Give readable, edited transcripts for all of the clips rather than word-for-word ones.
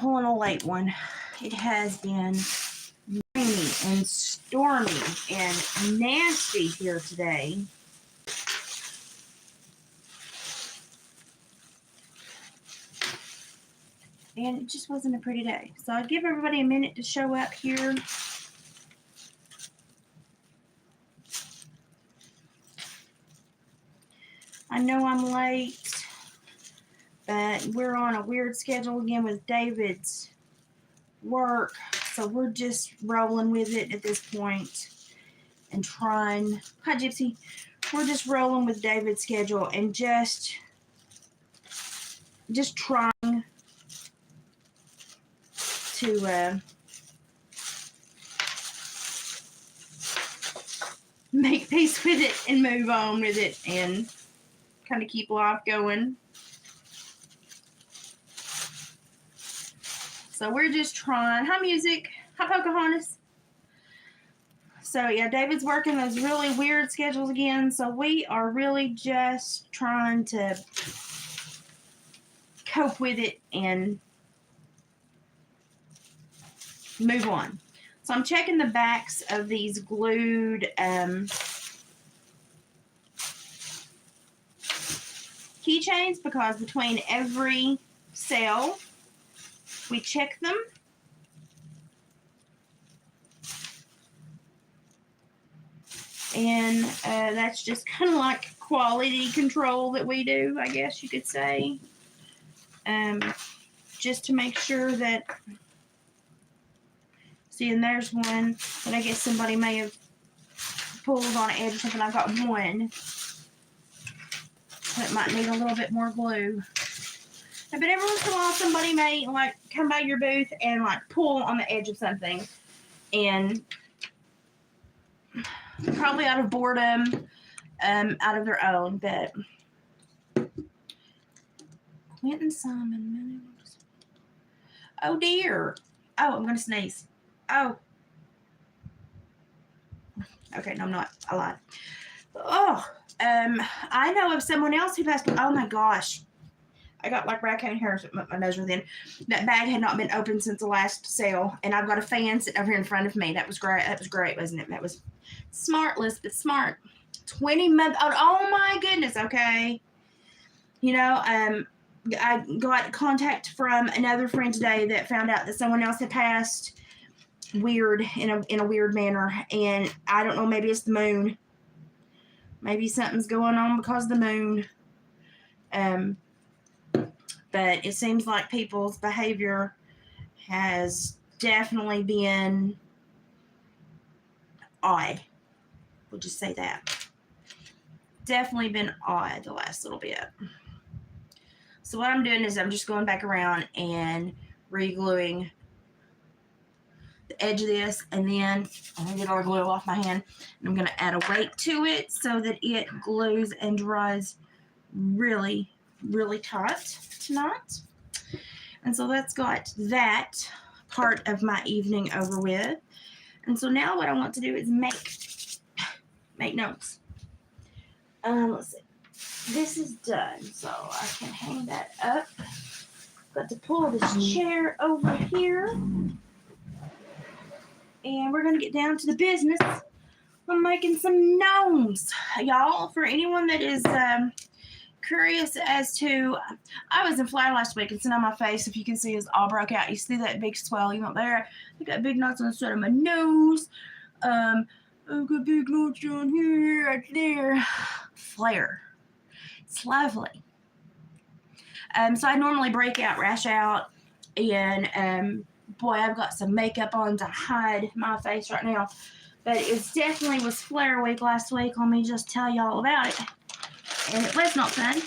pulling a late one. It has been rainy and stormy and nasty here today. And it just wasn't a pretty day. So I'll give everybody a minute to show up here. I know I'm late, but we're on a weird schedule again with David's work. So we're just rolling with it at this point and trying. Hi, Gypsy. We're just rolling with David's schedule and just trying to make peace with it and move on with it and kind of keep life going. So we're just trying. Hi, music. Hi, Pocahontas. So yeah, David's working those really weird schedules again. So we are really just trying to cope with it and move on. So I'm checking the backs of these glued keychains because between every sale we check them. And that's just kind of like quality control that we do, I guess you could say. Just to make sure that, see, and there's one that I guess somebody may have pulled on an edge or something. I've got one that might need a little bit more glue. But every once in a while somebody may like come by your booth and like pull on the edge of something, and probably out of boredom, out of their own. But Quentin Simon. Oh dear. Oh, I'm gonna sneeze. Oh. Okay, no, I'm not. I lied. Oh, I know of someone else who passed. Oh my gosh. I got like raccoon hairs at my nose within. That bag had not been opened since the last sale, and I've got a fan sitting over here in front of me. That was great. That was great, wasn't it? That was smartless, but smart. 20 months old. Oh my goodness. Okay. You know, I got contact from another friend today that found out that someone else had passed weird in a weird manner, and I don't know. Maybe it's the moon. Maybe something's going on because of the moon. But it seems like people's behavior has definitely been odd. We'll just say that. Definitely been odd the last little bit. So what I'm doing is I'm just going back around and re-gluing the edge of this, and then I'm going to get all the glue off my hand, and I'm going to add a weight to it so that it glues and dries really, really tight tonight. And so that's got that part of my evening over with. And so now what I want to do is make notes. Let's see. This is done, so I can hang that up. Got to pull this chair over here. And we're going to get down to the business. I'm making some gnomes, y'all. For anyone that is curious as to, I was in Florida last week. It's on my face. If you can see, it's all broke out. You see that big swelling up there? I got big knots on the side of my nose. I've got big knots down here, right there. Flare. It's lovely. So I normally break out, rash out, and boy, I've got some makeup on to hide my face right now. But it definitely was flare week last week. Let me just tell you all about it. And it was not fun.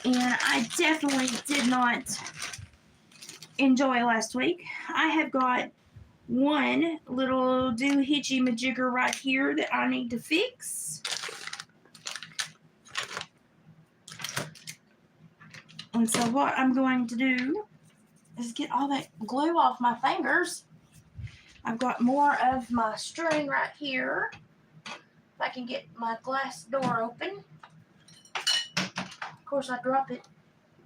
And I definitely did not enjoy last week. I have got one little doohickey majigger right here that I need to fix. And so what I'm going to do is get all that glue off my fingers. I've got more of my string right here. If I can get my glass door open. Of course, I drop it.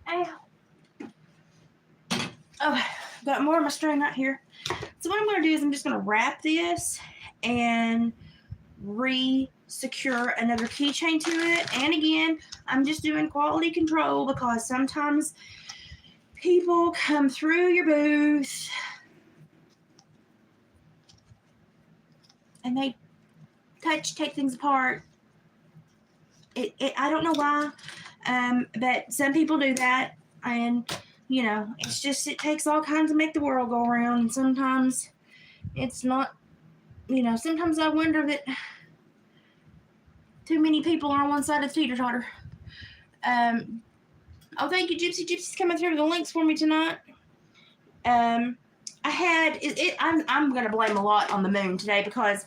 Ow. Oh, got more of my string right here. So what I'm going to do is I'm just going to wrap this and re-secure another keychain to it. And again, I'm just doing quality control because sometimes people come through your booth and they take things apart. I don't know why, but some people do that, and you know, it's just, it takes all kinds to make the world go around, and sometimes it's not, you know, sometimes I wonder that too many people are on one side of the teeter-totter. Oh, thank you, Gypsy. Gypsy's coming through with the links for me tonight. I had I'm gonna blame a lot on the moon today because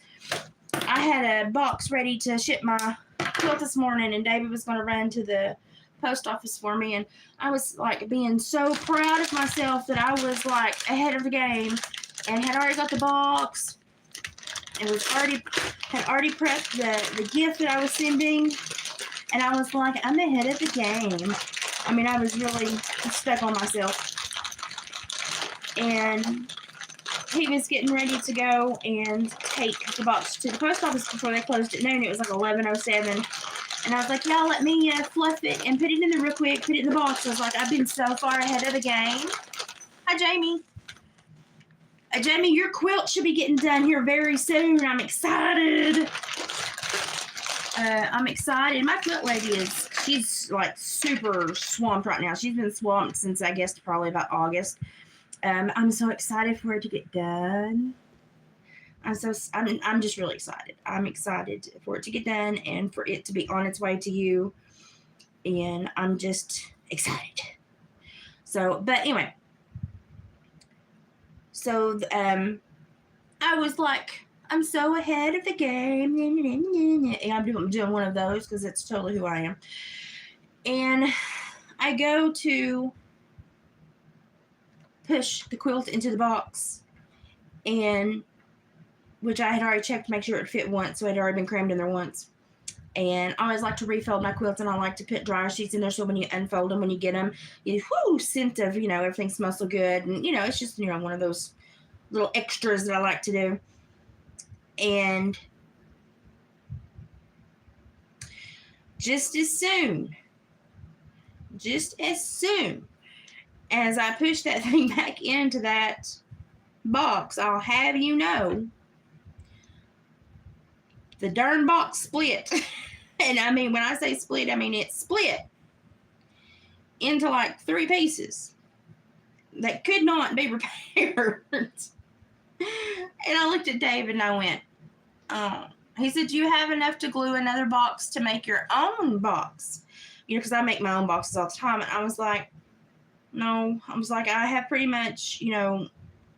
I had a box ready to ship my quilt this morning, and David was gonna run to the post office for me, and I was like being so proud of myself that I was like ahead of the game and had already got the box and had already prepped the gift that I was sending, and I was like, I'm ahead of the game. I mean, I was really stuck on myself. And he was getting ready to go and take the box to the post office before they closed at noon. It was like 11:07. And I was like, y'all, let me fluff it and put it in there real quick, put it in the box. I was like, I've been so far ahead of the game. Hi, Jamie. Jamie, your quilt should be getting done here very soon. I'm excited. I'm excited. My quilt lady she's like super swamped right now. She's been swamped since, I guess, probably about August. I'm so excited for it to get done. I'm just really excited. I'm excited for it to get done and for it to be on its way to you. And I'm just excited. So, but anyway. So, I was like, I'm so ahead of the game. And I'm doing one of those because it's totally who I am. And I go to push the quilt into the box, and which I had already checked to make sure it fit once, so it had already been crammed in there once. And I always like to refold my quilts, and I like to put dryer sheets in there so when you unfold them, when you get them, you scent of, everything smells so good. And, it's just, one of those little extras that I like to do. And just as soon as I push that thing back into that box, I'll have you know, the darn box split. And I mean, when I say split, I mean it split into like 3 pieces that could not be repaired. And I looked at David and I went, he said, do you have enough to glue another box to make your own box? Because I make my own boxes all the time. And I was like, no. I was like, I have pretty much,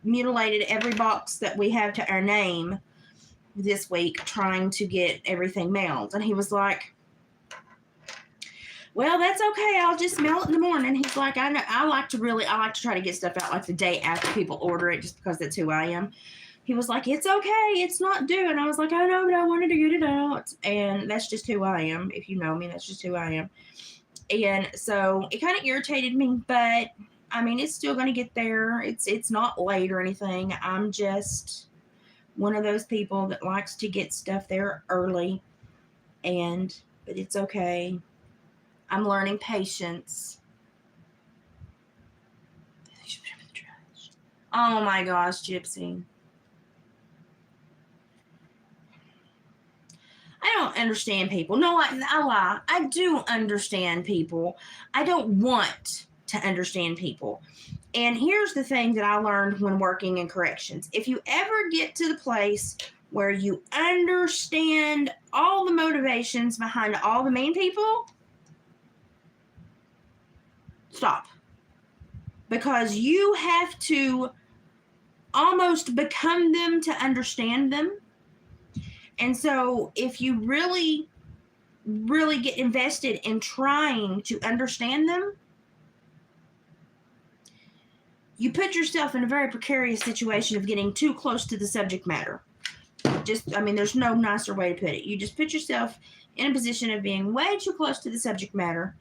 mutilated every box that we have to our name this week trying to get everything mailed. And he was like, well, that's okay. I'll just mail it in the morning. He's like, I know. I like to try to get stuff out like the day after people order it, just because that's who I am. He was like, it's okay. It's not due. And I was like, I know, but I wanted to get it out. And that's just who I am. If you know me, that's just who I am. And so it kind of irritated me, but I mean, it's still going to get there. It's not late or anything. I'm just one of those people that likes to get stuff there early. But it's okay. I'm learning patience. Oh my gosh, Gypsy. I don't understand people. No, I lie. I do understand people. I don't want to understand people. And here's the thing that I learned when working in corrections. If you ever get to the place where you understand all the motivations behind all the mean people, stop. Because you have to almost become them to understand them. And so if you really, really get invested in trying to understand them, you put yourself in a very precarious situation of getting too close to the subject matter. There's no nicer way to put it. You just put yourself in a position of being way too close to the subject matter,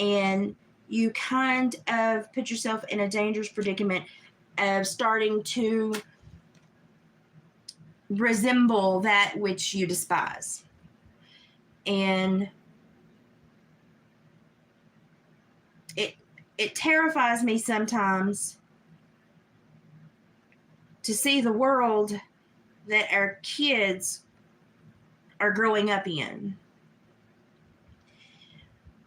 and you kind of put yourself in a dangerous predicament of starting to resemble that which you despise. And it terrifies me sometimes to see the world that our kids are growing up in.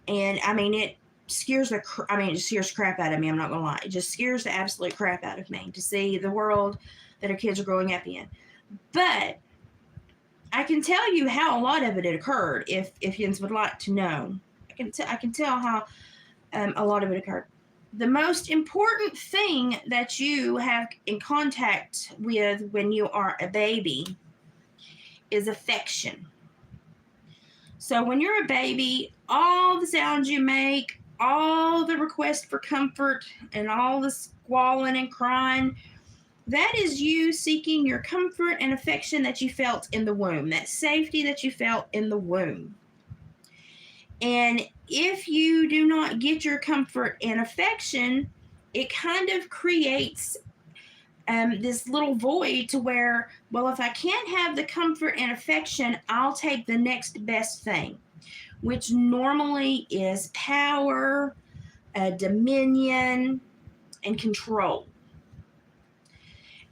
And I mean, it scares it scares crap out of me. I'm not gonna lie. It just scares the absolute crap out of me to see the world that our kids are growing up in. But I can tell you how a lot of it had occurred if yins would like to know. I can tell how a lot of it occurred. The most important thing that you have in contact with when you are a baby is affection. So when you're a baby, all the sounds you make, all the requests for comfort, and all the squalling and crying, that is you seeking your comfort and affection that you felt in the womb, that safety that you felt in the womb. And if you do not get your comfort and affection, it kind of creates this little void to where, well, if I can't have the comfort and affection, I'll take the next best thing, which normally is power, dominion, and control.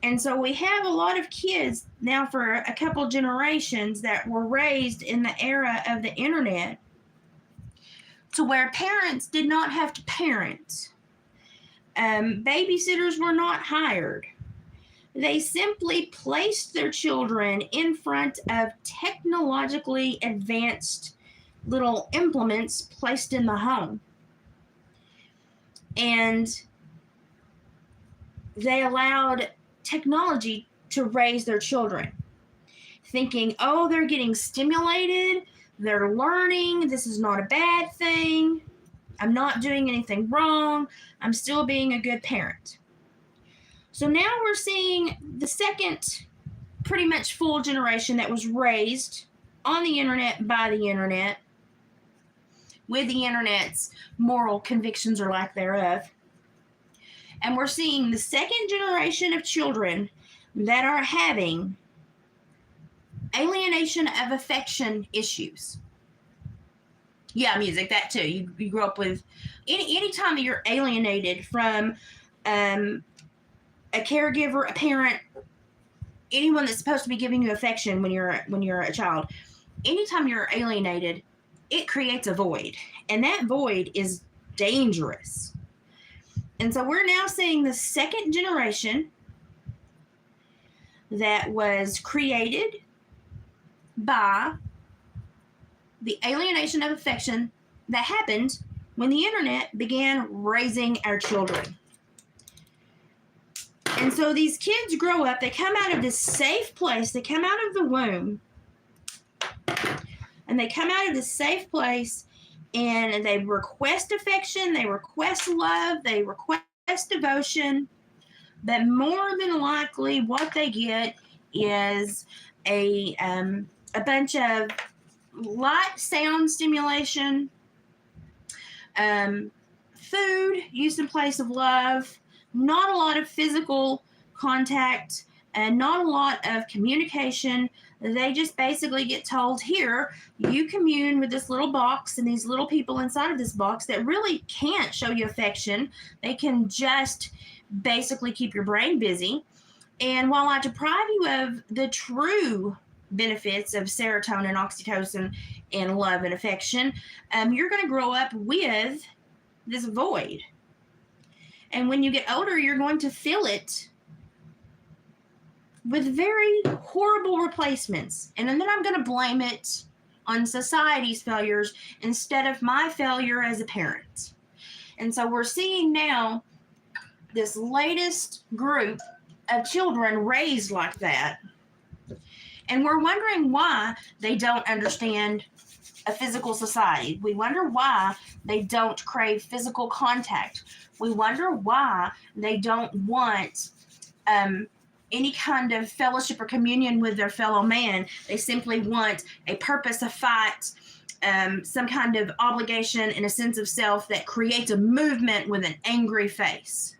And so we have a lot of kids now for a couple generations that were raised in the era of the internet to where parents did not have to parent. Babysitters were not hired. They simply placed their children in front of technologically advanced little implements placed in the home. And they allowed technology to raise their children, thinking, oh, they're getting stimulated, they're learning, this is not a bad thing, I'm not doing anything wrong, I'm still being a good parent. So now we're seeing the second pretty much full generation that was raised on the internet, by the internet, with the internet's moral convictions or lack thereof. And we're seeing the second generation of children that are having alienation of affection issues. Yeah, music, that too. You grew up with, any time that you're alienated from a caregiver, a parent, anyone that's supposed to be giving you affection when you're a child, anytime you're alienated, it creates a void. And that void is dangerous. And so we're now seeing the second generation that was created by the alienation of affection that happened when the internet began raising our children. And so these kids grow up, they come out of this safe place, they come out of the womb, and they come out of this safe place and they request affection, they request love, they request devotion, but more than likely what they get is a bunch of light sound stimulation, food used in place of love, not a lot of physical contact, and not a lot of communication. They just basically get told, here, you commune with this little box and these little people inside of this box that really can't show you affection. They can just basically keep your brain busy. And while I deprive you of the true benefits of serotonin, oxytocin, and love and affection, you're going to grow up with this void. And when you get older, you're going to fill it with very horrible replacements. And then I'm going to blame it on society's failures instead of my failure as a parent. And so we're seeing now this latest group of children raised like that. And we're wondering why they don't understand a physical society. We wonder why they don't crave physical contact. We wonder why they don't want any kind of fellowship or communion with their fellow man. They simply want a purpose, a fight, some kind of obligation and a sense of self that creates a movement with an angry face.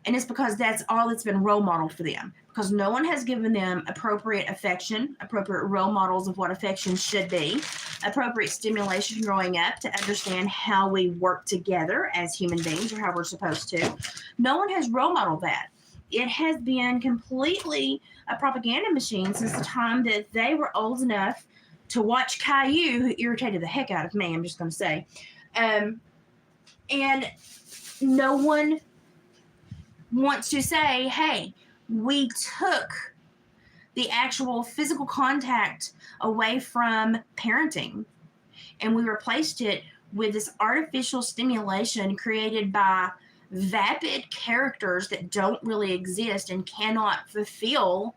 And it's because that's all that's been role modeled for them, because no one has given them appropriate affection, appropriate role models of what affection should be, appropriate stimulation growing up to understand how we work together as human beings, or how we're supposed to. No one has role modeled that. It has been completely a propaganda machine since the time that they were old enough to watch Caillou, who irritated the heck out of me, I'm just going to say. And no one wants to say, hey, we took the actual physical contact away from parenting and we replaced it with this artificial stimulation created by vapid characters that don't really exist and cannot fulfill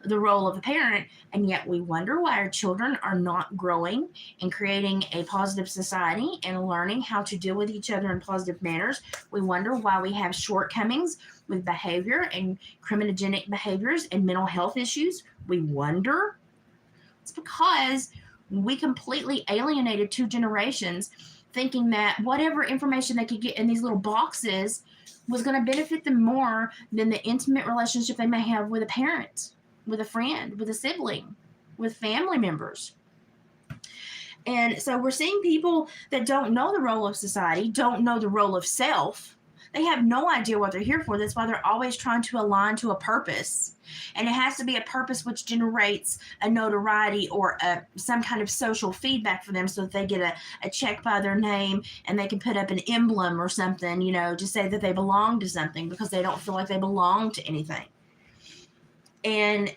the role of a parent. And yet we wonder why our children are not growing and creating a positive society and learning how to deal with each other in positive manners. We wonder why we have shortcomings with behavior and criminogenic behaviors and mental health issues. We wonder. It's because we completely alienated two generations, thinking that whatever information they could get in these little boxes was going to benefit them more than the intimate relationship they may have with a parent, with a friend, with a sibling, with family members. And so we're seeing people that don't know the role of society, don't know the role of self. They have no idea what they're here for. That's why they're always trying to align to a purpose. And it has to be a purpose which generates a notoriety or some kind of social feedback for them, so that they get a check by their name and they can put up an emblem or something, to say that they belong to something, because they don't feel like they belong to anything. And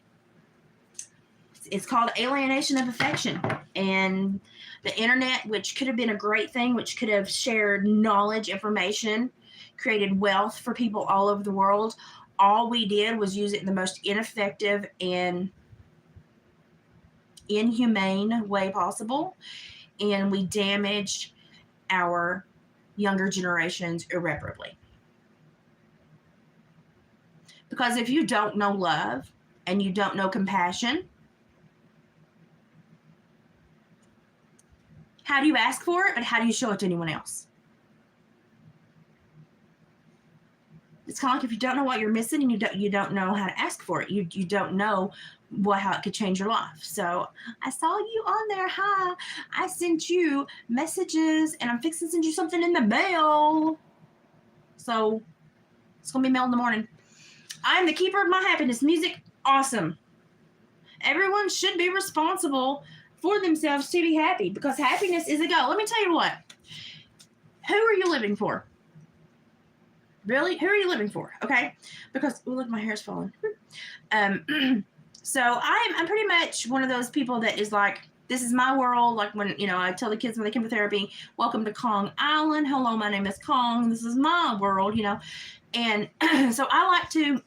it's called alienation of affection. And the internet, which could have been a great thing, which could have shared knowledge, information, created wealth for people all over the world, all we did was use it in the most ineffective and inhumane way possible. And we damaged our younger generations irreparably. Because if you don't know love and you don't know compassion, how do you ask for it, and how do you show it to anyone else? It's kind of like if you don't know what you're missing and you don't know how to ask for it. You don't know how it could change your life. So I saw you on there. Hi. I sent you messages and I'm fixing to send you something in the mail. So it's going to be mailed in the morning. I am the keeper of my happiness. Music, awesome. Everyone should be responsible for themselves to be happy, because happiness is a goal. Let me tell you what. Who are you living for? Really? Who are you living for? Okay. Because, oh, look, my hair's falling. So I'm pretty much one of those people that is like, this is my world. Like when, I tell the kids when they come to therapy, welcome to Kong Island. Hello, my name is Kong. This is my world, And so I like to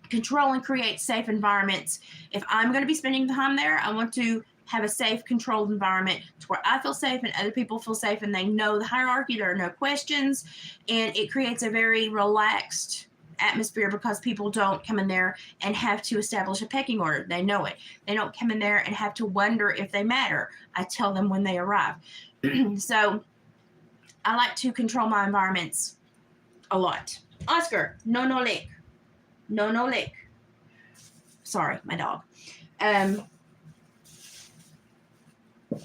control and create safe environments. If I'm going to be spending time there, I want to have a safe, controlled environment to where I feel safe and other people feel safe, and they know the hierarchy. There are no questions, and it creates a very relaxed atmosphere, because people don't come in there and have to establish a pecking order. They know it. They don't come in there and have to wonder if they matter. I tell them when they arrive. So I like to control my environments a lot. Oscar, no lick. No lick. Sorry, my dog.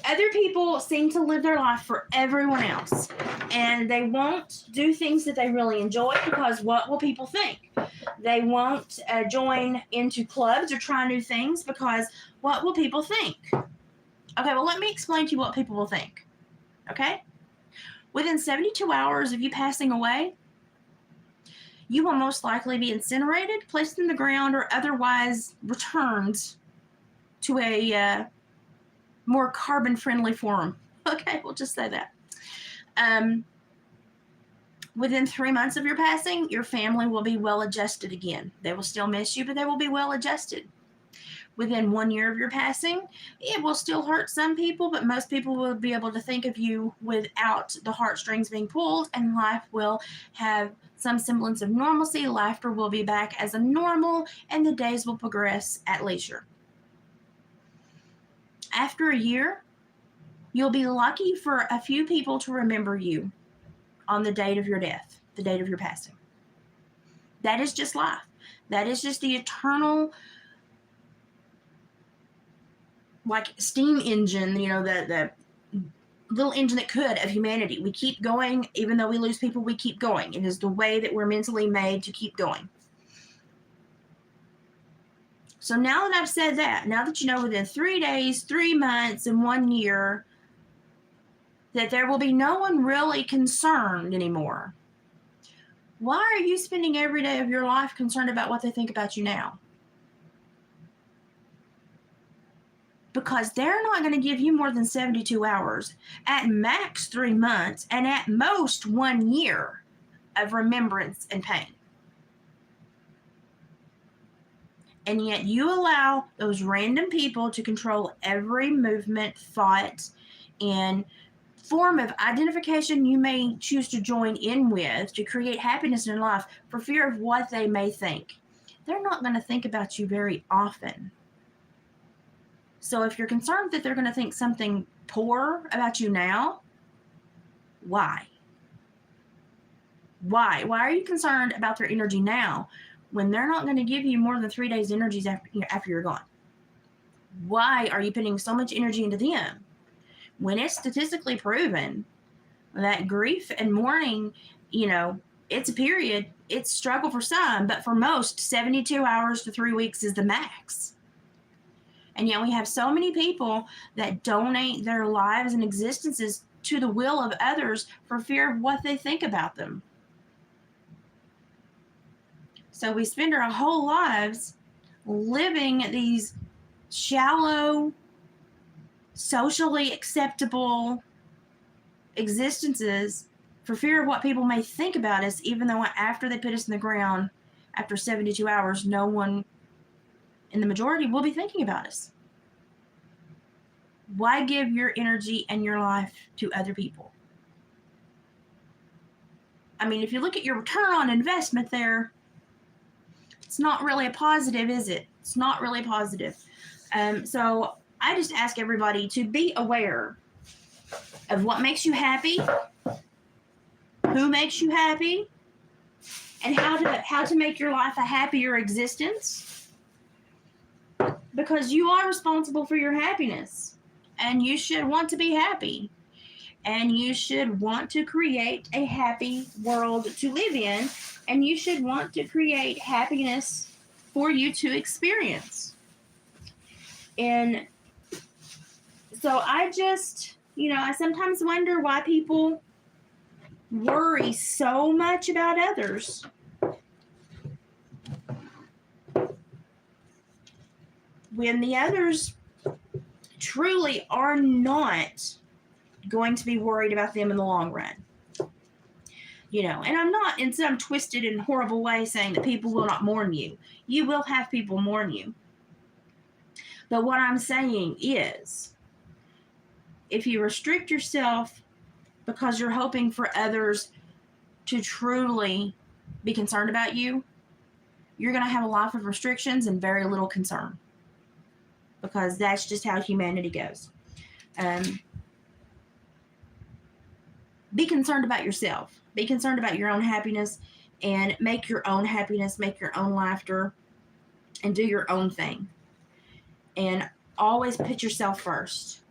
Other people seem to live their life for everyone else, and they won't do things that they really enjoy, because what will people think? They won't join into clubs or try new things, because what will people think? Okay, well, let me explain to you what people will think. Okay? Within 72 hours of you passing away, you will most likely be incinerated, placed in the ground, or otherwise returned to a more carbon-friendly form. Okay, we'll just say that. Within 3 months of your passing, your family will be well-adjusted again. They will still miss you, but they will be well-adjusted. Within 1 year of your passing, it will still hurt some people, but most people will be able to think of you without the heartstrings being pulled, and life will have some semblance of normalcy. Laughter will be back as a normal, and the days will progress at leisure. After a year, You'll be lucky for a few people to remember you on the date of your death, the date of your passing. That is just life. That is just the eternal, like, steam engine, the little engine that could of humanity. We keep going. Even though we lose people, we keep going. It is the way that we're mentally made to keep going. So now that I've said that, now that you know within 3 days, 3 months, and 1 year that there will be no one really concerned anymore, why are you spending every day of your life concerned about what they think about you now? Because they're not going to give you more than 72 hours, at max 3 months, and at most 1 year of remembrance and pain. And yet you allow those random people to control every movement, thought, and form of identification you may choose to join in with to create happiness in life for fear of what they may think. They're not going to think about you very often. So if you're concerned that they're going to think something poor about you now, why? Why? Why are you concerned about their energy now when they're not going to give you more than 3 days' energies after you're gone? Why are you putting so much energy into them when it's statistically proven that grief and mourning, it's a period, it's struggle for some, but for most, 72 hours to 3 weeks is the max. And yet we have so many people that donate their lives and existences to the will of others for fear of what they think about them. So we spend our whole lives living these shallow, socially acceptable existences for fear of what people may think about us, even though after they put us in the ground, after 72 hours, no one in the majority will be thinking about us. Why give your energy and your life to other people? I mean, if you look at your return on investment there, it's not really a positive, is it? It's not really positive. So I just ask everybody to be aware of what makes you happy, who makes you happy, and how to make your life a happier existence. Because you are responsible for your happiness, and you should want to be happy, and you should want to create a happy world to live in, and you should want to create happiness for you to experience. And so I just, I sometimes wonder why people worry so much about others. When the others truly are not going to be worried about them in the long run. And I'm not in some twisted and horrible way saying that people will not mourn you. You will have people mourn you. But what I'm saying is, if you restrict yourself because you're hoping for others to truly be concerned about you, you're going to have a life of restrictions and very little concern. Because that's just how humanity goes. Be concerned about yourself. Be concerned about your own happiness, and make your own happiness, make your own laughter, and do your own thing. And always put yourself first.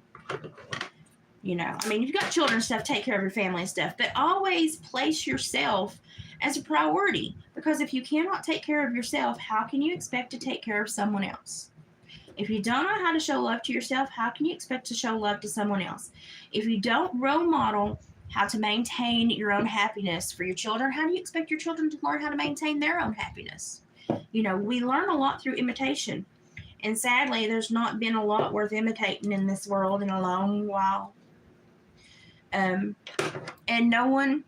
You've got children and stuff, take care of your family and stuff, but always place yourself as a priority. Because if you cannot take care of yourself, how can you expect to take care of someone else? If you don't know how to show love to yourself, how can you expect to show love to someone else? If you don't role model how to maintain your own happiness for your children, how do you expect your children to learn how to maintain their own happiness? We learn a lot through imitation. And sadly, there's not been a lot worth imitating in this world in a long while. And no one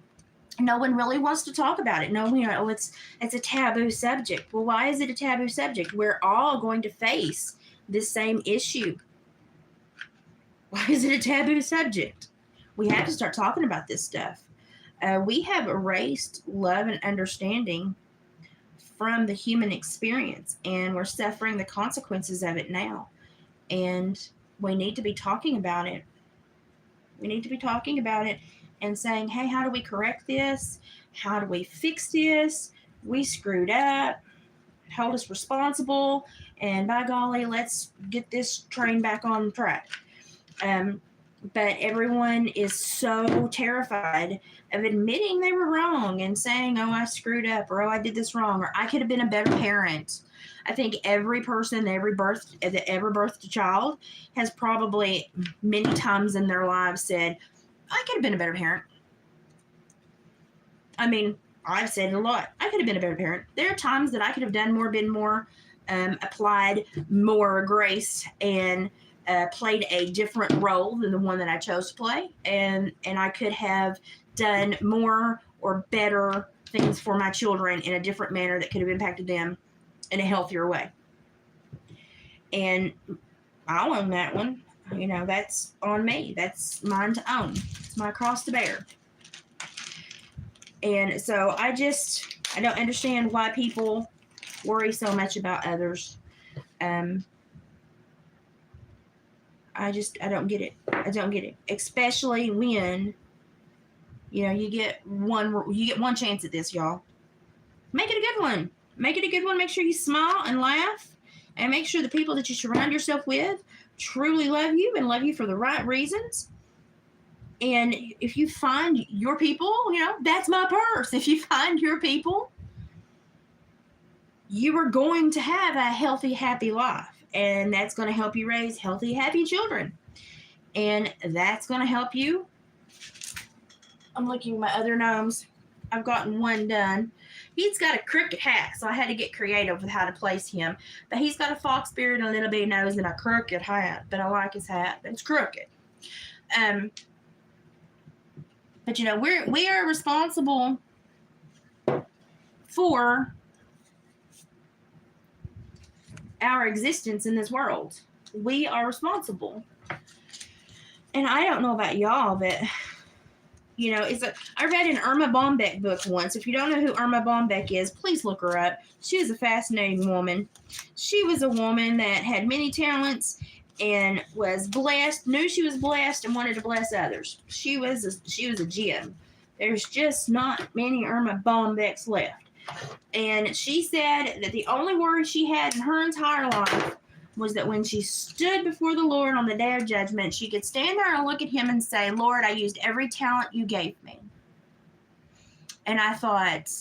really wants to talk about it. It's a taboo subject. Well, why is it a taboo subject? We're all going to face this same issue. Why is it a taboo subject? We have to start talking about this stuff. We have erased love and understanding from the human experience, and we're suffering the consequences of it now. And we need to be talking about it We need to be talking about it and saying, hey, how do we correct this? How do we fix this? We screwed up. Hold us responsible. And by golly, let's get this train back on track. But everyone is so terrified of admitting they were wrong and saying, oh, I screwed up, or oh, I did this wrong, or I could have been a better parent. I think every person that ever birthed a child has probably many times in their lives said, I could have been a better parent. I mean, I've said it a lot. I could have been a better parent. There are times that I could have done more, been more, applied more grace, and played a different role than the one that I chose to play. And I could have done more or better things for my children in a different manner that could have impacted them in a healthier way. And I'll own that one. You know, that's on me. That's mine to own. It's my cross to bear. And so I don't understand why people worry so much about others. I don't get it. I don't get it. Especially when, you get one chance at this, y'all. Make it a good one. Make it a good one. Make sure you smile and laugh, and make sure the people that you surround yourself with truly love you and love you for the right reasons. And if you find your people, that's my purse. If you find your people, you are going to have a healthy, happy life. And that's going to help you raise healthy, happy children. And that's going to help you. I'm looking at my other gnomes. I've gotten one done. He's got a crooked hat, so I had to get creative with how to place him. But he's got a fox beard and a little bitty nose and a crooked hat. But I like his hat. But it's crooked. But we are responsible for our existence in this world. We are responsible. And I don't know about y'all, but I read an Irma Bombeck book once. If you don't know who Irma Bombeck is, please look her up. She was a fascinating woman. She was a woman that had many talents and was blessed, knew she was blessed, and wanted to bless others. She was a gem. There's just not many Irma Bombecks left. And she said that the only worry she had in her entire life was that when she stood before the Lord on the day of judgment, she could stand there and look at him and say, Lord, I used every talent you gave me. And I thought,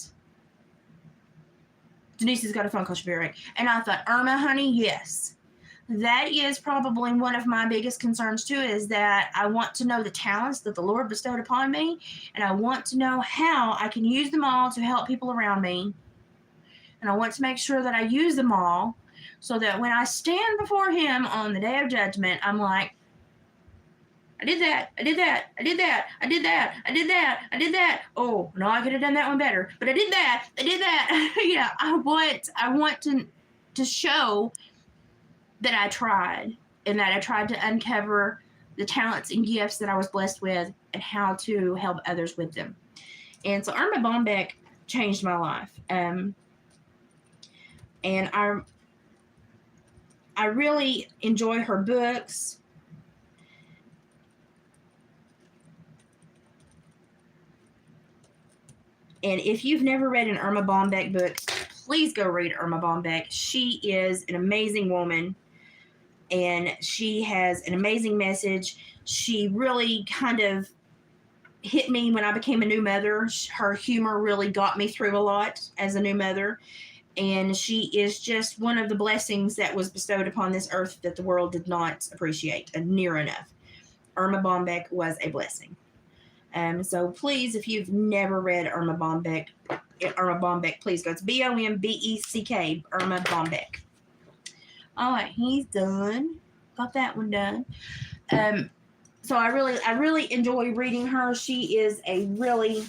Denise has got a phone call, she'll be right. And I thought, Irma, honey, yes. That is probably one of my biggest concerns too, is that I want to know the talents that the Lord bestowed upon me, and I want to know how I can use them all to help people around me. And I want to make sure that I use them all so that when I stand before him on the day of judgment, I'm like, I did that, I did that, I did that, I did that, I did that, I did that. Oh, no, I could have done that one better, but I did that, I did that. I want to show that I tried, and that I tried to uncover the talents and gifts that I was blessed with and how to help others with them. And so Irma Bombeck changed my life. And I really enjoy her books. And if you've never read an Irma Bombeck book, please go read Irma Bombeck. She is an amazing woman, and she has an amazing message. She really kind of hit me when I became a new mother. Her humor really got me through a lot as a new mother. And she is just one of the blessings that was bestowed upon this earth that the world did not appreciate near enough. Irma Bombeck was a blessing. So please, if you've never read Irma Bombeck, please go. It's Bombeck, Irma Bombeck. All right, he's done. Got that one done. So I really enjoy reading her. She is a really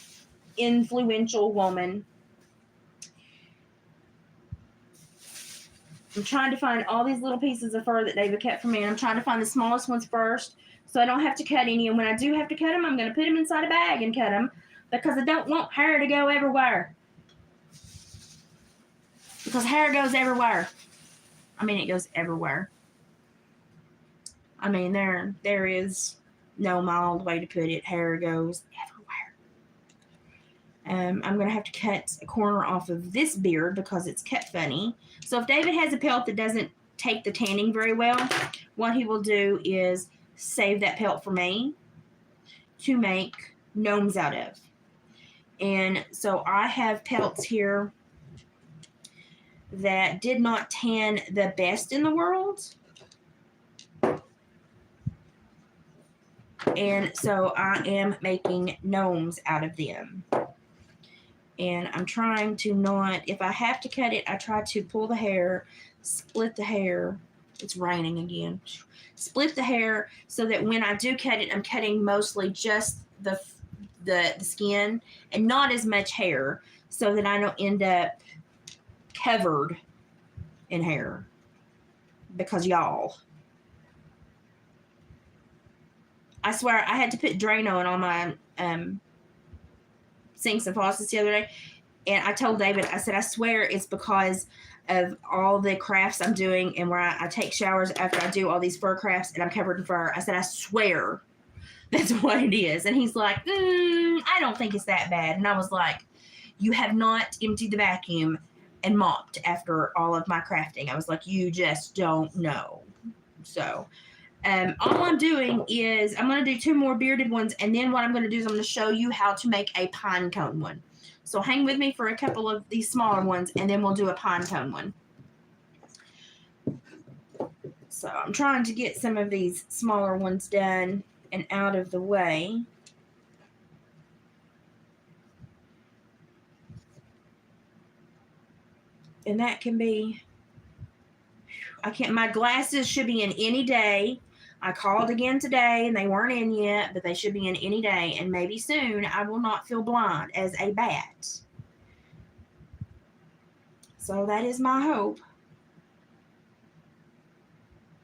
influential woman. I'm trying to find all these little pieces of fur that David kept for me, and I'm trying to find the smallest ones first so I don't have to cut any. And when I do have to cut them, I'm going to put them inside a bag and cut them because I don't want hair to go everywhere. Because hair goes everywhere. I mean, it goes everywhere. I mean, there is no mild way to put it. Hair goes everywhere. I'm going to have to cut a corner off of this beard because it's cut funny. So if David has a pelt that doesn't take the tanning very well, what he will do is save that pelt for me to make gnomes out of. And so I have pelts here that did not tan the best in the world. And so I am making gnomes out of them. And I'm trying to not, if I have to cut it, I try to pull the hair, split the hair. It's raining again. Split the hair so that when I do cut it, I'm cutting mostly just the skin and not as much hair, so that I don't end up covered in hair. Because y'all, I swear I had to put Drano on all my sinks and faucets the other day, and I told David, I said, I swear it's because of all the crafts I'm doing and where I take showers after I do all these fur crafts and I'm covered in fur. I said, I swear that's what it is. And he's like, I don't think it's that bad. And I was like, you have not emptied the vacuum and mopped after all of my crafting. I was like, you just don't know. So all I'm doing is I'm going to do 2 more bearded ones, and then what I'm going to do is I'm going to show you how to make a pine cone one. So hang with me for a couple of these smaller ones, and then we'll do a pine cone one. So I'm trying to get some of these smaller ones done and out of the way. And that can be, my glasses should be in any day. I called again today and they weren't in yet, but they should be in any day. And maybe soon I will not feel blind as a bat. So that is my hope,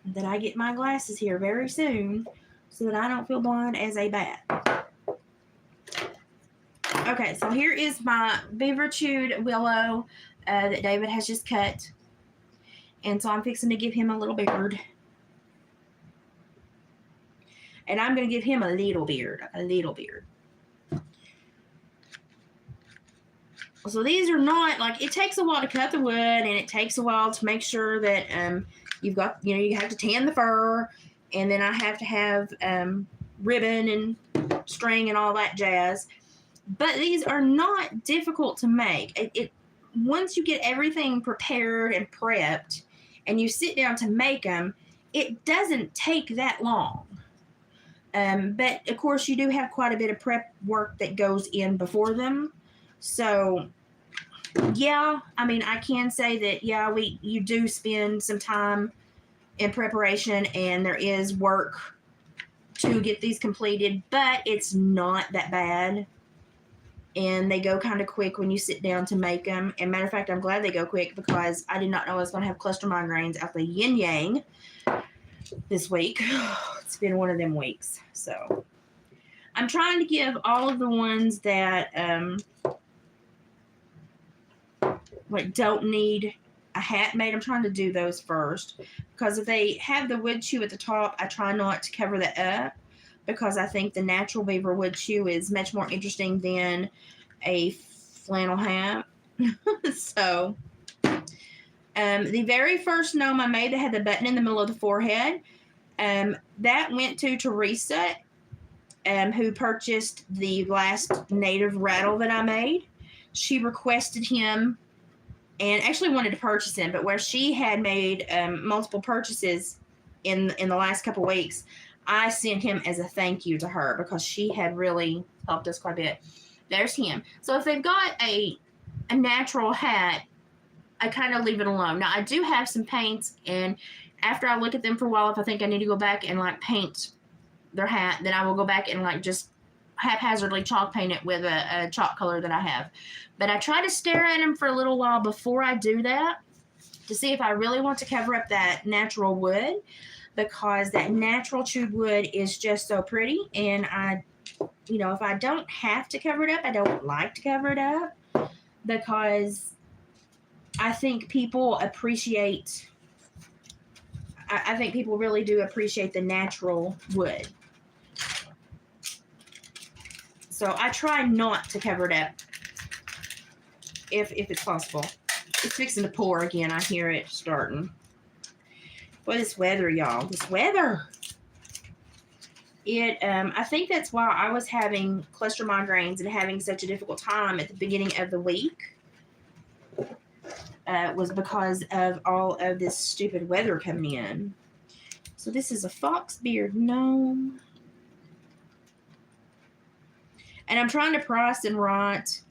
that I get my glasses here very soon so that I don't feel blind as a bat. Okay, so here is my beaver chewed willow that David has just cut. And so I'm fixing to give him a little beard. And I'm going to give him a little beard. So these are not, like, it takes a while to cut the wood, and it takes a while to make sure that you've got, you have to tan the fur, and then I have to have ribbon and string and all that jazz. But these are not difficult to make. Once you get everything prepared and prepped, and you sit down to make them, it doesn't take that long. But of course you do have quite a bit of prep work that goes in before them. So yeah, I mean, I can say that, yeah, you do spend some time in preparation, and there is work to get these completed, but it's not that bad. And they go kind of quick when you sit down to make them. And matter of fact, I'm glad they go quick, because I did not know I was going to have cluster migraines out the yin yang this week. It's been one of them weeks. So I'm trying to give all of the ones that don't need a hat made, I'm trying to do those first, because if they have the wood chew at the top, I try not to cover that up, because I think the natural beaver wood chew is much more interesting than a flannel hat. So the very first gnome I made that had the button in the middle of the forehead, that went to Teresa, who purchased the last native rattle that I made. She requested him and actually wanted to purchase him, but where she had made multiple purchases in the last couple weeks, I sent him as a thank you to her, because she had really helped us quite a bit. There's him. So if they've got a natural hat, I kind of leave it alone. Now, I do have some paints, and after I look at them for a while, if I think I need to go back and like paint their hat, then I will go back and like just haphazardly chalk paint it with a chalk color that I have. But I try to stare at them for a little while before I do that to see if I really want to cover up that natural wood, because that natural chewed wood is just so pretty. And if I don't have to cover it up, I don't like to cover it up, because I think people appreciate, I think people really do appreciate the natural wood. So I try not to cover it up if it's possible. It's fixing to pour again. I hear it starting. Boy, this weather, y'all. This weather. I think that's why I was having cluster migraines and having such a difficult time at the beginning of the week. Was because of all of this stupid weather coming in. So this is a foxbeard gnome. And I'm trying to price and write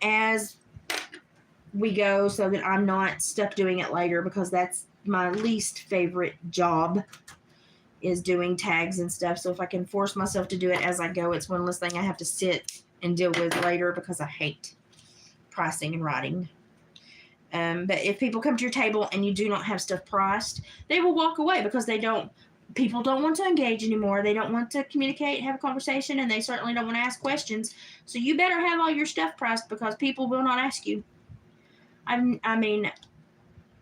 as we go so that I'm not stuck doing it later, because that's my least favorite job, is doing tags and stuff. So if I can force myself to do it as I go, it's one less thing I have to sit and deal with later, because I hate pricing and writing. But if people come to your table and you do not have stuff priced, they will walk away because people don't want to engage anymore. They don't want to communicate, have a conversation, and they certainly don't want to ask questions. So you better have all your stuff priced, because people will not ask you. I mean,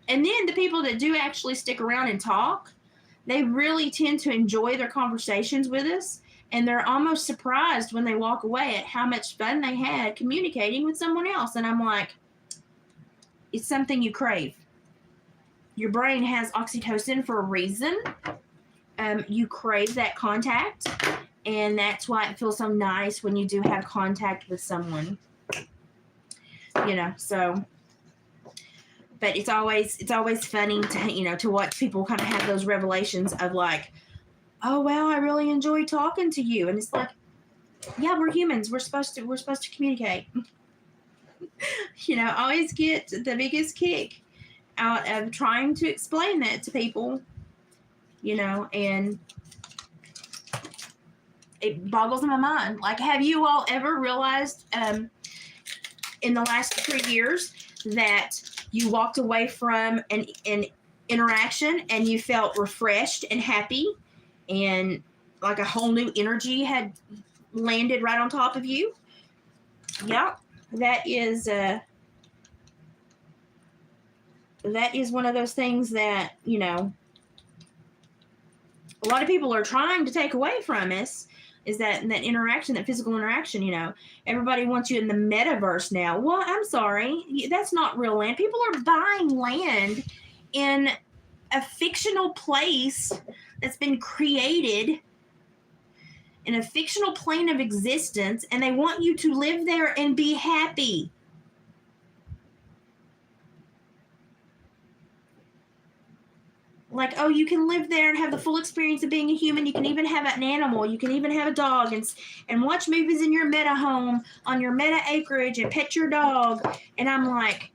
and then the people that do actually stick around and talk, they really tend to enjoy their conversations with us, and they're almost surprised when they walk away at how much fun they had communicating with someone else. And I'm like, it's something you crave. Your brain has oxytocin for a reason. You crave that contact, and that's why it feels so nice when you do have contact with someone. So, but it's always funny to watch people kind of have those revelations of like, oh wow, I really enjoy talking to you. And it's like, yeah, we're humans. We're supposed to communicate. I always get the biggest kick out of trying to explain that to people, and it boggles my mind. Like, have you all ever realized in the last 3 years that you walked away from an interaction and you felt refreshed and happy, and like a whole new energy had landed right on top of you? Yeah. That is one of those things that, a lot of people are trying to take away from us, is that interaction, that physical interaction. Everybody wants you in the metaverse now. Well, I'm sorry, that's not real land. People are buying land in a fictional place that's been created in a fictional plane of existence, and they want you to live there and be happy. Like, oh, you can live there and have the full experience of being a human. You can even have an animal. You can even have a dog and watch movies in your meta home on your meta acreage and pet your dog. And I'm like,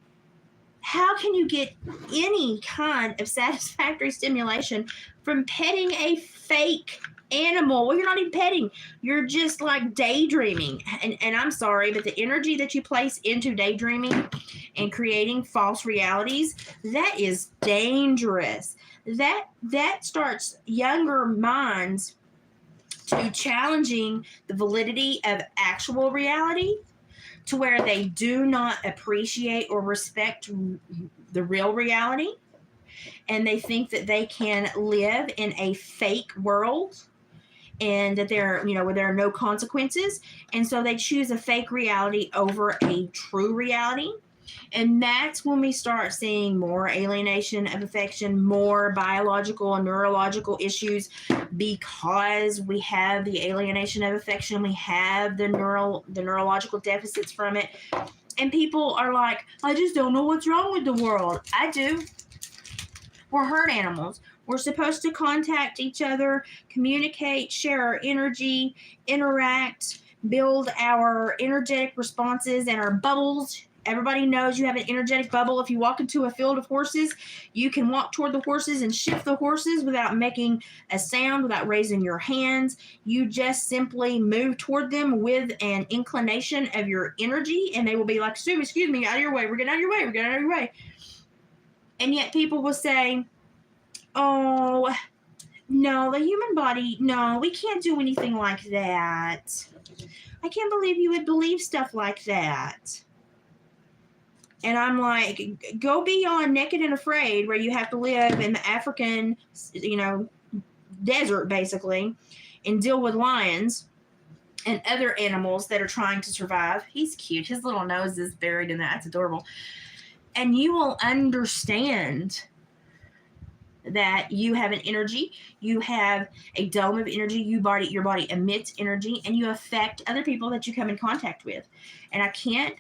how can you get any kind of satisfactory stimulation from petting a fake animal? Well, you're not even petting. You're just like daydreaming. And I'm sorry, but the energy that you place into daydreaming and creating false realities, that is dangerous. That starts younger minds to challenging the validity of actual reality, to where they do not appreciate or respect the real reality. And they think that they can live in a fake world, and that where there are no consequences. And so they choose a fake reality over a true reality. And that's when we start seeing more alienation of affection, more biological and neurological issues, because we have the alienation of affection. We have the neurological deficits from it. And people are like, I just don't know what's wrong with the world. I do. We're herd animals. We're supposed to contact each other, communicate, share our energy, interact, build our energetic responses and our bubbles. Everybody knows you have an energetic bubble. If you walk into a field of horses, you can walk toward the horses and shift the horses without making a sound, without raising your hands. You just simply move toward them with an inclination of your energy, and they will be like, excuse me, out of your way. We're getting out of your way. We're getting out of your way. And yet people will say, oh, no, the human body, no, we can't do anything like that. I can't believe you would believe stuff like that. And I'm like, go beyond Naked and Afraid, where you have to live in the African, desert, basically, and deal with lions and other animals that are trying to survive. He's cute. His little nose is buried in that. That's adorable. And you will understand that you have an energy, you have a dome of energy, your body emits energy, and you affect other people that you come in contact with. And I can't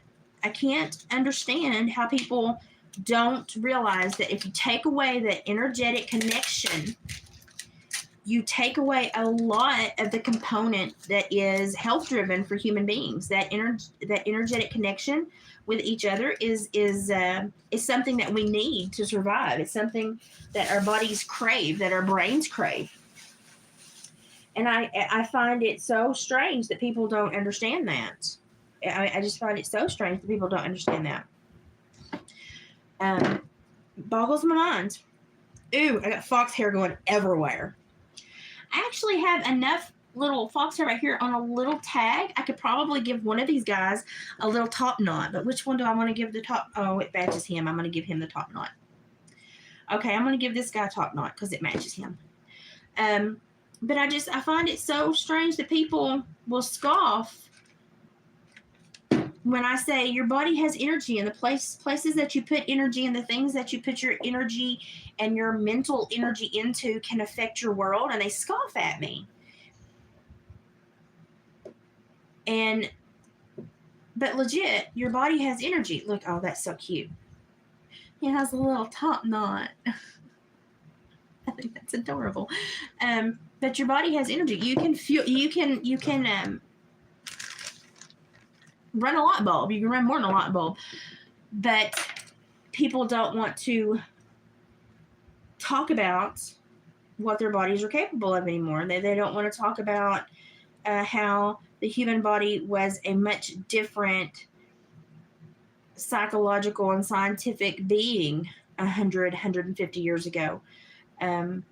understand how people don't realize that if you take away that energetic connection, you take away a lot of the component that is health driven for human beings. That energetic connection with each other is something that we need to survive. It's something that our bodies crave, that our brains crave. And I find it so strange that people don't understand that. I just find it so strange that people don't understand that. Boggles my mind. Ooh, I got fox hair going everywhere. I actually have enough little fox hair right here on a little tag. I could probably give one of these guys a little top knot, but which one do I want to give the top? Oh, it matches him. I'm going to give him the top knot. Okay, I'm going to give this guy a top knot because it matches him. But I find it so strange that people will scoff when I say your body has energy, and the places that you put energy and the things that you put your energy and your mental energy into can affect your world, and they scoff at me. But legit, your body has energy. Look, oh, that's so cute. It has a little top knot. I think that's adorable. But your body has energy. You can feel. You can run a light bulb. You can run more than a light bulb. But people don't want to talk about what their bodies are capable of anymore. They don't want to talk about how the human body was a much different psychological and scientific being 150 years ago. And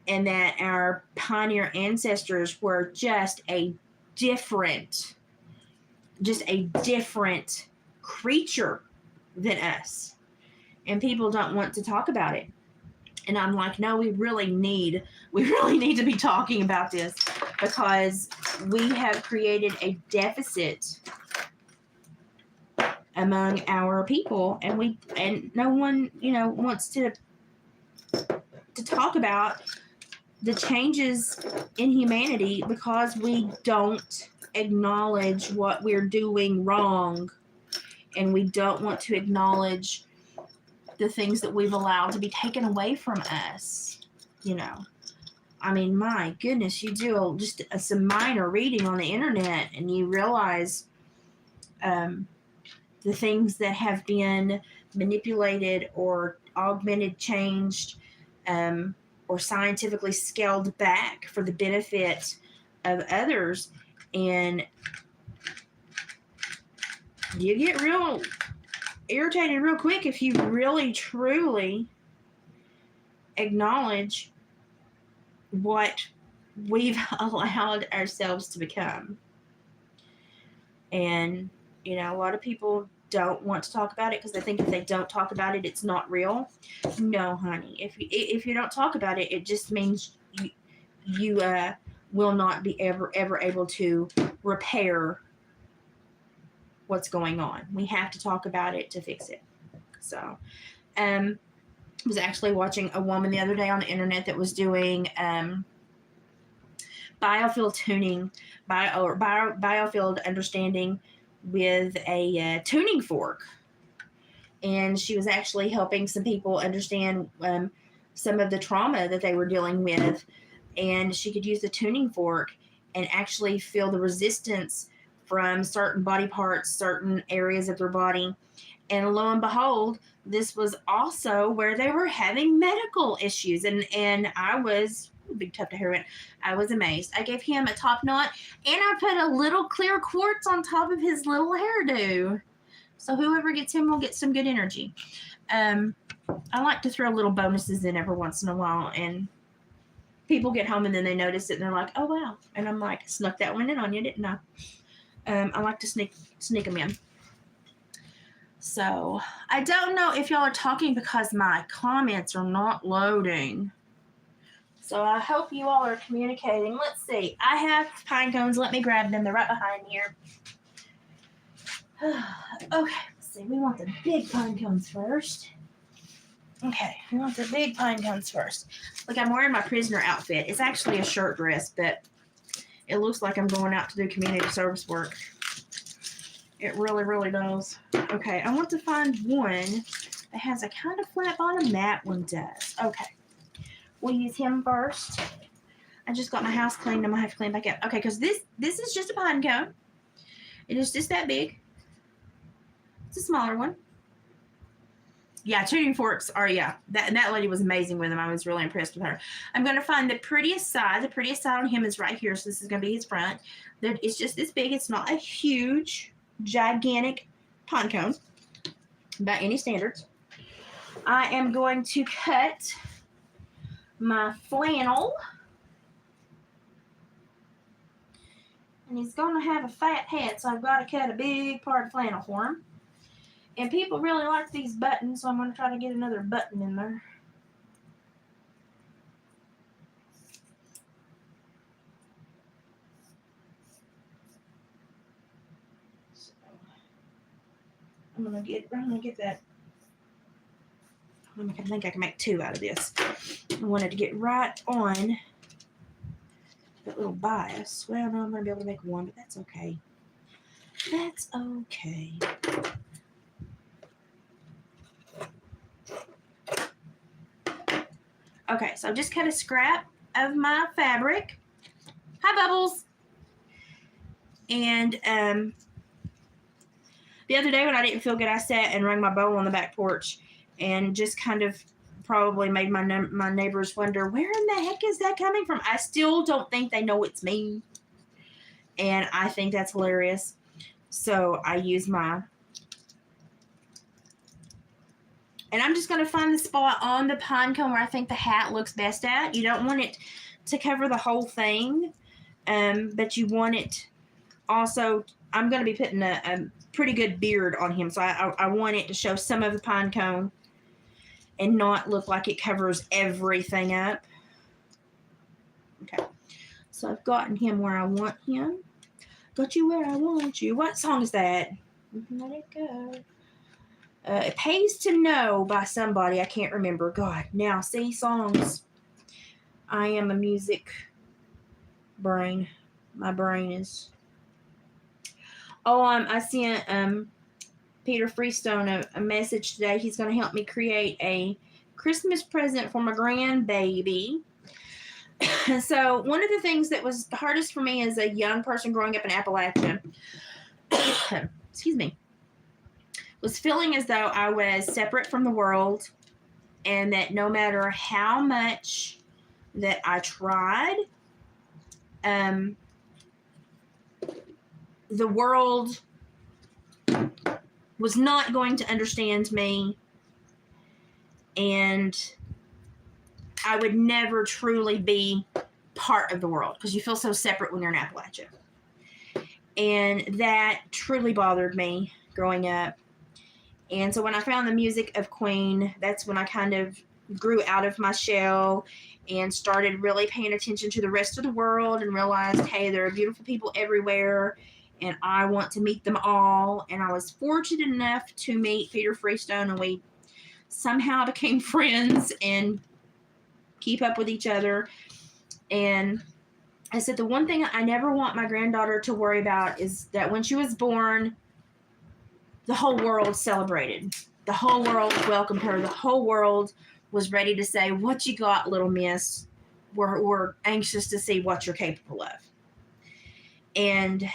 that our pioneer ancestors were just a different creature than us. And people don't want to talk about it. And I'm like, no, we really need to be talking about this, because we have created a deficit among our people, and no one, wants to talk about the changes in humanity, because we don't acknowledge what we're doing wrong, and we don't want to acknowledge the things that we've allowed to be taken away from us. I mean, my goodness, you do just some minor reading on the internet and you realize the things that have been manipulated or augmented, changed, or scientifically scaled back for the benefit of others. And you get real irritated real quick if you really, truly acknowledge what we've allowed ourselves to become. And, a lot of people don't want to talk about it because they think if they don't talk about it, it's not real. No, honey. If you don't talk about it, it just means you will not be ever able to repair what's going on. We have to talk about it to fix it. So, I was actually watching a woman the other day on the internet that was doing biofield tuning, biofield understanding with a tuning fork. And she was actually helping some people understand some of the trauma that they were dealing with. And she could use the tuning fork and actually feel the resistance from certain body parts, certain areas of their body. And lo and behold, this was also where they were having medical issues. And I was, big tuft of hair went, I was amazed. I gave him a top knot, and I put a little clear quartz on top of his little hairdo. So whoever gets him will get some good energy. I like to throw little bonuses in every once in a while, and people get home and then they notice it and they're like, oh, wow. And I'm like, snuck that one in on you, didn't I? I like to sneak them in. So I don't know if y'all are talking because my comments are not loading. So I hope you all are communicating. Let's see. I have pine cones. Let me grab them. They're right behind here. Okay, let's see. We want the big pine cones first. Okay, we want the big pine cones first. Look, I'm wearing my prisoner outfit. It's actually a shirt dress, but it looks like I'm going out to do community service work. It really, really does. Okay, I want to find one that has a kind of flat bottom. That one does. Okay. We'll use him first. I just got my house cleaned. I'm going to have to clean back up. Okay, because this is just a pine cone. It is just that big. It's a smaller one. Yeah, tuning forks are, yeah. That lady was amazing with them. I was really impressed with her. I'm going to find the prettiest side. The prettiest side on him is right here, so this is going to be his front. It's just this big. It's not a huge, gigantic pine cone by any standards. I am going to cut my flannel, and he's going to have a fat head, so I've got to cut a big part of flannel for him. And people really like these buttons, so I'm going to try to get another button in there. So I'm going to get that. I think I can make two out of this. I wanted to get right on that little bias. Well, no, I'm going to be able to make one, but that's okay. That's okay. Okay, so I've just cut a scrap of my fabric. Hi, Bubbles. And the other day when I didn't feel good, I sat and rang my bowl on the back porch and just kind of probably made my neighbors wonder, where in the heck is that coming from? I still don't think they know it's me. And I think that's hilarious. So I use my... And I'm just going to find the spot on the pine cone where I think the hat looks best at. You don't want it to cover the whole thing, but you want it also... I'm going to be putting a pretty good beard on him, so I want it to show some of the pine cone and not look like it covers everything up. Okay, so I've gotten him where I want him. Got you where I want you. What song is that? Let it go. It Pays to Know by somebody. I can't remember. God, now see songs. I am a music brain. My brain is... Oh, I sent Peter Freestone a message today. He's going to help me create a Christmas present for my grandbaby. So one of the things that was hardest for me as a young person growing up in Appalachia, excuse me, was feeling as though I was separate from the world, and that no matter how much that I tried, the world was not going to understand me, and I would never truly be part of the world because you feel so separate when you're in Appalachia. And that truly bothered me growing up. And so when I found the music of Queen, that's when I kind of grew out of my shell and started really paying attention to the rest of the world and realized, hey, there are beautiful people everywhere, and I want to meet them all. And I was fortunate enough to meet Peter Freestone, and we somehow became friends and keep up with each other. And I said, the one thing I never want my granddaughter to worry about is that when she was born, the whole world celebrated. The whole world welcomed her. The whole world was ready to say, what you got, little miss? We're anxious to see what you're capable of. And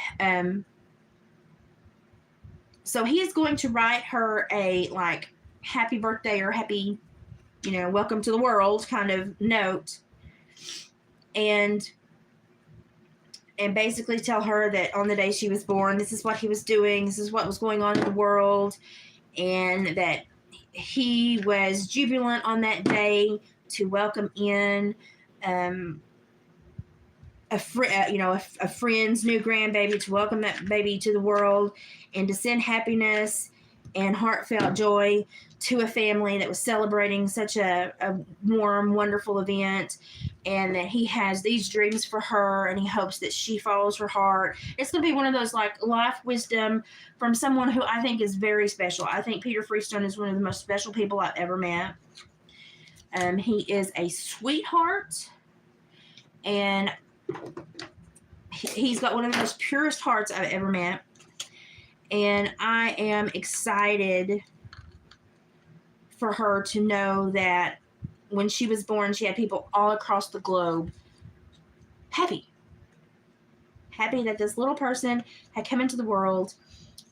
so he is going to write her a happy birthday or happy, welcome to the world kind of note, and basically tell her that on the day she was born, this is what he was doing, this is what was going on in the world, and that he was jubilant on that day to welcome in a friend's new grandbaby, to welcome that baby to the world, and to send happiness and heartfelt joy to a family that was celebrating such a warm, wonderful event. and that he has these dreams for her, and he hopes that she follows her heart. It's going to be one of those like life wisdom from someone who I think is very special. I think Peter Freestone is one of the most special people I've ever met. He is a sweetheart, and he's got one of the most purest hearts I've ever met. And I am excited for her to know that when she was born, she had people all across the globe happy that this little person had come into the world,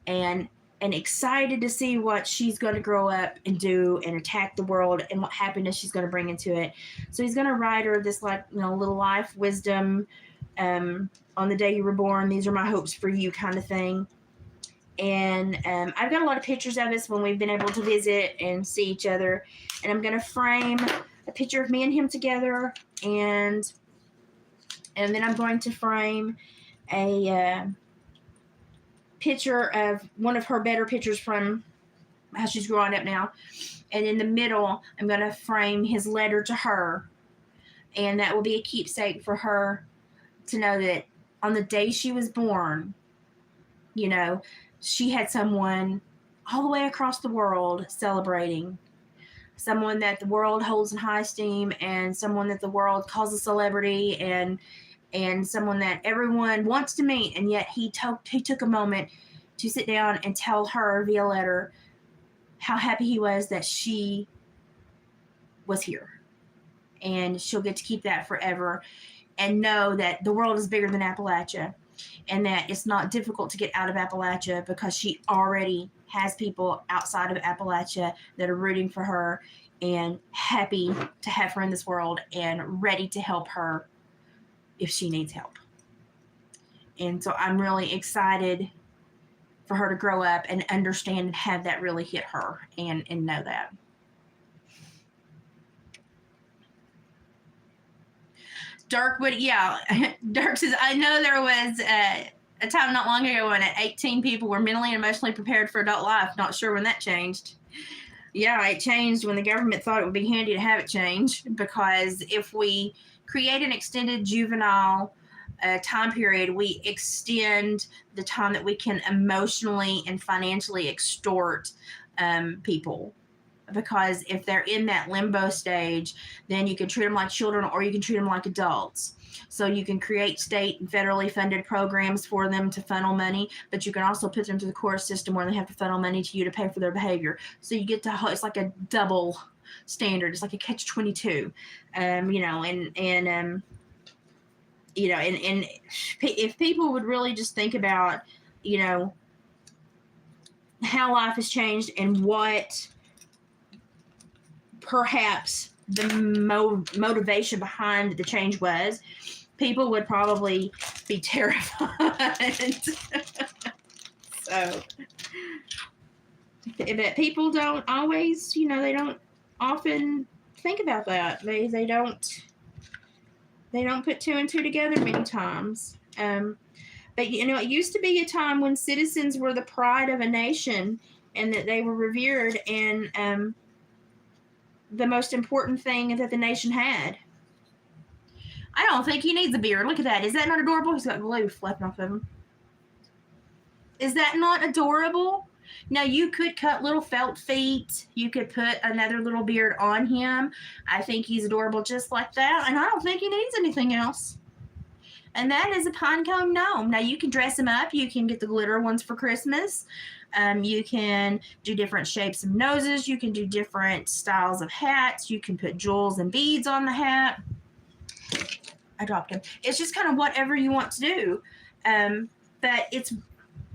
and excited to see what she's going to grow up and do and attack the world, and what happiness she's going to bring into it. So he's going to write her this, like, little life wisdom, on the day you were born, these are my hopes for you, kind of thing. And I've got a lot of pictures of us when we've been able to visit and see each other. And I'm going to frame a picture of me and him together. And then I'm going to frame a picture of one of her better pictures from how she's growing up now. And in the middle, I'm going to frame his letter to her. And that will be a keepsake for her to know that on the day she was born, she had someone all the way across the world celebrating, someone that the world holds in high esteem, and someone that the world calls a celebrity, and someone that everyone wants to meet. And yet he took a moment to sit down and tell her via letter how happy he was that she was here. And she'll get to keep that forever, and know that the world is bigger than Appalachia, and that it's not difficult to get out of Appalachia, because she already has people outside of Appalachia that are rooting for her and happy to have her in this world and ready to help her if she needs help. And so I'm really excited for her to grow up and understand and have that really hit her and know that. Dirk would, yeah. Dirk says, I know there was a time not long ago when 18 people were mentally and emotionally prepared for adult life. Not sure when that changed. Yeah, it changed when the government thought it would be handy to have it change, because if we create an extended juvenile time period, we extend the time that we can emotionally and financially extort people. Because if they're in that limbo stage, then you can treat them like children, or you can treat them like adults. So you can create state and federally funded programs for them to funnel money, but you can also put them to the court system where they have to funnel money to you to pay for their behavior. So you get to, it's like a double standard. It's like a catch-22, and if people would really just think about, how life has changed and what perhaps the motivation behind the change was, people would probably be terrified. So, but people don't always, they don't often think about that. They don't put two and two together many times. But it used to be a time when citizens were the pride of a nation, and that they were revered, and the most important thing that the nation had. I don't think he needs a beard. Look at that. Is that not adorable? He's got glue flapping off of him. Is that not adorable? Now, you could cut little felt feet. You could put another little beard on him. I think he's adorable just like that, and I don't think he needs anything else. And that is a pinecone gnome. Now, you can dress him up. You can get the glitter ones for Christmas. You can do different shapes of noses. You can do different styles of hats. You can put jewels and beads on the hat. I dropped him. It's just kind of whatever you want to do. But it's,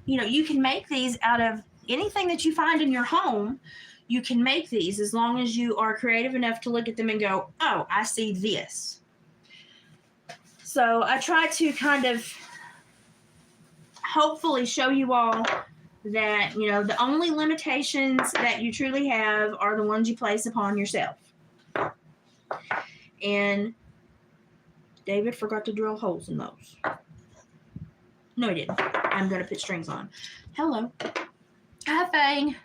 you can make these out of anything that you find in your home. You can make these as long as you are creative enough to look at them and go, oh, I see this. So I try to kind of hopefully show you all that, the only limitations that you truly have are the ones you place upon yourself. And David forgot to drill holes in those. No, he didn't. I'm going to put strings on. Hello. Hi, Fang.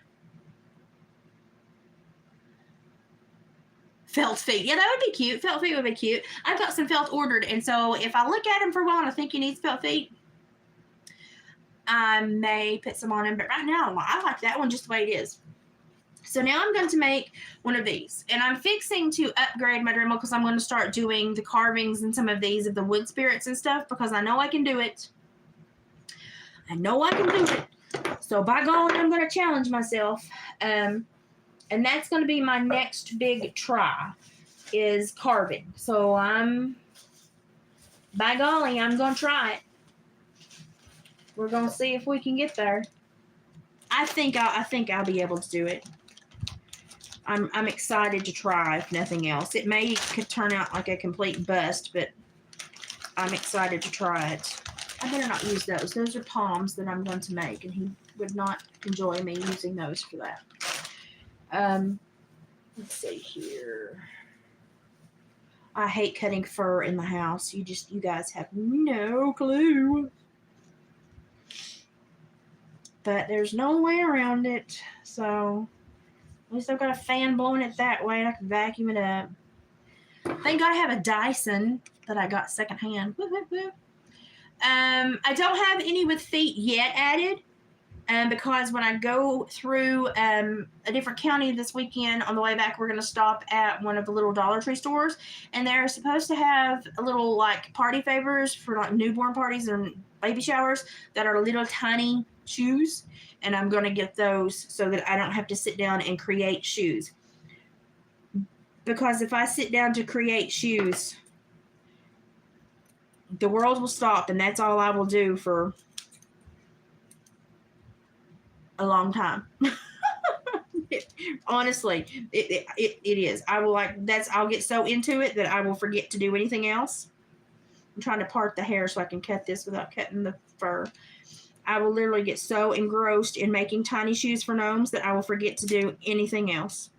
Felt feet. Yeah, that would be cute. Felt feet would be cute. I've got some felt ordered, and so if I look at him for a while and I think he needs felt feet, I may put some on him. But right now, I like that one just the way it is. So now I'm going to make one of these. And I'm fixing to upgrade my Dremel because I'm going to start doing the carvings and some of these of the wood spirits and stuff because I know I can do it. I know I can do it. So by golly, I'm going to challenge myself. And that's going to be my next big try is carving. So by golly, I'm going to try it. We're going to see if we can get there. I think I'll be able to do it. I'm excited to try, if nothing else. It could turn out like a complete bust, but I'm excited to try it. I better not use those. Those are palms that I'm going to make, and he would not enjoy me using those for that. Let's see here. I hate cutting fur in the house. You guys have no clue. But there's no way around it, so at least I've got a fan blowing it that way and I can vacuum it up. Thank God I have a Dyson that I got secondhand. I don't have any with feet yet added because when I go through a different county this weekend on the way back, we're going to stop at one of the little Dollar Tree stores, and they're supposed to have a little like party favors for like newborn parties and baby showers that are little tiny shoes, and I'm going to get those so that I don't have to sit down and create shoes. Because if I sit down to create shoes, the world will stop, and that's all I will do for a long time. Honestly, it is. I'll get so into it that I will forget to do anything else. I'm trying to part the hair so I can cut this without cutting the fur. I will literally get so engrossed in making tiny shoes for gnomes that I will forget to do anything else.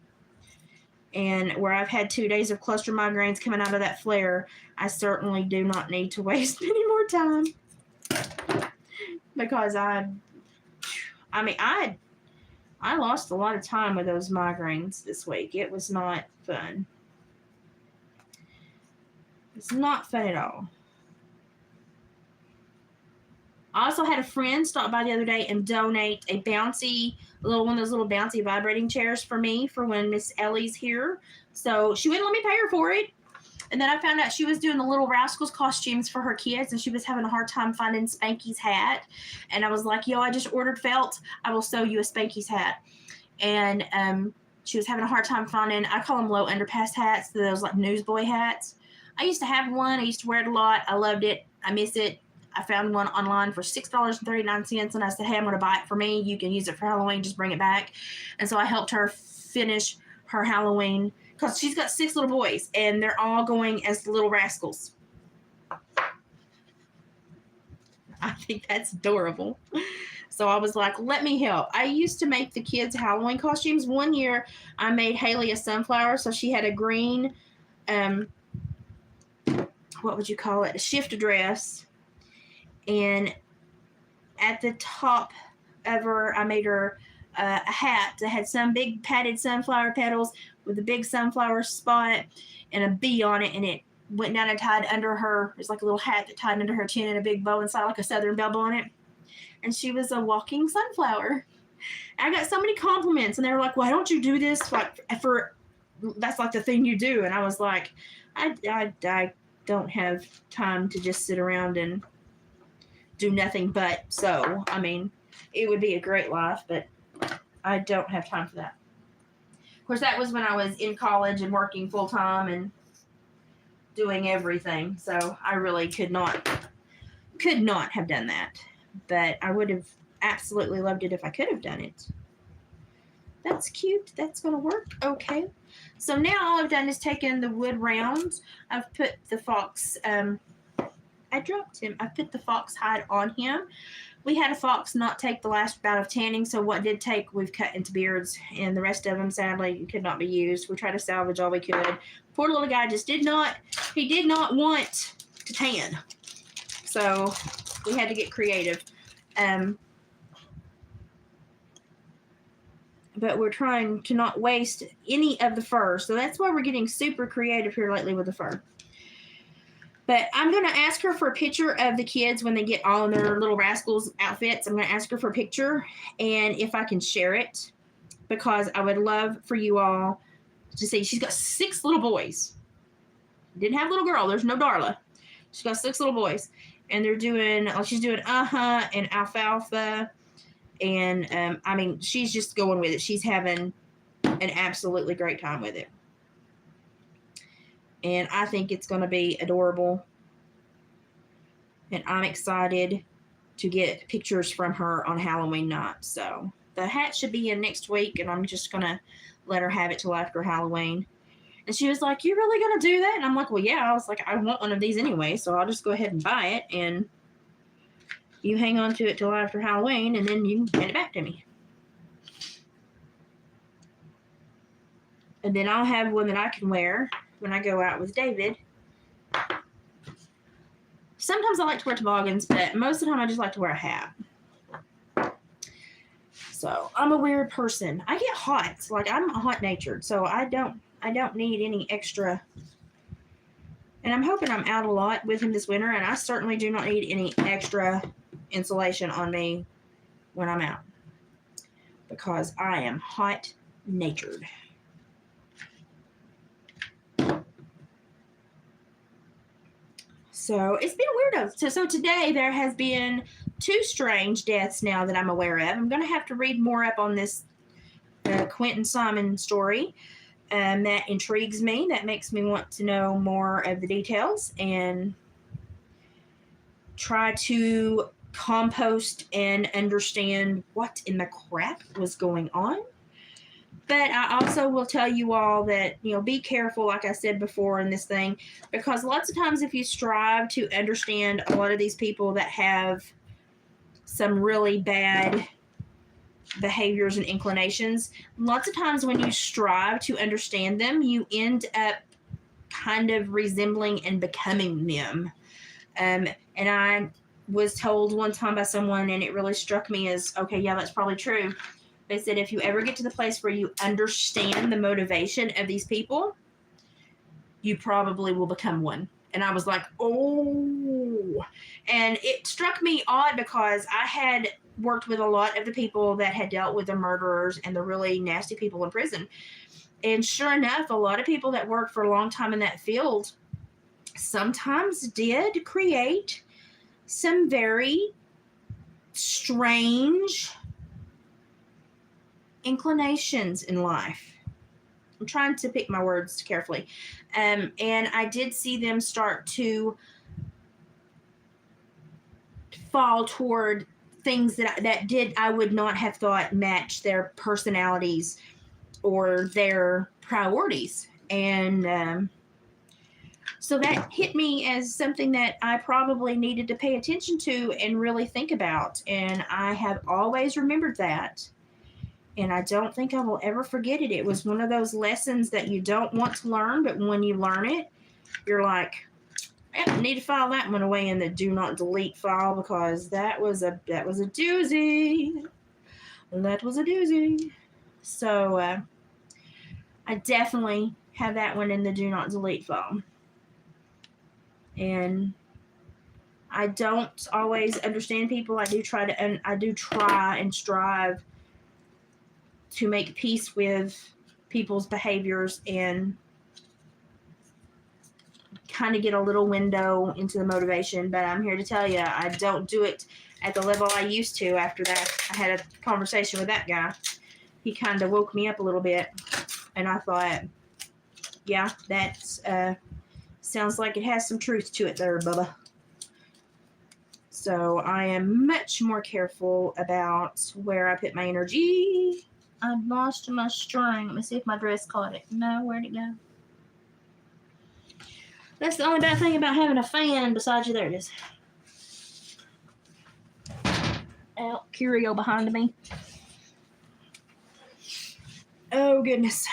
And where I've had 2 days of cluster migraines coming out of that flare, I certainly do not need to waste any more time. Because I lost a lot of time with those migraines this week. It was not fun. It's not fun at all. I also had a friend stop by the other day and donate a one of those little bouncy vibrating chairs for me for when Miss Ellie's here. So she wouldn't let me pay her for it. And then I found out she was doing the Little Rascals costumes for her kids, and she was having a hard time finding Spanky's hat. And I was like, yo, I just ordered felt. I will sew you a Spanky's hat. And she was having a hard time finding, I call them low underpass hats, those like newsboy hats. I used to have one. I used to wear it a lot. I loved it. I miss it. I found one online for $6.39, and I said, hey, I'm going to buy it for me. You can use it for Halloween. Just bring it back. And so I helped her finish her Halloween because she's got 6 little boys, and they're all going as the Little Rascals. I think that's adorable. So I was like, let me help. I used to make the kids Halloween costumes. One year I made Haley a sunflower, so she had a green, what would you call it, a shift dress. And at the top of her, I made her a hat that had some big padded sunflower petals with a big sunflower spot and a bee on it, and it went down and tied under her. It's like a little hat that tied under her chin and a big bow inside, like a southern belle on it. And she was a walking sunflower. I got so many compliments, and they were like, why don't you do this like that's like the thing you do? And I was like, I don't have time to just sit around and do nothing but sew. I mean, it would be a great life, but I don't have time for that. Of course, that was when I was in college and working full time and doing everything. So I really could not have done that. But I would have absolutely loved it if I could have done it. That's cute. That's going to work. Okay. So now all I've done is taken the wood rounds. I've put the fox, I dropped him. I put the fox hide on him. We had a fox not take the last bout of tanning, so what did take, we've cut into beards, and the rest of them, sadly, could not be used. We tried to salvage all we could. Poor little guy just did not want to tan. So we had to get creative. but we're trying to not waste any of the fur. So that's why we're getting super creative here lately with the fur. But I'm going to ask her for a picture of the kids when they get all in their little rascals outfits. I'm going to ask her for a picture and if I can share it, because I would love for you all to see. She's got 6 little boys. Didn't have a little girl. There's no Darla. She's got 6 little boys. And they're doing, she's doing and alfalfa. And, I mean, she's just going with it. She's having an absolutely great time with it. And I think it's going to be adorable. And I'm excited to get pictures from her on Halloween night. So the hat should be in next week, and I'm just going to let her have it till after Halloween. And she was like, "You really going to do that?" And I'm like, "Well, yeah." I was like, "I want one of these anyway, so I'll just go ahead and buy it. And you hang on to it till after Halloween, and then you can hand it back to me. And then I'll have one that I can wear when I go out with David. Sometimes I like to wear toboggans, but most of the time I just like to wear a hat. So I'm a weird person. I get hot. Like, I'm hot-natured, so I don't need any extra. And I'm hoping I'm out a lot with him this winter, and I certainly do not need any extra insulation on me when I'm out, because I am hot-natured. So it's been weird. So today there has been 2 strange deaths now that I'm aware of. I'm going to have to read more up on this Quentin Simon story. That intrigues me. That makes me want to know more of the details and try to compost and understand what in the crap was going on. But I also will tell you all that, be careful, like I said before in this thing, because lots of times if you strive to understand a lot of these people that have some really bad behaviors and inclinations, lots of times when you strive to understand them, you end up kind of resembling and becoming them. And I was told one time by someone, and it really struck me as, okay, yeah, that's probably true. They said, if you ever get to the place where you understand the motivation of these people, you probably will become one. And I was like, oh. And it struck me odd because I had worked with a lot of the people that had dealt with the murderers and the really nasty people in prison. And sure enough, a lot of people that worked for a long time in that field sometimes did create some very strange inclinations in life. I'm trying to pick my words carefully. And I did see them start to fall toward things that I would not have thought matched their personalities or their priorities. And so that hit me as something that I probably needed to pay attention to and really think about. And I have always remembered that. And I don't think I will ever forget it. It was one of those lessons that you don't want to learn, but when you learn it, you're like, I need to file that one away in the do not delete file, because that was a doozy. That was a doozy. So I definitely have that one in the do not delete file. And I don't always understand people. I do try and strive to make peace with people's behaviors and kind of get a little window into the motivation. But I'm here to tell you, I don't do it at the level I used to. After that, I had a conversation with that guy. He kind of woke me up a little bit, and I thought, yeah, that sounds like it has some truth to it there, Bubba. So I am much more careful about where I put my energy. I've lost my string. Let me see if my dress caught it. No, where'd it go? That's the only bad thing about having a fan beside you. There it is. Oh, Curio behind me. Oh, goodness.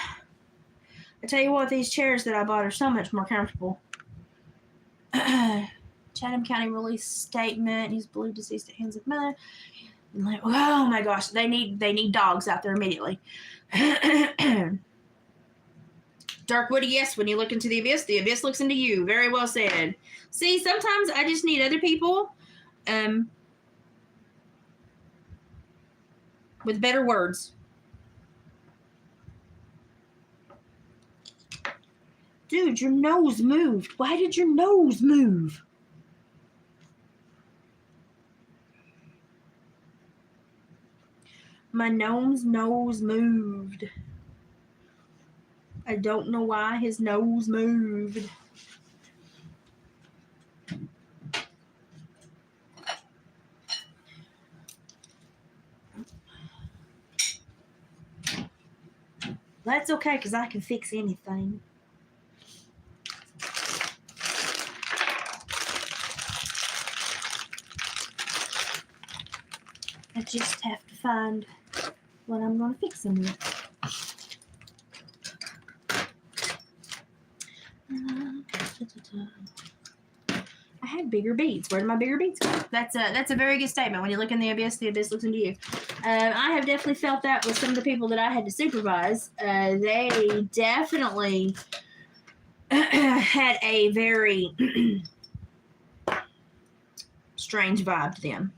I tell you what, these chairs that I bought are so much more comfortable. Chatham County Release Statement. He's believed deceased at hands of mother. Like, oh my gosh, they need dogs out there immediately. Dark Woody, yes, when you look into the abyss looks into you. Very well said. See, sometimes I just need other people with better words. Dude, your nose moved. Why did your nose move? My gnome's nose moved. I don't know why his nose moved. That's okay, because I can fix anything. I just have to find what I'm going to fix them with. I had bigger beads. Where did my bigger beads go? That's a very good statement. When you look in the abyss looks into you. I have definitely felt that with some of the people that I had to supervise. They definitely had a very strange vibe to them.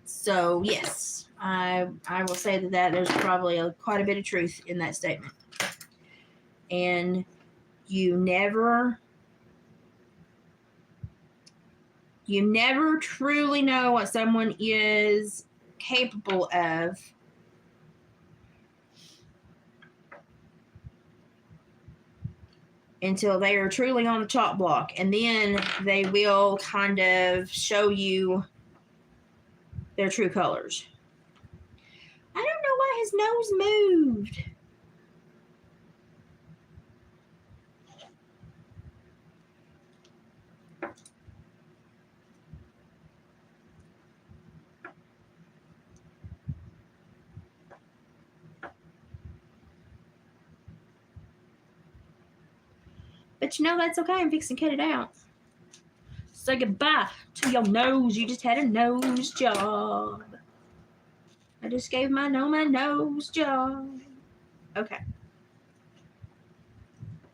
So yes, I will say that there's probably quite a bit of truth in that statement. And you never truly know what someone is capable of until they are truly on the chop block. And then they will kind of show you their true colors. I don't know why his nose moved. But you know, that's okay. I'm fixing to cut it out. Say goodbye to your nose. You just had a nose job. I just gave my nose job. Okay.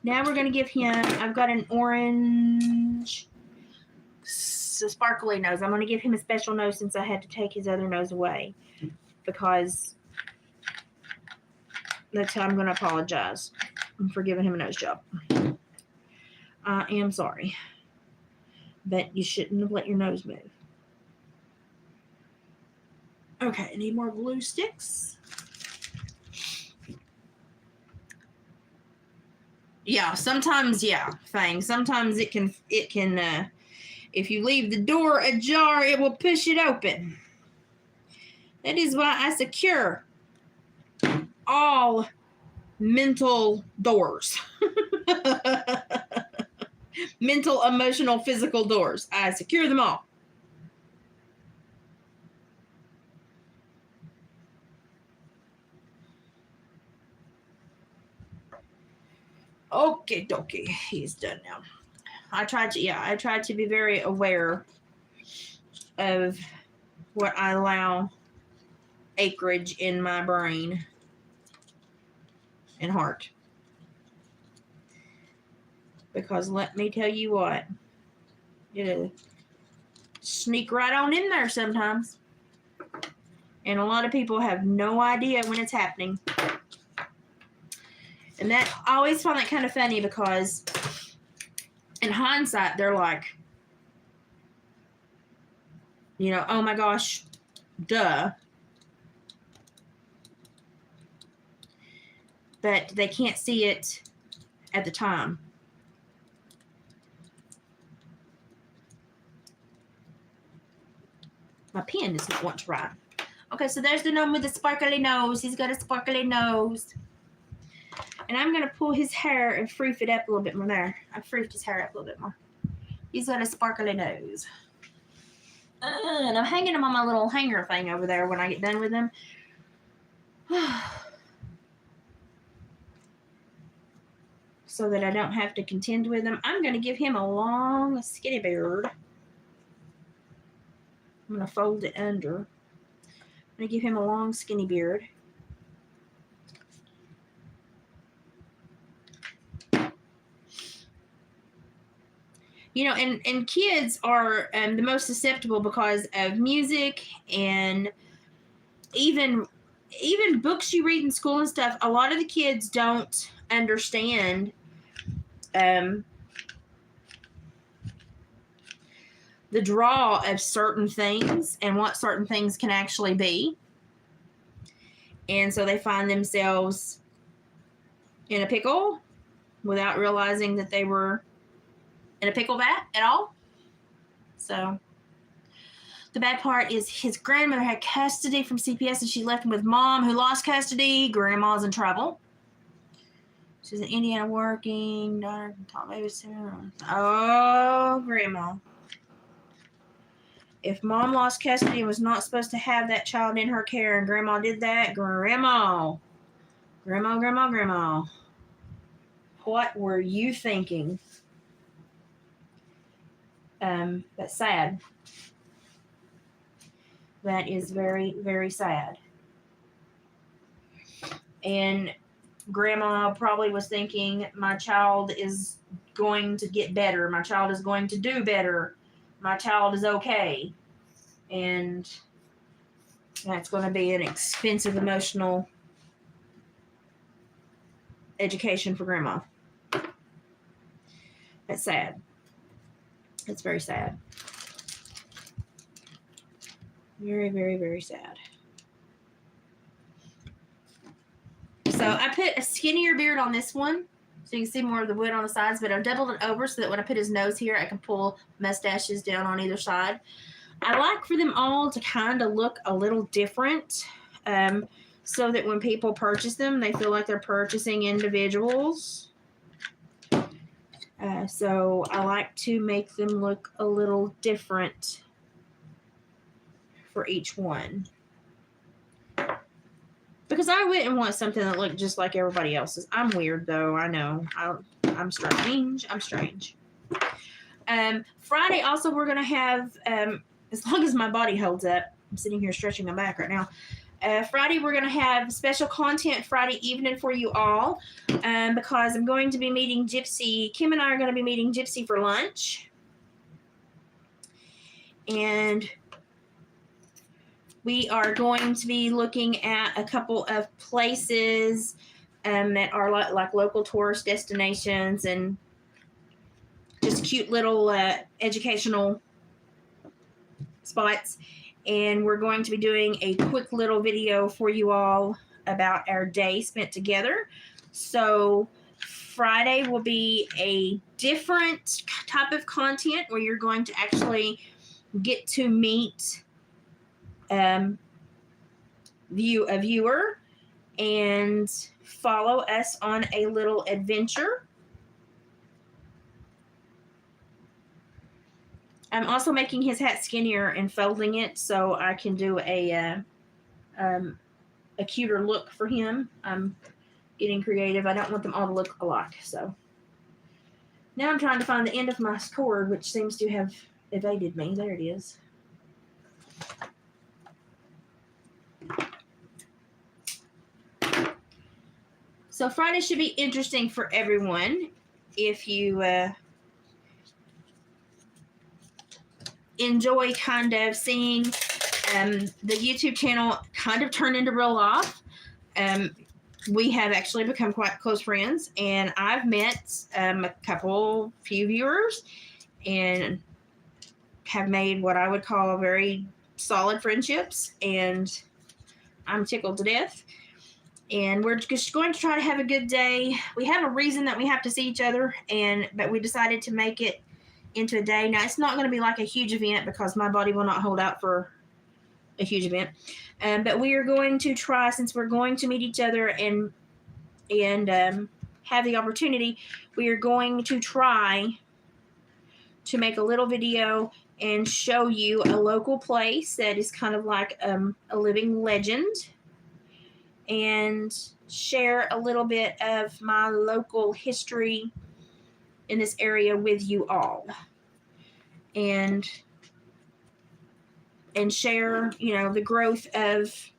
Now we're going to give him, I've got an orange, sparkly nose. I'm going to give him a special nose since I had to take his other nose away. Because that's how I'm going to apologize for giving him a nose job. I am sorry. But you shouldn't have let your nose move. Okay, I need more glue sticks. Yeah, sometimes, Fang. Sometimes it can, if you leave the door ajar, it will push it open. That is why I secure all mental doors. Mental, emotional, physical doors. I secure them all. Okay, dokie. He's done now. I tried to be very aware of what I allow acreage in my brain and heart. Because let me tell you what, it'll sneak right on in there sometimes. And a lot of people have no idea when it's happening. And that, I always find that kind of funny because in hindsight, they're like, you know, oh my gosh, duh. But they can't see it at the time. My pen does not want to write. Okay, so there's the gnome with the sparkly nose. He's got a sparkly nose. And I'm going to pull his hair and froof it up a little bit more there. I froofed his hair up a little bit more. He's got a sparkly nose. And I'm hanging him on my little hanger thing over there when I get done with him. So that I don't have to contend with him. I'm going to give him a long, skinny beard. I'm going to fold it under. going to give him a long, skinny beard. You know, and kids are the most susceptible because of music and even books you read in school and stuff. A lot of the kids don't understand the draw of certain things and what certain things can actually be. And so they find themselves in a pickle without realizing that they were in a pickle vat at all. So the bad part is his grandmother had custody from CPS and she left him with mom who lost custody. Grandma's in trouble. She's in Indiana working. Daughter can talk babysitter. Oh, grandma. If mom lost custody and was not supposed to have that child in her care and grandma did that, grandma. What were you thinking? That's sad. That is very, very sad. And grandma probably was thinking, my child is going to get better. My child is going to do better. My child is okay. And that's going to be an expensive emotional education for grandma. That's sad. It's very sad. Very, very, very sad. So I put a skinnier beard on this one, so you can see more of the wood on the sides, but I've doubled it over so that when I put his nose here, I can pull mustaches down on either side. I like for them all to kind of look a little different, so that when people purchase them, they feel like they're purchasing individuals. So I like to make them look a little different for each one. Because I wouldn't want something that looked just like everybody else's. I'm weird, though. I know. I'm strange. Friday, also, we're going to have, as long as my body holds up, I'm sitting here stretching my back right now. Friday, we're going to have special content Friday evening for you all, because I'm going to be meeting Gypsy. Kim and I are going to be meeting Gypsy for lunch. And we are going to be looking at a couple of places that are like local tourist destinations and just cute little educational spots. And we're going to be doing a quick little video for you all about our day spent together. So Friday will be a different type of content where you're going to actually get to meet a viewer and follow us on a little adventure. I'm also making his hat skinnier and folding it so I can do a cuter look for him. I'm getting creative. I don't want them all to look alike. So now I'm trying to find the end of my cord, which seems to have evaded me. There it is. So Friday should be interesting for everyone if you enjoy kind of seeing the YouTube channel kind of turn into real life. We have actually become quite close friends, and I've met a few viewers and have made what I would call very solid friendships, and I'm tickled to death. And we're just going to try to have a good day. We have a reason that we have to see each other, but we decided to make it into a day. Now, it's not going to be like a huge event because my body will not hold out for a huge event. But we are going to try, since we're going to meet each other and have the opportunity, we are going to try to make a little video and show you a local place that is kind of like a living legend, and share a little bit of my local history in this area with you all. And and share, the growth of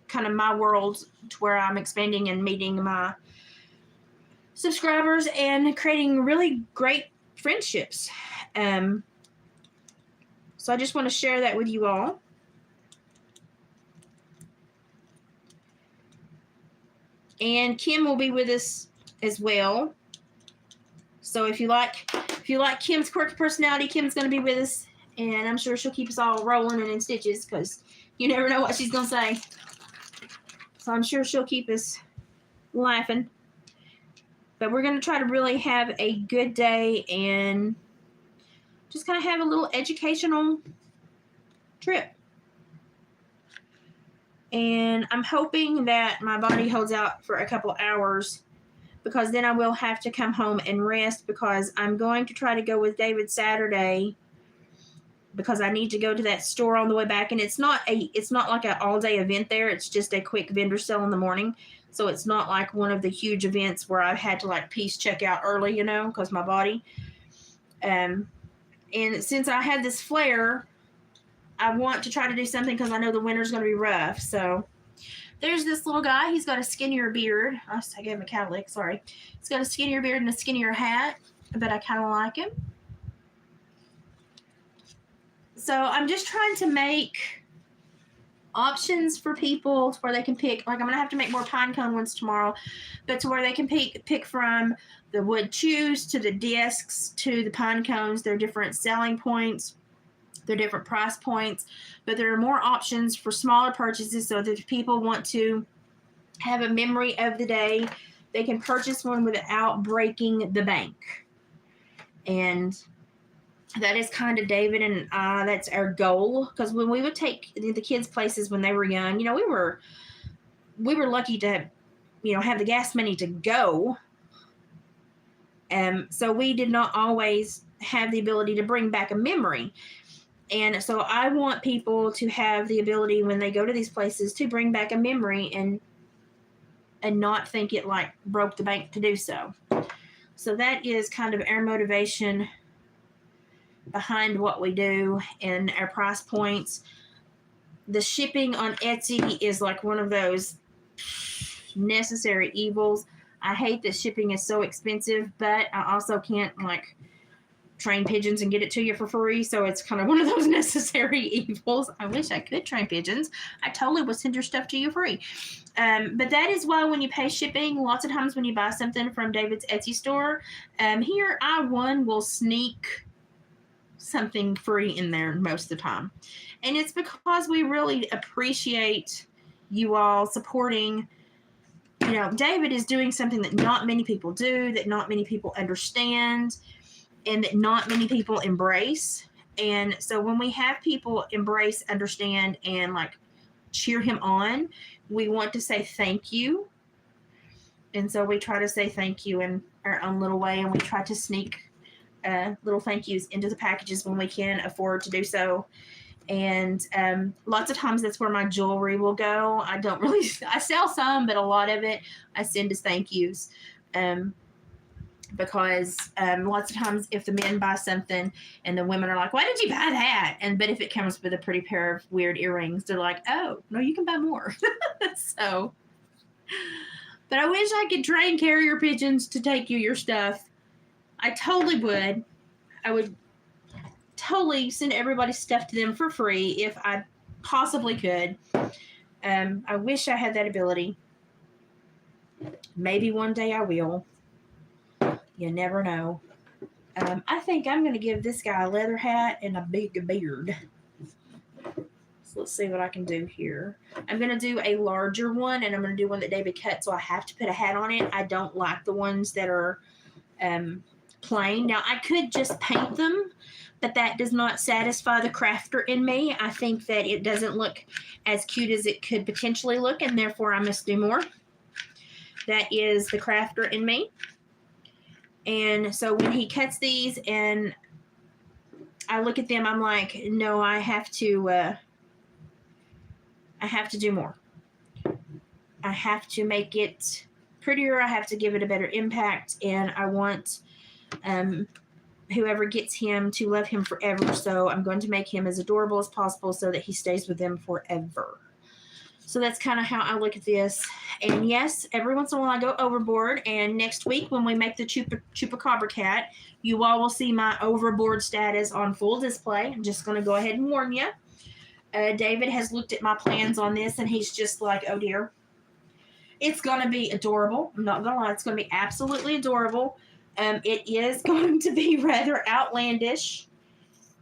kind of my world to where I'm expanding and meeting my subscribers and creating really great friendships. So I just want to share that with you all. And Kim will be with us as well. So if you like Kim's quirky personality, Kim's going to be with us, and I'm sure she'll keep us all rolling and in stitches because you never know what she's going to say. So I'm sure she'll keep us laughing. But we're going to try to really have a good day and just kind of have a little educational trip. And I'm hoping that my body holds out for a couple hours, because then I will have to come home and rest, because I'm going to try to go with David Saturday, because I need to go to that store on the way back. And it's not like an all-day event there. It's just a quick vendor sale in the morning. So it's not like one of the huge events where I've had to like piece check out early, because my body. And since I had this flare, I want to try to do something, because I know the winter's going to be rough. So there's this little guy. He's got a skinnier beard. I gave him a cow lick. Sorry. He's got a skinnier beard and a skinnier hat, but I kind of like him. So I'm just trying to make options for people to where they can pick. Like, I'm going to have to make more pine cone ones tomorrow, but to where they can pick from the wood chews to the discs to the pine cones. There are different selling points. There are different price points, but there are more options for smaller purchases, so that if people want to have a memory of the day, they can purchase one without breaking the bank. And that is kind of David and I, that's our goal. Because when we would take the kids places when they were young, we were lucky to, have the gas money to go. So we did not always have the ability to bring back a memory. And so I want people to have the ability when they go to these places to bring back a memory and not think it like broke the bank to do so. So that is kind of our motivation behind what we do and our price points. The shipping on Etsy is like one of those necessary evils. I hate that shipping is so expensive, but I also can't like train pigeons and get it to you for free. So it's kind of one of those necessary evils. I wish I could train pigeons. I totally would send your stuff to you free. But that is why when you pay shipping, lots of times when you buy something from David's Etsy store, here I will sneak something free in there most of the time. And it's because we really appreciate you all supporting. David is doing something that not many people do, that not many people understand, and that not many people embrace. And so when we have people embrace, understand, and like cheer him on, we want to say thank you. And so we try to say thank you in our own little way, and we try to sneak little thank yous into the packages when we can afford to do so. And lots of times that's where my jewelry will go. I sell some, but a lot of it I send as thank yous. Because lots of times if the men buy something and the women are like, why did you buy that? But if it comes with a pretty pair of weird earrings, they're like, oh, no, you can buy more. So, but I wish I could train carrier pigeons to take you your stuff. I totally would. I would totally send everybody's stuff to them for free if I possibly could. I wish I had that ability. Maybe one day I will. You never know. I think I'm going to give this guy a leather hat and a big beard. So let's see what I can do here. I'm going to do a larger one, and I'm going to do one that David cut, so I have to put a hat on it. I don't like the ones that are plain. Now, I could just paint them, but that does not satisfy the crafter in me. I think that it doesn't look as cute as it could potentially look, and therefore I must do more. That is the crafter in me. And so when he cuts these and I look at them, I'm like, no, I have to do more. I have to make it prettier. I have to give it a better impact. And I want whoever gets him to love him forever. So I'm going to make him as adorable as possible so that he stays with them forever. So that's kind of how I look at this. And yes, every once in a while I go overboard. And next week when we make the Chupacabra cat, you all will see my overboard status on full display. I'm just going to go ahead and warn you. David has looked at my plans on this and he's just like, oh dear. It's going to be adorable. I'm not going to lie. It's going to be absolutely adorable. It is going to be rather outlandish.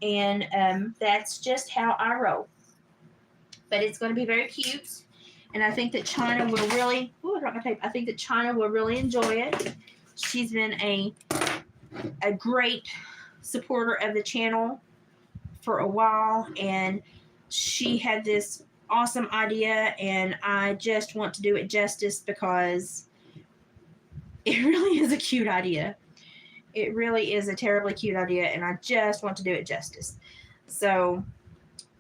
And that's just how I roll. But it's going to be very cute. And I think that China will really, I dropped my tape. I think that China will really enjoy it. She's been a great supporter of the channel for a while. And she had this awesome idea. And I just want to do it justice because it really is a cute idea. It really is a terribly cute idea. And I just want to do it justice. So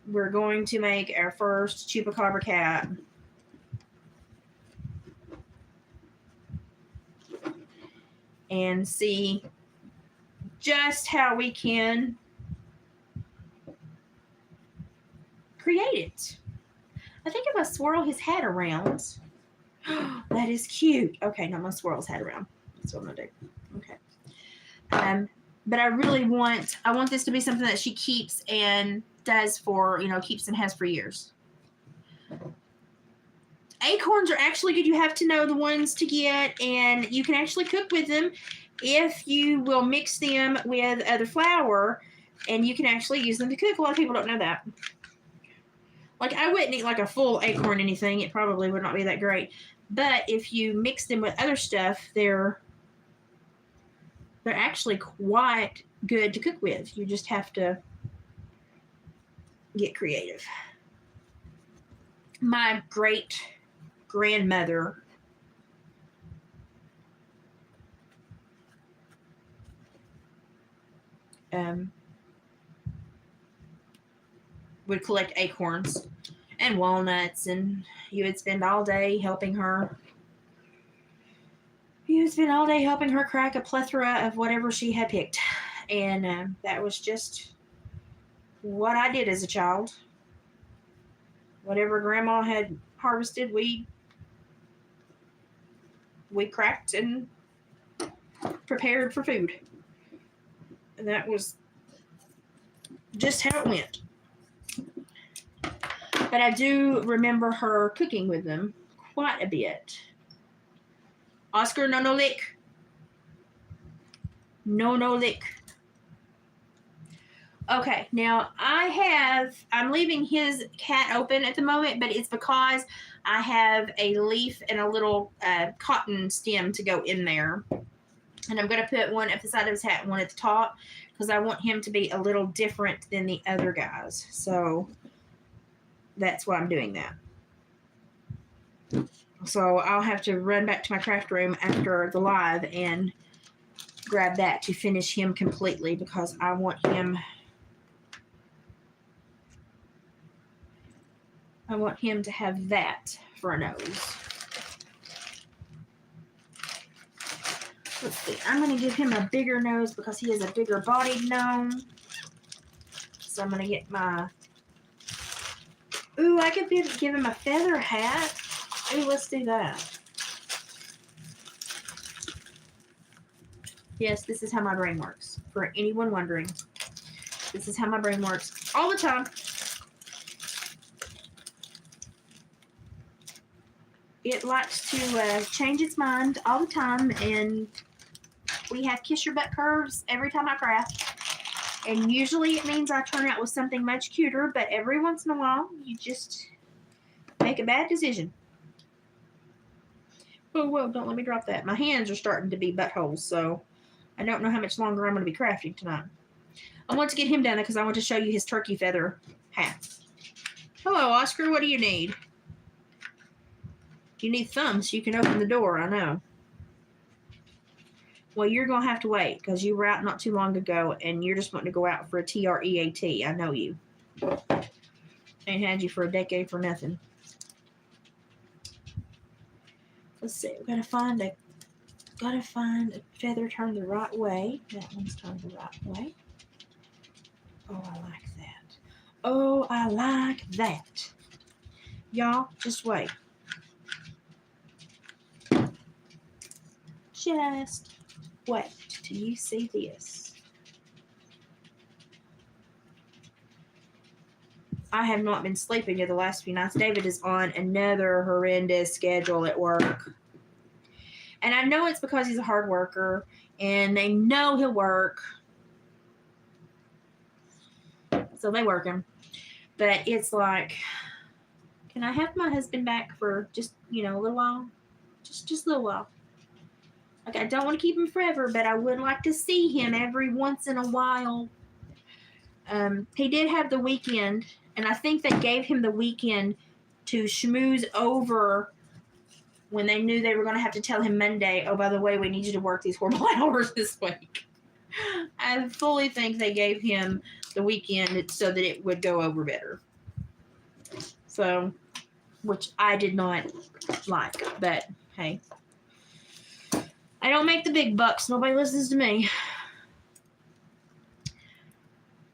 we're going to make our first Chupacabra cat. And see just how we can create it. I think if I swirl his hat around, that is cute. Okay, now I'm going to swirl his hat around. That's what I'm going to do. Okay. But I really want this to be something that she keeps and does for, keeps and has for years. Acorns are actually good. You have to know the ones to get, and you can actually cook with them if you will mix them with other flour, and you can actually use them to cook. A lot of people don't know that. Like, I wouldn't eat like a full acorn anything. It probably would not be that great. But if you mix them with other stuff, they're actually quite good to cook with. You just have to get creative. My great grandmother would collect acorns and walnuts, and you would spend all day helping her. You would spend all day helping her crack a plethora of whatever she had picked. And that was just what I did as a child. Whatever Grandma had harvested, we cracked and prepared for food. And that was just how it went. But I do remember her cooking with them quite a bit. Oscar, no lick. No lick. Okay, now I'm leaving his cat open at the moment, but it's because I have a leaf and a little cotton stem to go in there. And I'm going to put one at the side of his hat and one at the top because I want him to be a little different than the other guys. So that's why I'm doing that. So I'll have to run back to my craft room after the live and grab that to finish him completely because I want him to have that for a nose. Let's see. I'm going to give him a bigger nose because he is a bigger bodied gnome. So I'm going to get my... Ooh, I could give him a feather hat. Ooh, let's do that. Yes, this is how my brain works. For anyone wondering, this is how my brain works all the time. It likes to change its mind all the time, and we have kiss your butt curves every time I craft. And usually it means I turn out with something much cuter, but every once in a while, you just make a bad decision. Whoa, don't let me drop that. My hands are starting to be buttholes, so I don't know how much longer I'm going to be crafting tonight. I want to get him done because I want to show you his turkey feather hat. Hello, Oscar. What do you need? You need thumbs so you can open the door, I know. Well, you're going to have to wait because you were out not too long ago and you're just wanting to go out for a TREAT. I know you. Ain't had you for a decade for nothing. Let's see. We've got to find a Gotta find a feather turned the right way. That one's turned the right way. Oh, I like that. Oh, I like that. Y'all, just wait. Just wait till you see this. I have not been sleeping in the last few nights. David is on another horrendous schedule at work. And I know it's because he's a hard worker and they know he'll work. So they work him. But it's like, can I have my husband back for just, a little while? Just a little while. Like, I don't want to keep him forever, but I would like to see him every once in a while. He did have the weekend, and I think they gave him the weekend to schmooze over when they knew they were going to have to tell him Monday, oh, by the way, we need you to work these horrible hours this week. I fully think they gave him the weekend so that it would go over better. So, which I did not like, but hey. I don't make the big bucks. Nobody listens to me.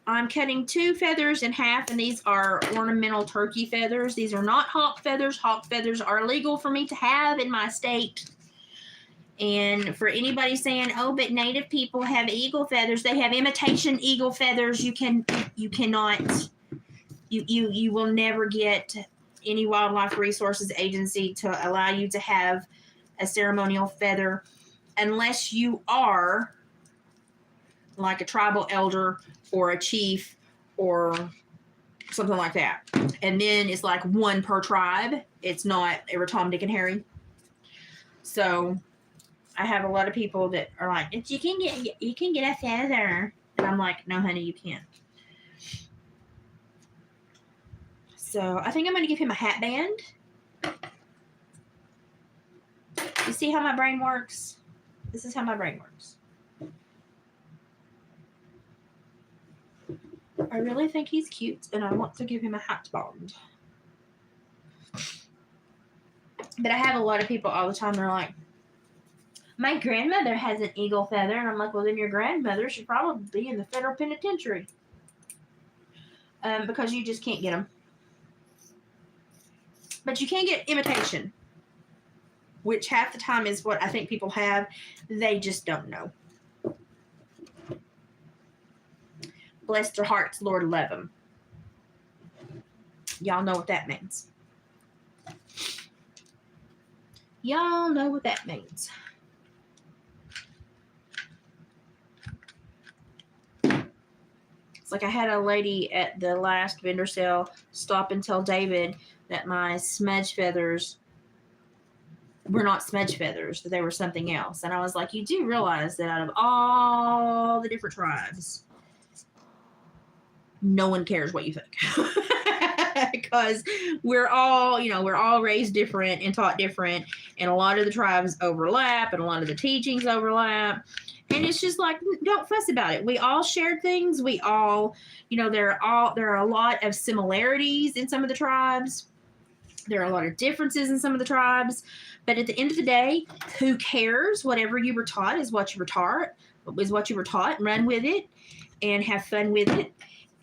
I'm cutting 2 feathers in half, and these are ornamental turkey feathers. These are not hawk feathers. Hawk feathers are illegal for me to have in my state. And for anybody saying, oh, but native people have eagle feathers, they have imitation eagle feathers. You will never get any wildlife resources agency to allow you to have a ceremonial feather unless you are like a tribal elder or a chief or something like that. And then it's like 1 per tribe. It's not every Tom, Dick, and Harry. So I have a lot of people that are like, you can get a feather. And I'm like, no, honey, you can't. So I think I'm going to give him a hat band. You see how my brain works? This is how my brain works. I really think he's cute, and I want to give him a hat band. But I have a lot of people all the time, they're like, my grandmother has an eagle feather. And I'm like, well, then your grandmother should probably be in the federal penitentiary. Because you just can't get them. But you can get imitation, which half the time is what I think people have. They just don't know. Bless their hearts, Lord, love them. Y'all know what that means. Y'all know what that means. It's like I had a lady at the last vendor sale stop and tell David that my smudge feathers were not smudge feathers, that they were something else. And I was like, you do realize that out of all the different tribes, no one cares what you think. Because we're all raised different and taught different, and a lot of the tribes overlap, and a lot of the teachings overlap. And it's just like, don't fuss about it. We all share things. We all, there are a lot of similarities in some of the tribes. There are a lot of differences in some of the tribes. But at the end of the day, who cares? Whatever you were taught is what you were taught. Run with it and have fun with it.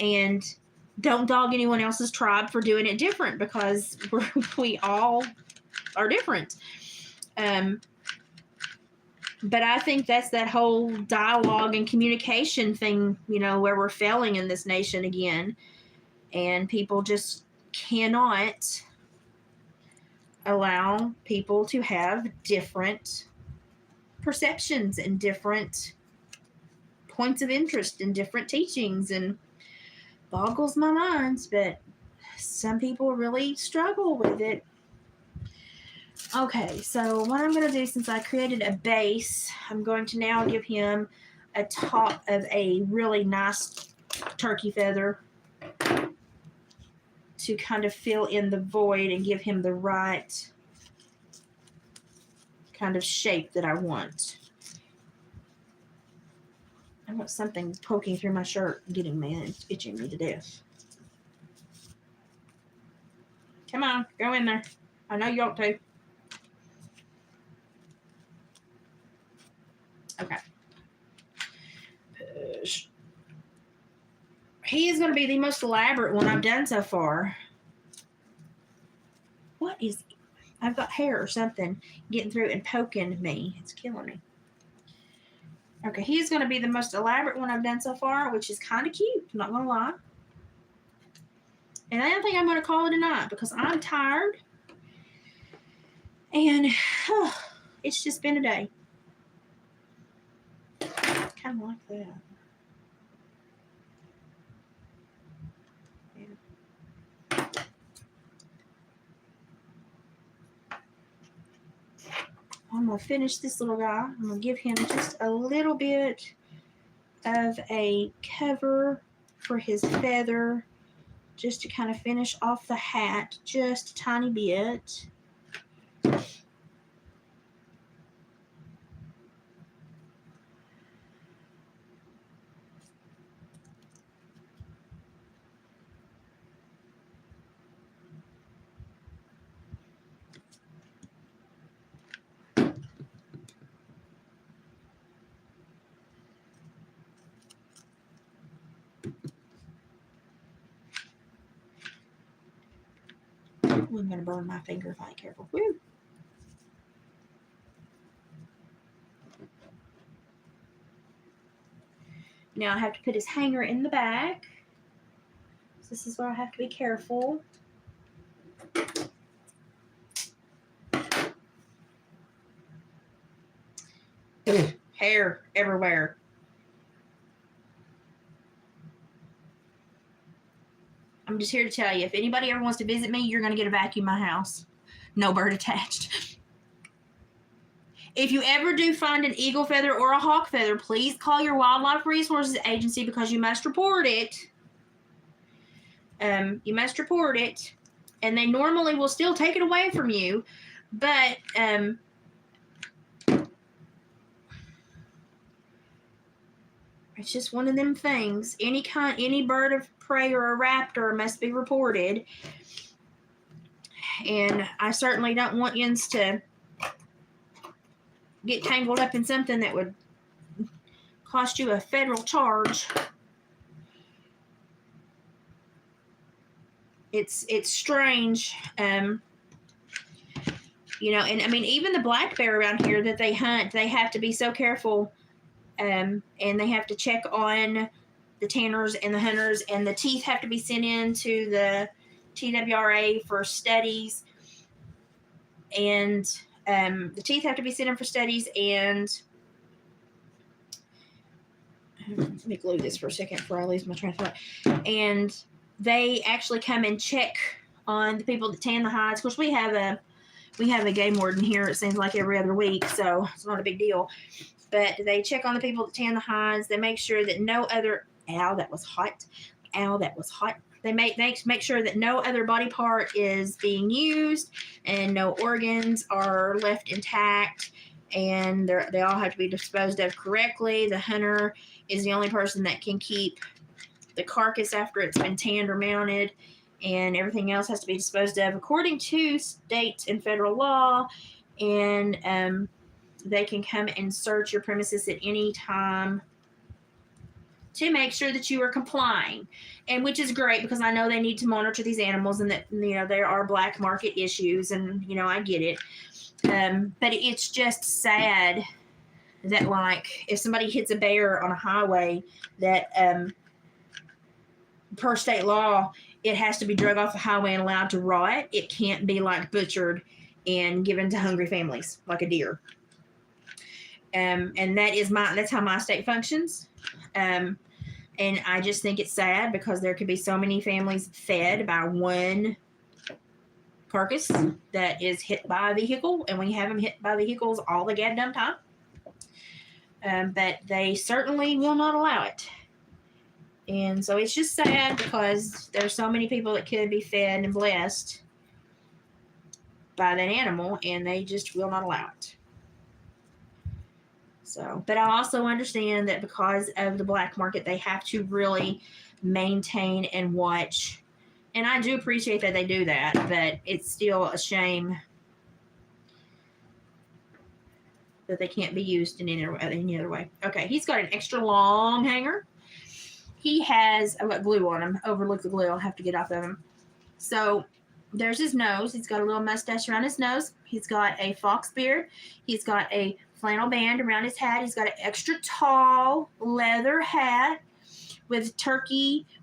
And don't dog anyone else's tribe for doing it different, because we all are different. But I think that's that whole dialogue and communication thing, where we're failing in this nation again. And people just cannot allow people to have different perceptions and different points of interest and different teachings, and boggles my mind, but some people really struggle with it. Okay, so what I'm going to do, since I created a base, I'm going to now give him a top of a really nice turkey feather to kind of fill in the void and give him the right kind of shape that I want. I want something poking through my shirt and getting me and itching me to death. Come on, go in there. I know you ought to. Okay. Push. He is going to be the most elaborate one I've done so far. What is... I've got hair or something getting through and poking me. It's killing me. Okay, he's going to be the most elaborate one I've done so far, which is kind of cute. I'm not going to lie. And I don't think I'm going to call it a night because I'm tired. And it's just been a day. Kind of like that. Yeah. I'm going to finish this little guy. I'm going to give him just a little bit of a cover for his feather, just to kind of finish off the hat just a tiny bit. I'm going to burn my finger if I ain't careful. Woo. Now I have to put his hanger in the back. So this is where I have to be careful. Hair everywhere. I'm just here to tell you, if anybody ever wants to visit me, you're going to get a vacuum in my house. No bird attached. If you ever do find an eagle feather or a hawk feather, please call your Wildlife Resources Agency because you must report it. You must report it. And they normally will still take it away from you. But it's just one of them things. Any bird of prey or a raptor must be reported. And I certainly don't want yins to get tangled up in something that would cost you a federal charge. It's strange. You know, and I mean, even the black bear around here that they hunt, they have to be so careful. And they have to check on the tanners and the hunters, and the teeth have to be sent in to the TWRA for studies. And the teeth have to be sent in for studies, and let me glue this for a second before I lose my train of thought. And they actually come and check on the people that tan the hides. Of course, we have a game warden here, it seems like every other week, so it's not a big deal. But they check on the people that tan the hides. They make sure that no other... Ow, that was hot. Ow, that was hot. They make sure that no other body part is being used and no organs are left intact, and they all have to be disposed of correctly. The hunter is the only person that can keep the carcass after it's been tanned or mounted, and everything else has to be disposed of according to state and federal law. And they can come and search your premises at any time to make sure that you are complying, and which is great because I know they need to monitor these animals, and that, you know, there are black market issues, and, you know, I get it. But it's just sad that, like, if somebody hits a bear on a highway, that per state law, it has to be drug off the highway and allowed to rot. It can't be, like, butchered and given to hungry families like a deer. And that's how my state functions. And I just think it's sad because there could be so many families fed by one carcass that is hit by a vehicle, and we have them hit by vehicles all the goddamn time. But they certainly will not allow it. And so it's just sad because there's so many people that could be fed and blessed by that animal, and they just will not allow it. So, but I also understand that because of the black market, they have to really maintain and watch. And I do appreciate that they do that, but it's still a shame that they can't be used in any other way. Okay, he's got an extra long hanger. He has, I've got glue on him. Overlook the glue. I'll have to get off of him. So there's his nose. He's got a little mustache around his nose. He's got a fox beard. He's got a flannel band around his hat. He's got an extra tall leather hat with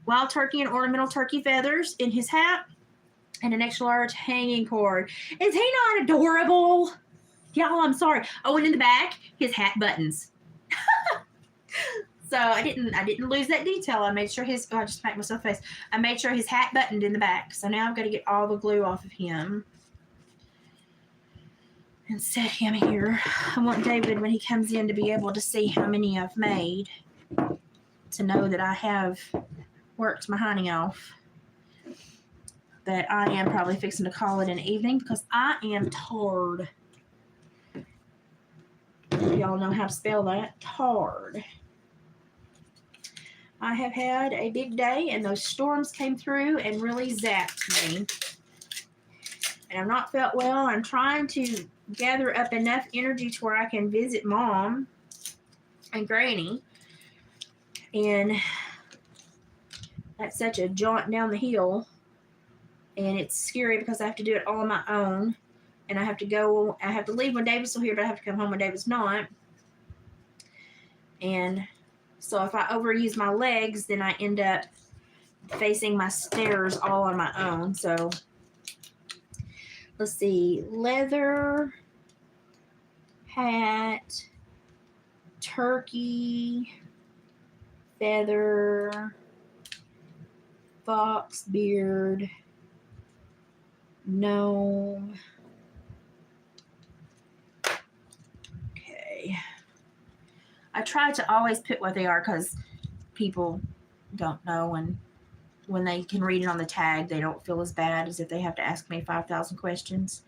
wild turkey and ornamental turkey feathers in his hat, and an extra large hanging cord. Is he not adorable? Y'all, I'm sorry. Oh, and in the back, his hat buttons. So I didn't lose that detail. I made sure I just smacked myself in the face. I made sure his hat buttoned in the back. So now I've got to get all the glue off of him and set him here. I want David, when he comes in, to be able to see how many I've made, to know that I have worked my honey off. But I am probably fixing to call it an evening because I am tired. Y'all know how to spell that. Tired. I have had a big day, and those storms came through and really zapped me. And I've not felt well. I'm trying to gather up enough energy to where I can visit Mom and Granny. And that's such a jaunt down the hill. And it's scary because I have to do it all on my own. And I have to leave when David's still here, but I have to come home when David's not. And so if I overuse my legs, then I end up facing my stairs all on my own. So let's see. Leather, hat, turkey, feather, fox beard, gnome. Okay. I try to always put what they are because people don't know, and when they can read it on the tag, they don't feel as bad as if they have to ask me 5,000 questions.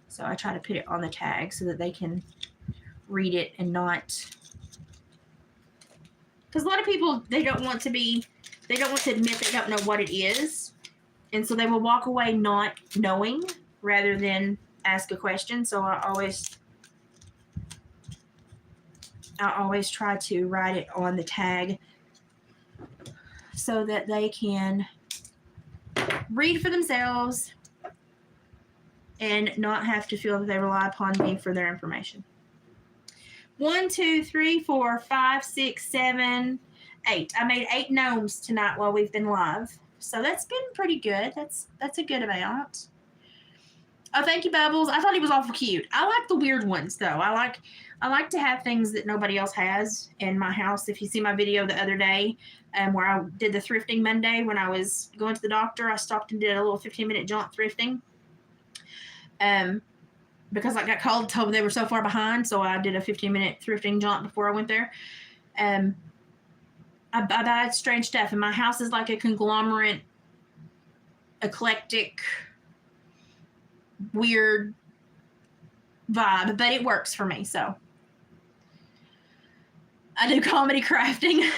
So I try to put it on the tag so that they can read it and not... Because a lot of people, they don't want to admit they don't know what it is. And so they will walk away not knowing rather than ask a question. So I always try to write it on the tag so that they can read for themselves and not have to feel that they rely upon me for their information. 1, 2, 3, 4, 5, 6, 7, 8. I made 8 gnomes tonight while we've been live. So that's been pretty good. That's a good amount. Oh, thank you, Bubbles. I thought he was awful cute. I like the weird ones, though. I like to have things that nobody else has in my house. If you see my video the other day where I did the thrifting Monday when I was going to the doctor, I stopped and did a little 15-minute jaunt thrifting. Because I got called, told they were so far behind, so I did a 15-minute thrifting jaunt before I went there. I buy strange stuff, and my house is like a conglomerate, eclectic, weird vibe, but it works for me. So I do comedy crafting.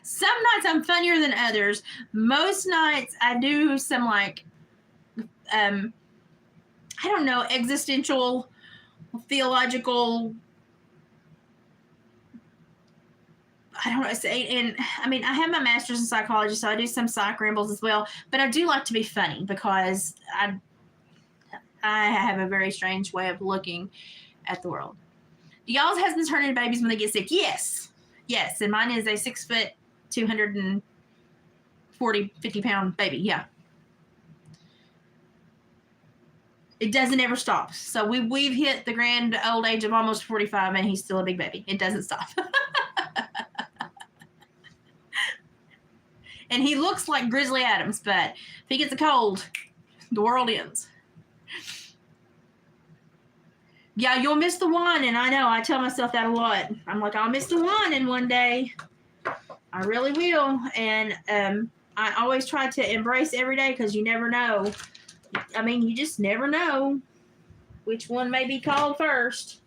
Some nights I'm funnier than others. Most nights I do some like I don't know, existential, theological, I don't know, and I mean, I have my master's in psychology, so I do some psych rambles as well, but I do like to be funny because I have a very strange way of looking at the world. Do y'all's husbands turn into babies when they get sick? Yes. Yes, and mine is a 6 foot, 240, 50-pound baby, yeah. It doesn't ever stop. So we've hit the grand old age of almost 45, and he's still a big baby. It doesn't stop. And he looks like Grizzly Adams, but if he gets a cold, the world ends. Yeah, you'll miss the one, and I know. I tell myself that a lot. I'm like, I'll miss the one, and one day I really will. And I always try to embrace every day because you never know. I mean, you just never know which one may be called first.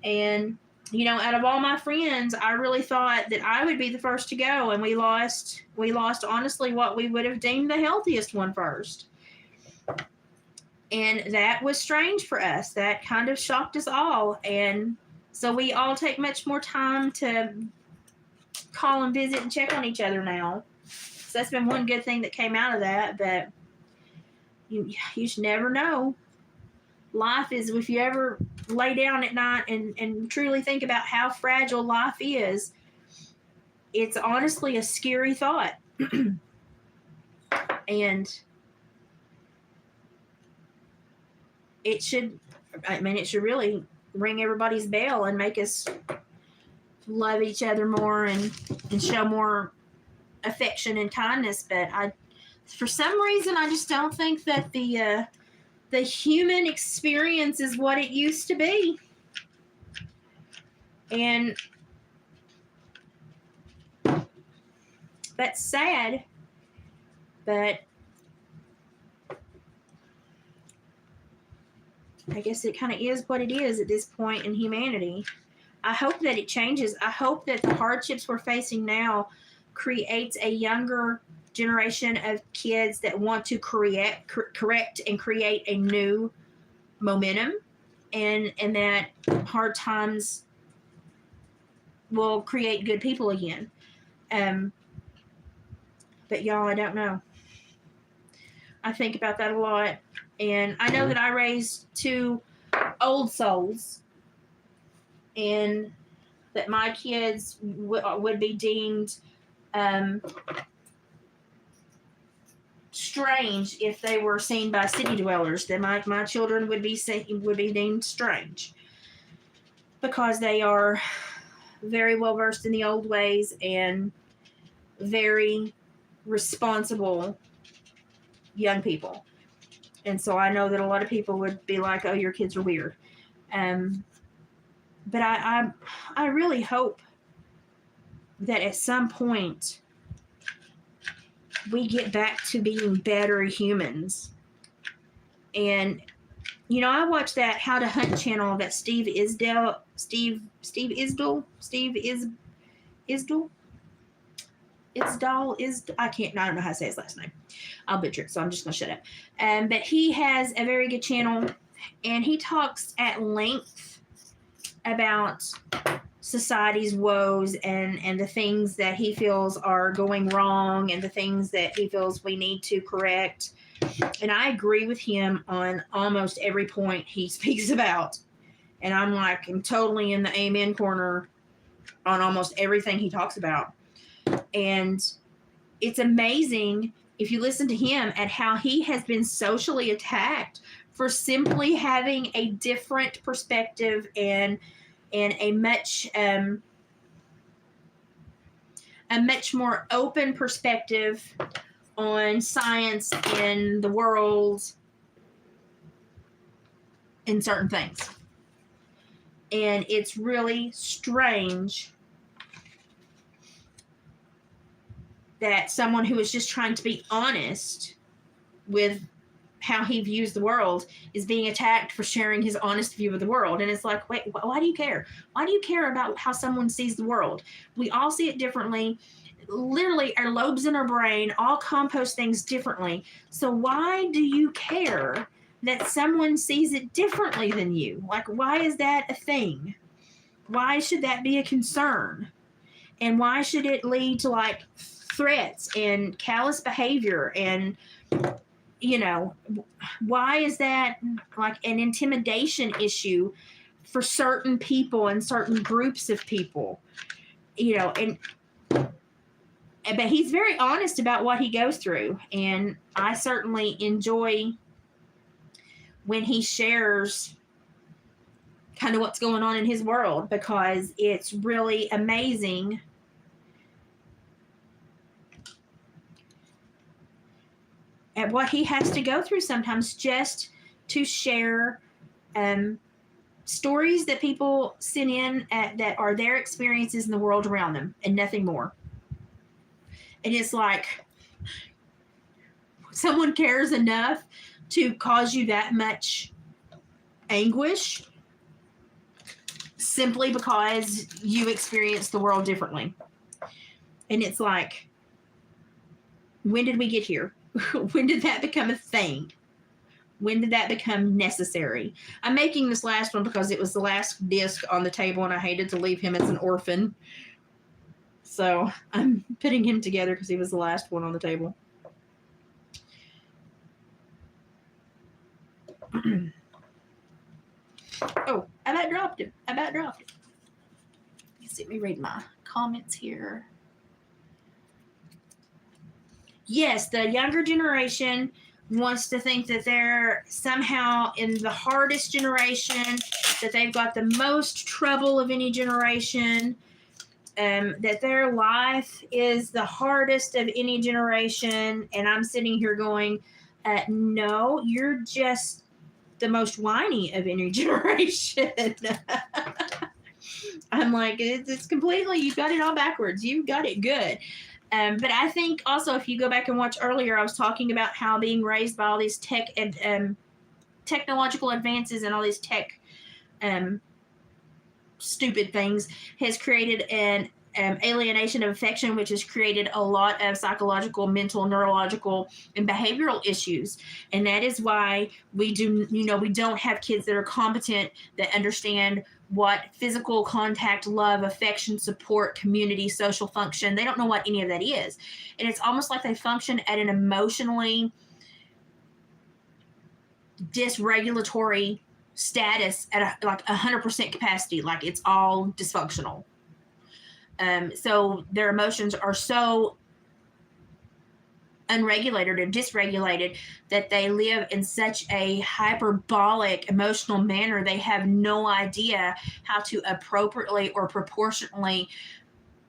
And, you know, out of all my friends, I really thought that I would be the first to go. And we lost honestly what we would have deemed the healthiest one first. And that was strange for us. That kind of shocked us all. And so we all take much more time to call and visit and check on each other now. So that's been one good thing that came out of that. But you just never know. Life is, if you ever lay down at night and truly think about how fragile life is, it's honestly a scary thought. And it should really ring everybody's bell and make us love each other more and show more affection and kindness. But for some reason, I just don't think that the human experience is what it used to be. And that's sad, but I guess it kind of is what it is at this point in humanity. I hope that it changes. I hope that the hardships we're facing now creates a younger generation of kids that want to correct and create a new momentum, and that hard times will create good people again. But y'all, I don't know. I think about that a lot. And I know that I raised 2 old souls, and that my kids would be deemed strange if they were seen by city dwellers. That my children would be deemed strange because they are very well versed in the old ways and very responsible young people. And so I know that a lot of people would be like, oh, your kids are weird. But I really hope that at some point we get back to being better humans. And, I watched that How to Hunt channel that Steve Isdell. I don't know how to say his last name. I'll butcher it, so I'm just going to shut up. But he has a very good channel, and he talks at length about society's woes and the things that he feels are going wrong and the things that he feels we need to correct. And I agree with him on almost every point he speaks about. And I'm totally in the amen corner on almost everything he talks about. And it's amazing if you listen to him at how he has been socially attacked for simply having a different perspective and a much more open perspective on science and the world and certain things. And it's really strange that someone who is just trying to be honest with how he views the world is being attacked for sharing his honest view of the world. And it's like, wait, why do you care? Why do you care about how someone sees the world? We all see it differently. Literally, our lobes in our brain all compost things differently. So why do you care that someone sees it differently than you? Why is that a thing? Why should that be a concern? And why should it lead to threats and callous behavior? And why is that an intimidation issue for certain people and certain groups of people? But he's very honest about what he goes through, and I certainly enjoy when he shares kind of what's going on in his world, because it's really amazing at what he has to go through sometimes just to share stories that people send in that are their experiences in the world around them and nothing more. And it's like someone cares enough to cause you that much anguish simply because you experience the world differently. And it's like, when did we get here? When did that become a thing? When did that become necessary? I'm making this last one because it was the last disc on the table and I hated to leave him as an orphan. So I'm putting him together because he was the last one on the table. Oh, I about dropped it. Let me read my comments here. Yes, the younger generation wants to think that they're somehow in the hardest generation, that they've got the most trouble of any generation, that their life is the hardest of any generation. And I'm sitting here going, no, you're just the most whiny of any generation. I'm like, it's completely, you've got it all backwards. You've got it good. But I think also, if you go back and watch earlier, I was talking about how being raised by all these technological advances and all these tech stupid things has created an alienation of affection, which has created a lot of psychological, mental, neurological, and behavioral issues. And that is why we don't have kids that are competent, that understand what physical contact, love, affection, support, community, social function. They don't know what any of that is. And it's almost like they function at an emotionally dysregulatory status at like 100% capacity, like it's all dysfunctional. So their emotions are so unregulated or dysregulated that they live in such a hyperbolic emotional manner. They have no idea how to appropriately or proportionately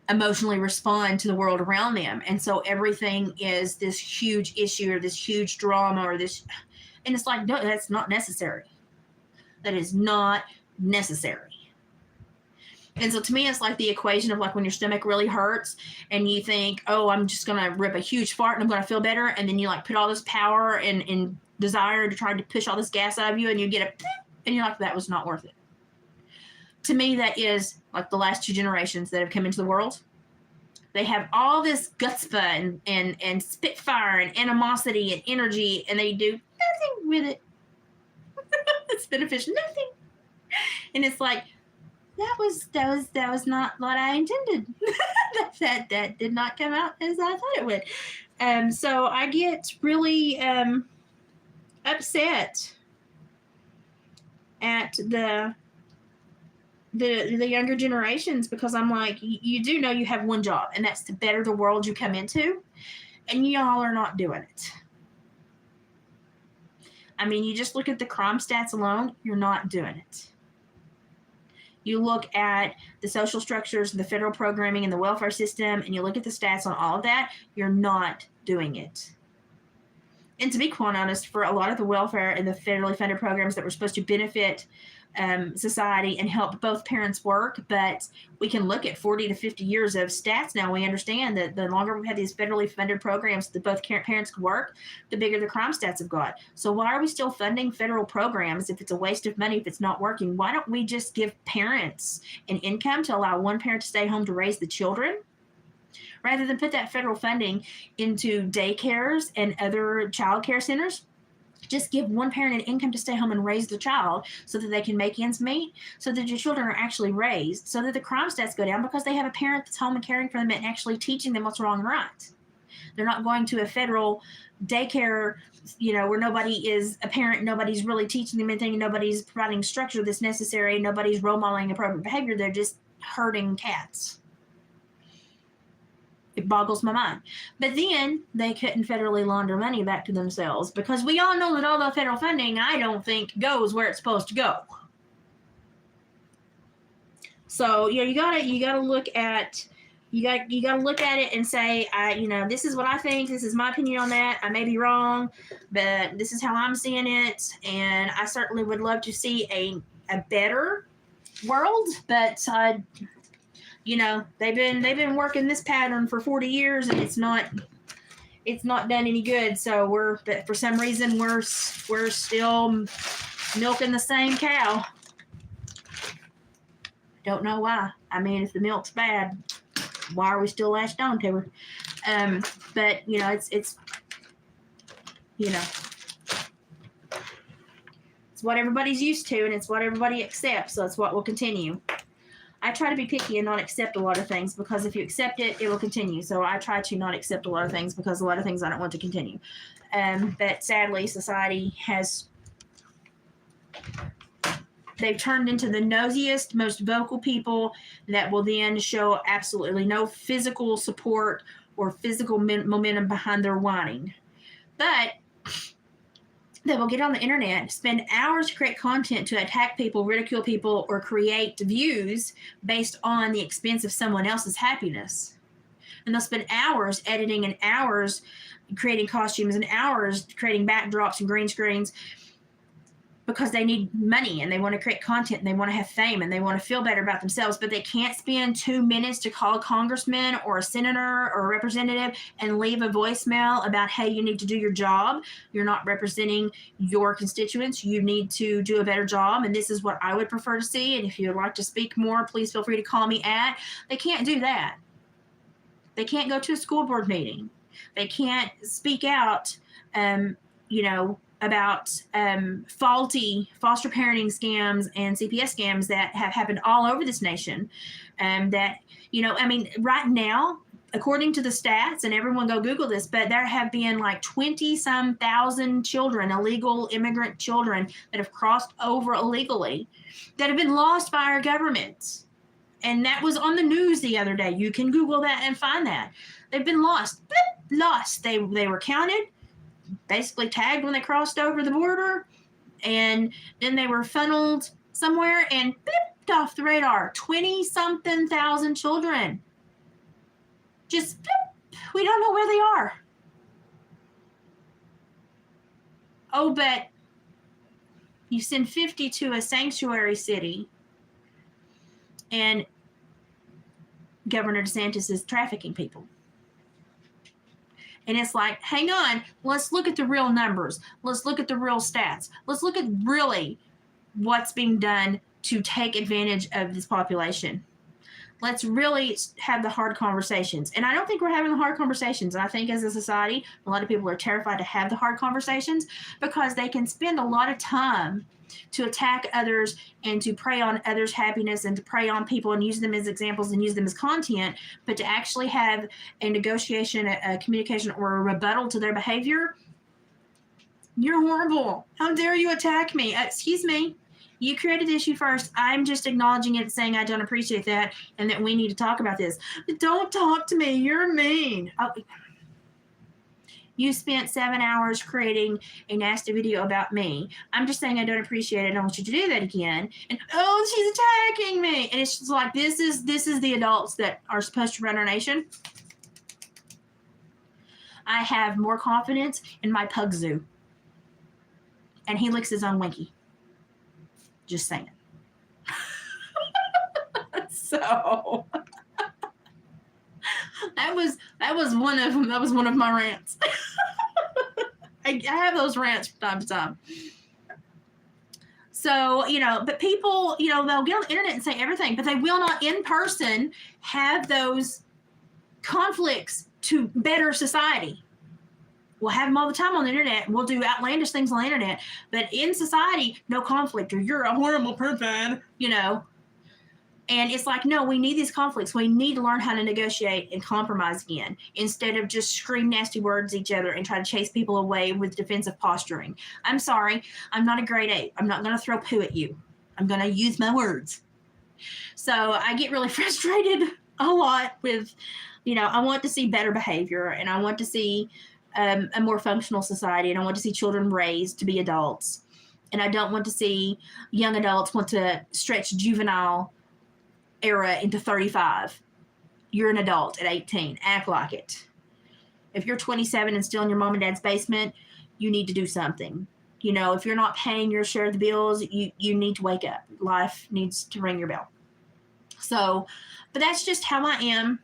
emotionally respond to the world around them. And so everything is this huge issue or this huge drama or this, and it's like, no, that's not necessary. That is not necessary. And so to me, it's like the equation of like when your stomach really hurts and you think, oh, I'm just going to rip a huge fart and I'm going to feel better. And then you like put all this power and desire to try to push all this gas out of you and you get a, and you're like, that was not worth it. To me, that is like the last two generations that have come into the world. They have all this gutspa and spitfire and animosity and energy, and they do nothing with it. It's beneficial, nothing. And it's like, that was not what I intended. that did not come out as I thought it would. So I get really upset at the younger generations, because I'm like, you do know you have one job, and that's to better the world you come into, and y'all are not doing it. I mean, you just look at the crime stats alone, you're not doing it. You look at the social structures, the federal programming, and the welfare system, and you look at the stats on all of that, you're not doing it. And to be quite honest, for a lot of the welfare and the federally funded programs that were supposed to benefit society and help both parents work, but we can look at 40 to 50 years of stats now. We understand that the longer we've had these federally funded programs that both parents can work, the bigger the crime stats have got. So why are we still funding federal programs if it's a waste of money, if it's not working? Why don't we just give parents an income to allow one parent to stay home to raise the children, rather than put that federal funding into daycares and other child care centers? Just give one parent an income to stay home and raise the child so that they can make ends meet, so that your children are actually raised, so that the crime stats go down because they have a parent that's home and caring for them and actually teaching them what's wrong and right. They're not going to a federal daycare, where nobody is a parent, nobody's really teaching them anything, nobody's providing structure that's necessary, nobody's role modeling appropriate behavior. They're just herding cats. It boggles my mind. But then they couldn't federally launder money back to themselves, because we all know that all the federal funding, I don't think, goes where it's supposed to go. So you gotta look at it and say, this is what I think. This is my opinion on that. I may be wrong, but this is how I'm seeing it. And I certainly would love to see a better world, but they've been working this pattern for 40 years and it's not done any good. So but for some reason we're still milking the same cow. Don't know why. I mean, if the milk's bad, why are we still latched on to her? But it's what everybody's used to, and it's what everybody accepts, so it's what will continue. I try to be picky and not accept a lot of things, because if you accept it, it will continue. So I try to not accept a lot of things, because a lot of things I don't want to continue. But sadly, society has... They've turned into the nosiest, most vocal people that will then show absolutely no physical support or physical momentum behind their whining. But they will get on the internet, spend hours to create content to attack people, ridicule people, or create views based on the expense of someone else's happiness. And they'll spend hours editing and hours creating costumes and hours creating backdrops and green screens, because they need money and they want to create content and they want to have fame and they want to feel better about themselves, but they can't spend 2 minutes to call a congressman or a senator or a representative and leave a voicemail about, hey, you need to do your job. You're not representing your constituents. You need to do a better job, and this is what I would prefer to see. And if you would like to speak more, please feel free to call me at. They can't do that. They can't go to a school board meeting. They can't speak out, about faulty foster parenting scams and CPS scams that have happened all over this nation. Right now, according to the stats, and everyone go Google this, but there have been like 20-some thousand children, illegal immigrant children, that have crossed over illegally, that have been lost by our government. And that was on the news the other day. You can Google that and find that. They've been lost. Lost. They were counted, basically tagged when they crossed over the border, and then they were funneled somewhere and blipped off the radar. 20-something thousand children. Just blip. We don't know where they are. Oh, but you send 50 to a sanctuary city, and Governor DeSantis is trafficking people. And it's like, hang on, let's look at the real numbers. Let's look at the real stats. Let's look at really what's being done to take advantage of this population. Let's really have the hard conversations. And I don't think we're having the hard conversations. And I think as a society, a lot of people are terrified to have the hard conversations, because they can spend a lot of time to attack others and to prey on others' happiness and to prey on people and use them as examples and use them as content. But to actually have a negotiation, a communication, or a rebuttal to their behavior, you're horrible. How dare you attack me? Excuse me. You created the issue first. I'm just acknowledging it, saying I don't appreciate that and that we need to talk about this. Don't talk to me. You're mean. Oh. You spent 7 hours creating a nasty video about me. I'm just saying I don't appreciate it. I don't want you to do that again. And, oh, she's attacking me. And it's just like, this is the adults that are supposed to run our nation. I have more confidence in my pug zoo. And he licks his own winky. Just saying. So that was one of my rants. I have those rants from time to time. So, but people, they'll get on the internet and say everything, but they will not in person have those conflicts to better society. We'll have them all the time on the internet. We'll do outlandish things on the internet, but in society, no conflict, or you're a horrible person, And it's like, no, we need these conflicts. We need to learn how to negotiate and compromise again, instead of just scream nasty words at each other and try to chase people away with defensive posturing. I'm sorry. I'm not a grade 8. I'm not going to throw poo at you. I'm going to use my words. So I get really frustrated a lot with, I want to see better behavior, and I want to see a more functional society, and I want to see children raised to be adults. And I don't want to see young adults want to stretch juvenile era into 35. You're an adult at 18. Act like it. If you're 27 and still in your mom and dad's basement, you need to do something. If you're not paying your share of the bills, you need to wake up. Life needs to ring your bell. So, but that's just how I am.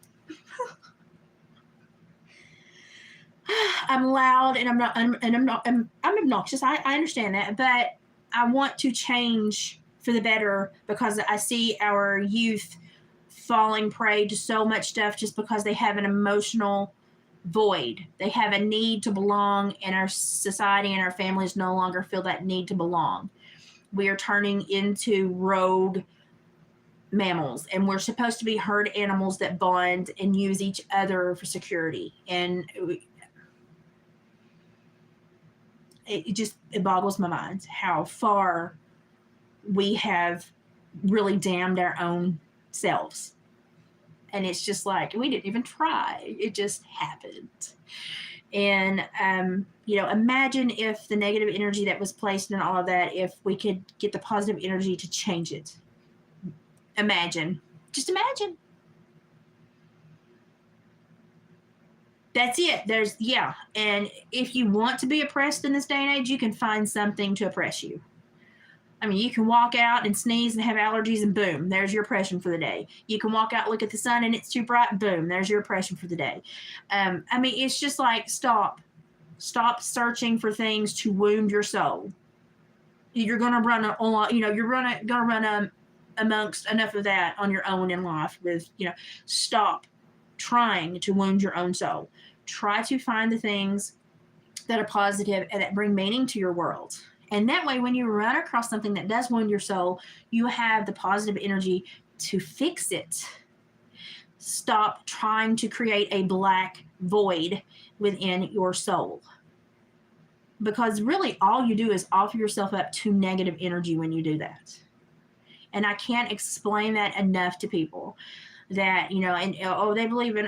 I'm loud and I'm obnoxious. I understand that, but I want to change for the better, because I see our youth falling prey to so much stuff just because they have an emotional void. They have a need to belong, and our society and our families no longer feel that need to belong. we are turning into rogue mammals, and we're supposed to be herd animals that bond and use each other for security. And it boggles my mind how far we have really damned our own selves. And it's just like, we didn't even try. It just happened. And, imagine if the negative energy that was placed in all of that, if we could get the positive energy to change it. Imagine. Just imagine. That's it. And if you want to be oppressed in this day and age, you can find something to oppress you. I mean, you can walk out and sneeze and have allergies, and boom, there's your oppression for the day. You can walk out, look at the sun, and it's too bright, boom, there's your oppression for the day. It's just like, stop searching for things to wound your soul. You're going to run gonna run amongst enough of that on your own in life. Stop trying to wound your own soul. Try to find the things that are positive and that bring meaning to your world. And that way, when you run across something that does wound your soul, you have the positive energy to fix it. Stop trying to create a black void within your soul. Because really, all you do is offer yourself up to negative energy when you do that. And I can't explain that enough to people that, they believe in,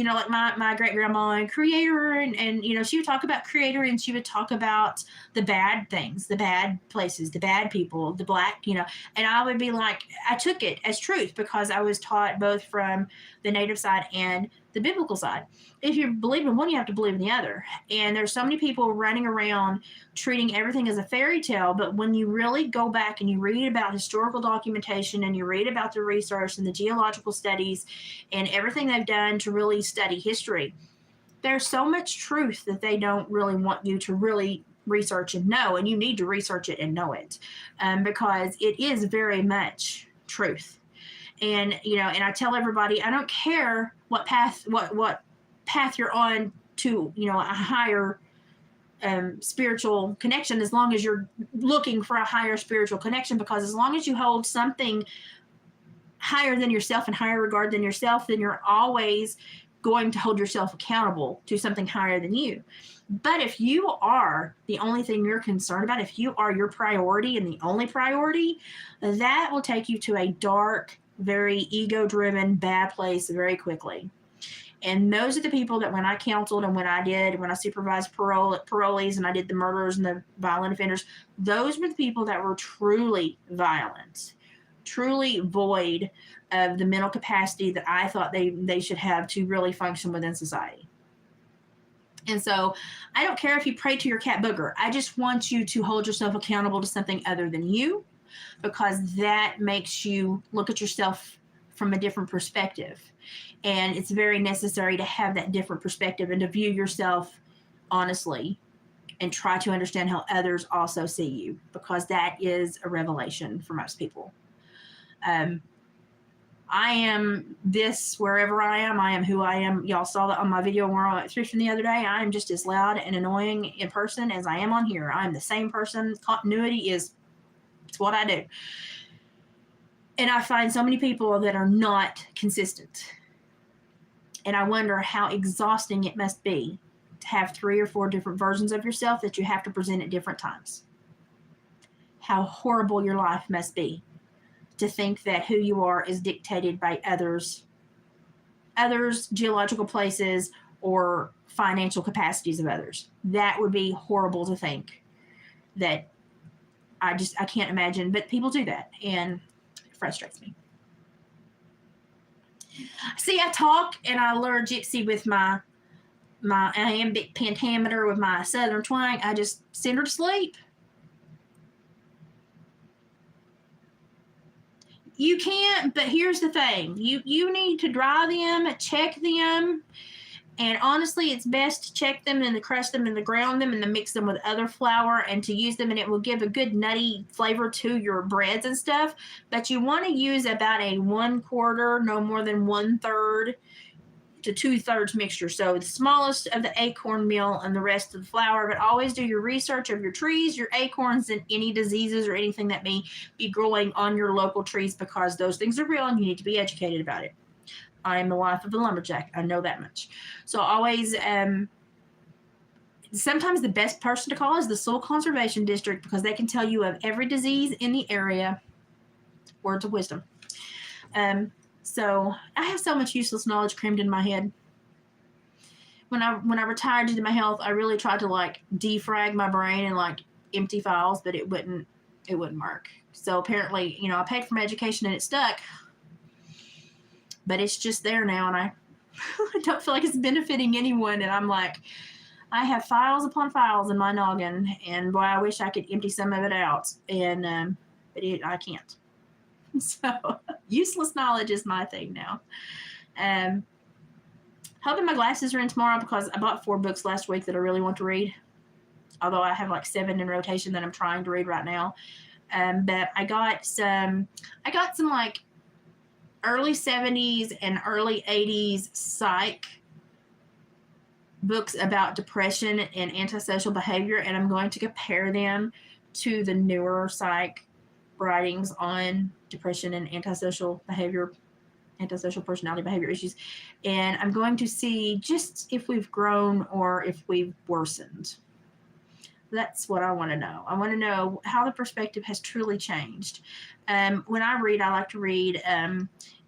like my great grandma and creator, and she would talk about creator, and she would talk about the bad things, the bad places, the bad people, the black, and I would be like, I took it as truth because I was taught both from the native side and the biblical side. If you believe in one, you have to believe in the other. And there's so many people running around treating everything as a fairy tale, but when you really go back and you read about historical documentation and you read about the research and the geological studies and everything they've done to really study history, there's so much truth that they don't really want you to really research and know, and you need to research it and know it, because it is very much truth. And and I tell everybody, I don't care what path you're on to a higher spiritual connection, as long as you're looking for a higher spiritual connection, because as long as you hold something higher than yourself and higher regard than yourself, then you're always going to hold yourself accountable to something higher than you. But if you are the only thing you're concerned about, if you are your priority and the only priority, that will take you to a dark, very ego-driven, bad place very quickly. And those are the people that when I counseled and when I supervised parolees and I did the murderers and the violent offenders, those were the people that were truly violent, truly void of the mental capacity that I thought they should have to really function within society. And so I don't care if you pray to your cat booger. I just want you to hold yourself accountable to something other than you, because that makes you look at yourself from a different perspective. And it's very necessary to have that different perspective and to view yourself honestly and try to understand how others also see you, because that is a revelation for most people. I am this wherever I am who I am. Y'all saw that on my video where I went through from the other day. I am just as loud and annoying in person as I am on here. I'm the same person. Continuity it's what I do. And I find so many people that are not consistent. And I wonder how exhausting it must be to have 3 or 4 different versions of yourself that you have to present at different times. How horrible your life must be to think that who you are is dictated by others, geological places, or financial capacities of others. That would be horrible to think. That I can't imagine, but people do that, and it frustrates me. See, I talk and I learn gypsy with my iambic pentameter with my southern twang. I just send her to sleep. You can't, but here's the thing. You need to dry them, check them, and honestly, it's best to check them and to crush them and to ground them and to mix them with other flour and to use them, and it will give a good nutty flavor to your breads and stuff. But you want to use about a 1/4, no more than 1/3 to 2/3 mixture. So the smallest of the acorn meal and the rest of the flour. But always do your research of your trees, your acorns, and any diseases or anything that may be growing on your local trees, because those things are real and you need to be educated about it. I am the wife of a lumberjack. I know that much. So always, sometimes the best person to call is the Soil Conservation District, because they can tell you of every disease in the area. Words of wisdom. So I have so much useless knowledge crammed in my head. When I retired due to my health, I really tried to like defrag my brain and like empty files, but it wouldn't work. So apparently, I paid for my education and it stuck, but it's just there now, and I don't feel like it's benefiting anyone. And I'm like, I have files upon files in my noggin, and boy, I wish I could empty some of it out, and but I can't. So useless knowledge is my thing now. Hoping my glasses are in tomorrow, because I bought 4 books last week that I really want to read. Although I have like 7 in rotation that I'm trying to read right now. But I got some like early 70s and early 80s psych books about depression and antisocial behavior, and I'm going to compare them to the newer psych writings on depression and antisocial personality behavior issues. And I'm going to see just if we've grown or if we've worsened. That's what I want to know. I want to know how the perspective has truly changed. When I read, I like to read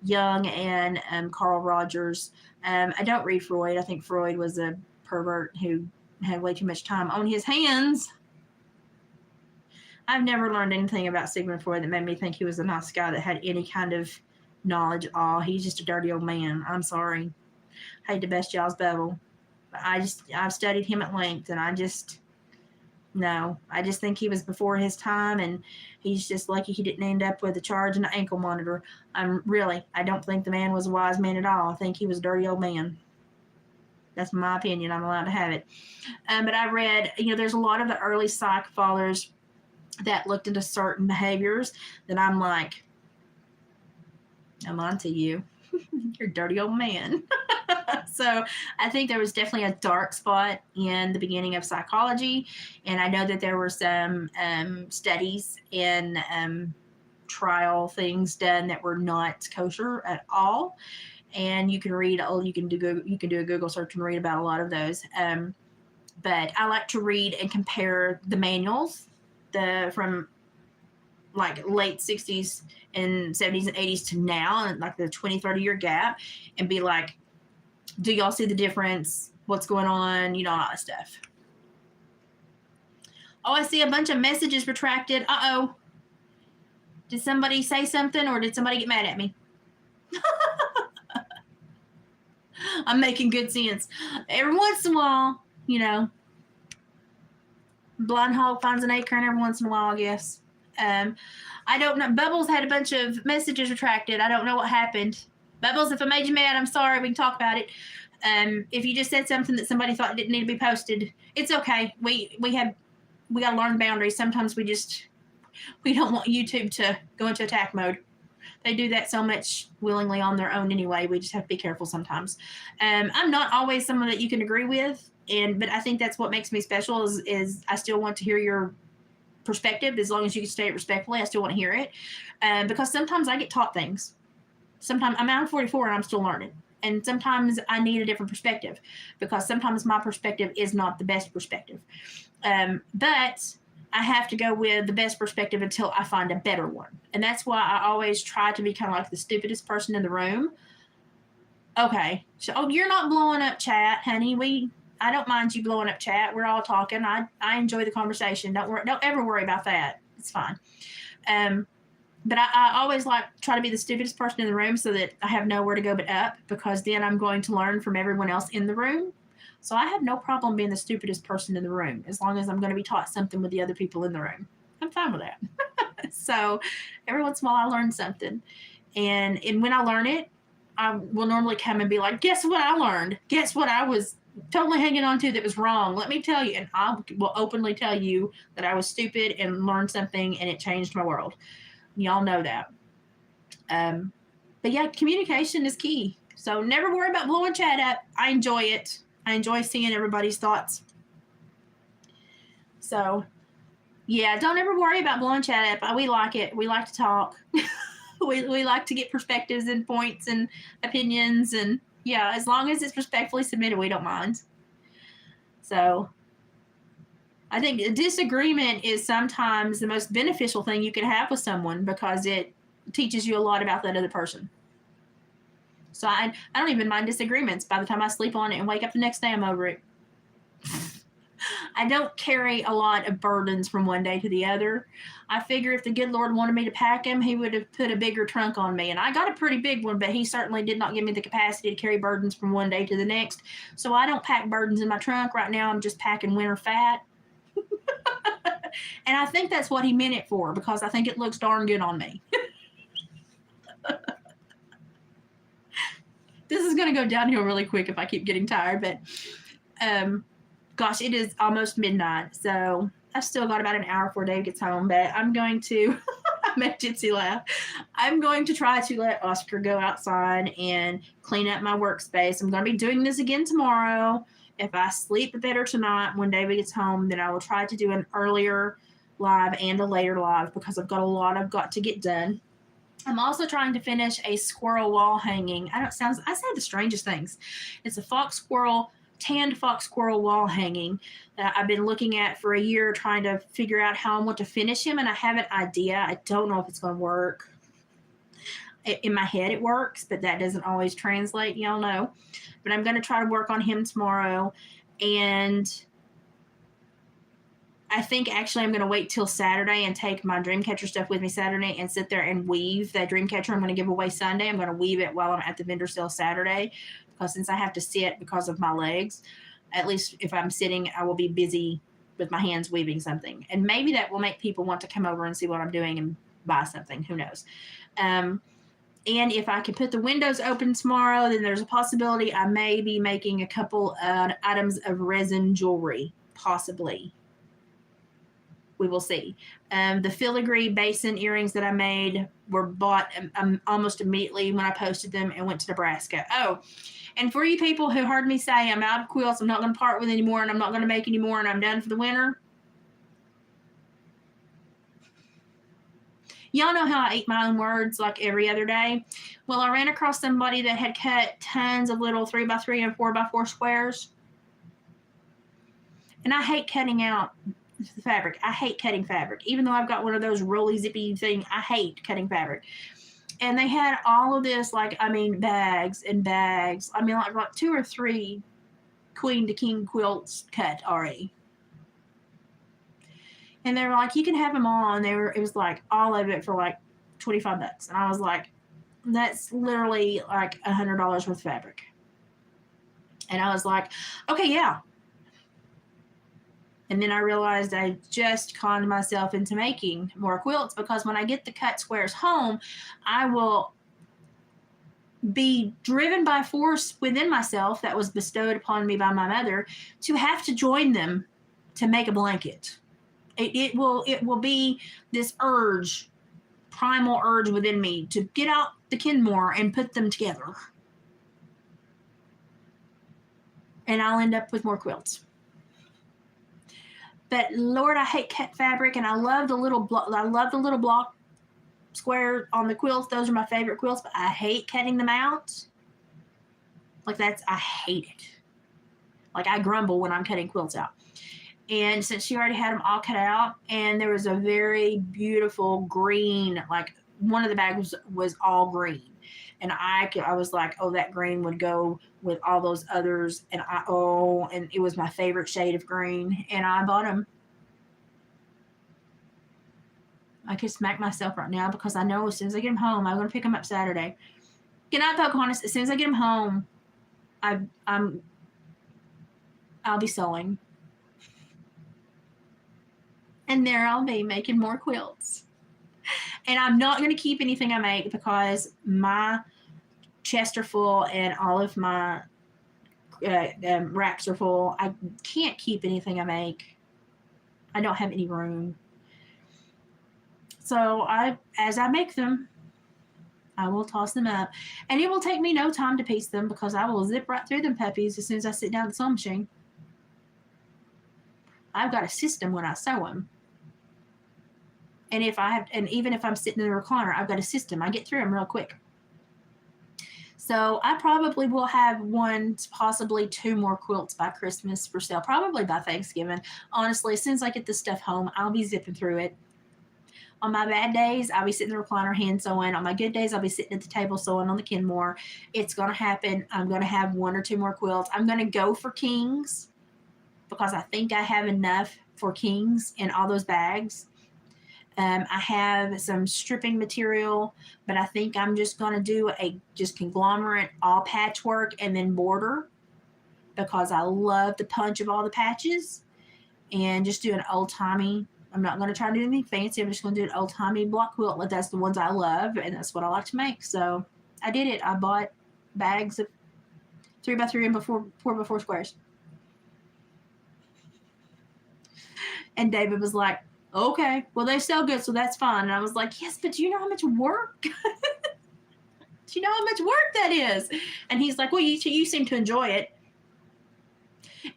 Jung and Carl Rogers. I don't read Freud. I think Freud was a pervert who had way too much time on his hands. I've never learned anything about Sigmund Freud that made me think he was a nice guy that had any kind of knowledge at all. He's just a dirty old man. I'm sorry. Hate to best y'all's bevel. I've studied him at length, and I just think he was before his time, and he's just lucky he didn't end up with a charge and an ankle monitor. I don't think the man was a wise man at all. I think he was a dirty old man. That's my opinion. I'm allowed to have it. But I read, there's a lot of the early psych fathers that looked into certain behaviors that I'm like, I'm onto you. You're a dirty old man. So I think there was definitely a dark spot in the beginning of psychology. And I know that there were some studies and trial things done that were not kosher at all. And you can do a Google search and read about a lot of those. But I like to read and compare the manuals from like late 60s and 70s and 80s to now, and like the 20-30 year gap, and be like, do y'all see the difference? What's going on? All that stuff. Oh, I see a bunch of messages retracted. Uh-oh. Did somebody say something, or did somebody get mad at me? I'm making good sense. Every once in a while, blind hog finds an acorn every once in a while, I guess. I don't know. Bubbles had a bunch of messages retracted. I don't know what happened. Bubbles, if I made you mad, I'm sorry. We can talk about it. If you just said something that somebody thought didn't need to be posted, it's okay. We got to learn boundaries. Sometimes we don't want YouTube to go into attack mode. They do that so much willingly on their own anyway. We just have to be careful sometimes. I'm not always someone that you can agree with, but I think that's what makes me special is I still want to hear your perspective. As long as you can state it respectfully, I still want to hear it. Because sometimes I get taught things. Sometimes I'm 44 and I'm still learning. And sometimes I need a different perspective, because sometimes my perspective is not the best perspective. But I have to go with the best perspective until I find a better one. And that's why I always try to be kind of like the stupidest person in the room. Okay. So, you're not blowing up chat, honey. I don't mind you blowing up chat. We're all talking. I enjoy the conversation. Don't ever worry about that. It's fine. But I always try to be the stupidest person in the room so that I have nowhere to go but up, because then I'm going to learn from everyone else in the room. So I have no problem being the stupidest person in the room, as long as I'm going to be taught something with the other people in the room. I'm fine with that. So every once in a while I learn something. And when I learn it, I will normally come and be like, guess what I learned? Guess what I was totally hanging on to that was wrong? Let me tell you. And I will openly tell you that I was stupid and learned something, and it changed my world. Y'all know that. But yeah, communication is key. So never worry about blowing chat up. I enjoy it. I enjoy seeing everybody's thoughts. So, yeah, don't ever worry about blowing chat up. We like it. We like to talk. we like to get perspectives and points and opinions. And, yeah, as long as it's respectfully submitted, we don't mind. So, I think a disagreement is sometimes the most beneficial thing you can have with someone because it teaches you a lot about that other person. So I don't even mind disagreements. By the time I sleep on it and wake up the next day, I'm over it. I don't carry a lot of burdens from one day to the other. I figure if the good Lord wanted me to pack him, he would have put a bigger trunk on me. And I got a pretty big one, but he certainly did not give me the capacity to carry burdens from one day to the next. So I don't pack burdens in my trunk. Right now, I'm just packing winter fat. And I think that's what he meant it for because I think it looks darn good on me. This is going to go downhill really quick if I keep getting tired, but gosh, it is almost midnight, so I've still got about an hour before Dave gets home, but I'm going to make Gypsy laugh. I'm going to try to let Oscar go outside and clean up my workspace. I'm going to be doing this again tomorrow. If I sleep better tonight when David gets home, then I will try to do an earlier live and a later live because I've got a lot I've got to get done. I'm also trying to finish a squirrel wall hanging. I say the strangest things. It's a tanned fox squirrel wall hanging that I've been looking at for a year, trying to figure out how I want to finish him, and I have an idea. I don't know if it's going to work. In my head, it works, but that doesn't always translate. Y'all know. But I'm going to try to work on him tomorrow, and I think actually I'm going to wait till Saturday and take my Dreamcatcher stuff with me Saturday and sit there and weave that Dreamcatcher I'm going to give away Sunday. I'm going to weave it while I'm at the vendor sale Saturday because since I have to sit because of my legs, at least if I'm sitting, I will be busy with my hands weaving something. And maybe that will make people want to come over and see what I'm doing and buy something. Who knows? And if I can put the windows open tomorrow, then there's a possibility I may be making a couple items of resin jewelry, possibly. We will see. The filigree basin earrings that I made were bought almost immediately when I posted them and went to Nebraska. Oh, and for you people who heard me say I'm out of quilts, I'm not going to part with anymore, and I'm not going to make any more, and I'm done for the winter. Y'all know how I eat my own words like every other day. Well, I ran across somebody that had cut tons of little 3x3 and 4x4 squares. And I hate cutting out the fabric. I hate cutting fabric. Even though I've got one of those rolly zippy thing, I hate cutting fabric. And they had all of this, bags and bags. Like 2 or 3 queen to king quilts cut already. And they were like, you can have them all. And it was like all of it for like $25. And I was like, that's literally like $100 worth of fabric. And I was like, okay, yeah. And then I realized I just conned myself into making more quilts because when I get the cut squares home, I will be driven by force within myself that was bestowed upon me by my mother to have to join them to make a blanket. It will be this primal urge within me to get out the Kenmore and put them together. And I'll end up with more quilts. But Lord, I hate cut fabric, and I love the little block square on the quilts. Those are my favorite quilts, but I hate cutting them out. I hate it. Like I grumble when I'm cutting quilts out. And since she already had them all cut out, and there was a very beautiful green, like one of the bags was all green. And I was like, oh, that green would go with all those others. And it was my favorite shade of green. And I bought them. I could smack myself right now because I know as soon as I get them home, I'm going to pick them up Saturday. Good night, Pocahontas. As soon as I get them home, I'll be sewing. And there I'll be making more quilts. And I'm not going to keep anything I make because my chests are full and all of my racks are full. I can't keep anything I make. I don't have any room. So as I make them, I will toss them up. And it will take me no time to piece them because I will zip right through them puppies as soon as I sit down at the sewing machine. I've got a system when I sew them. And even if I'm sitting in the recliner, I've got a system. I get through them real quick. So I probably will have 1, possibly 2 more quilts by Christmas for sale, probably by Thanksgiving. Honestly, as soon as I get this stuff home, I'll be zipping through it. On my bad days, I'll be sitting in the recliner hand sewing. On my good days, I'll be sitting at the table sewing on the Kenmore. It's going to happen. I'm going to have 1 or 2 more quilts. I'm going to go for kings because I think I have enough for kings in all those bags. I have some stripping material, but I think I'm just going to do a just conglomerate all patchwork and then border because I love the punch of all the patches, and just do an old-timey. I'm not going to try to do anything fancy. I'm just going to do an old-timey block quilt. That's the ones I love, and that's what I like to make. So I did it. I bought bags of 3x3 and 4x4 squares. And David was like, okay, well, they sell good, so that's fine. And I was like, yes, but do you know how much work? Do you know how much work that is? And he's like, well, you seem to enjoy it.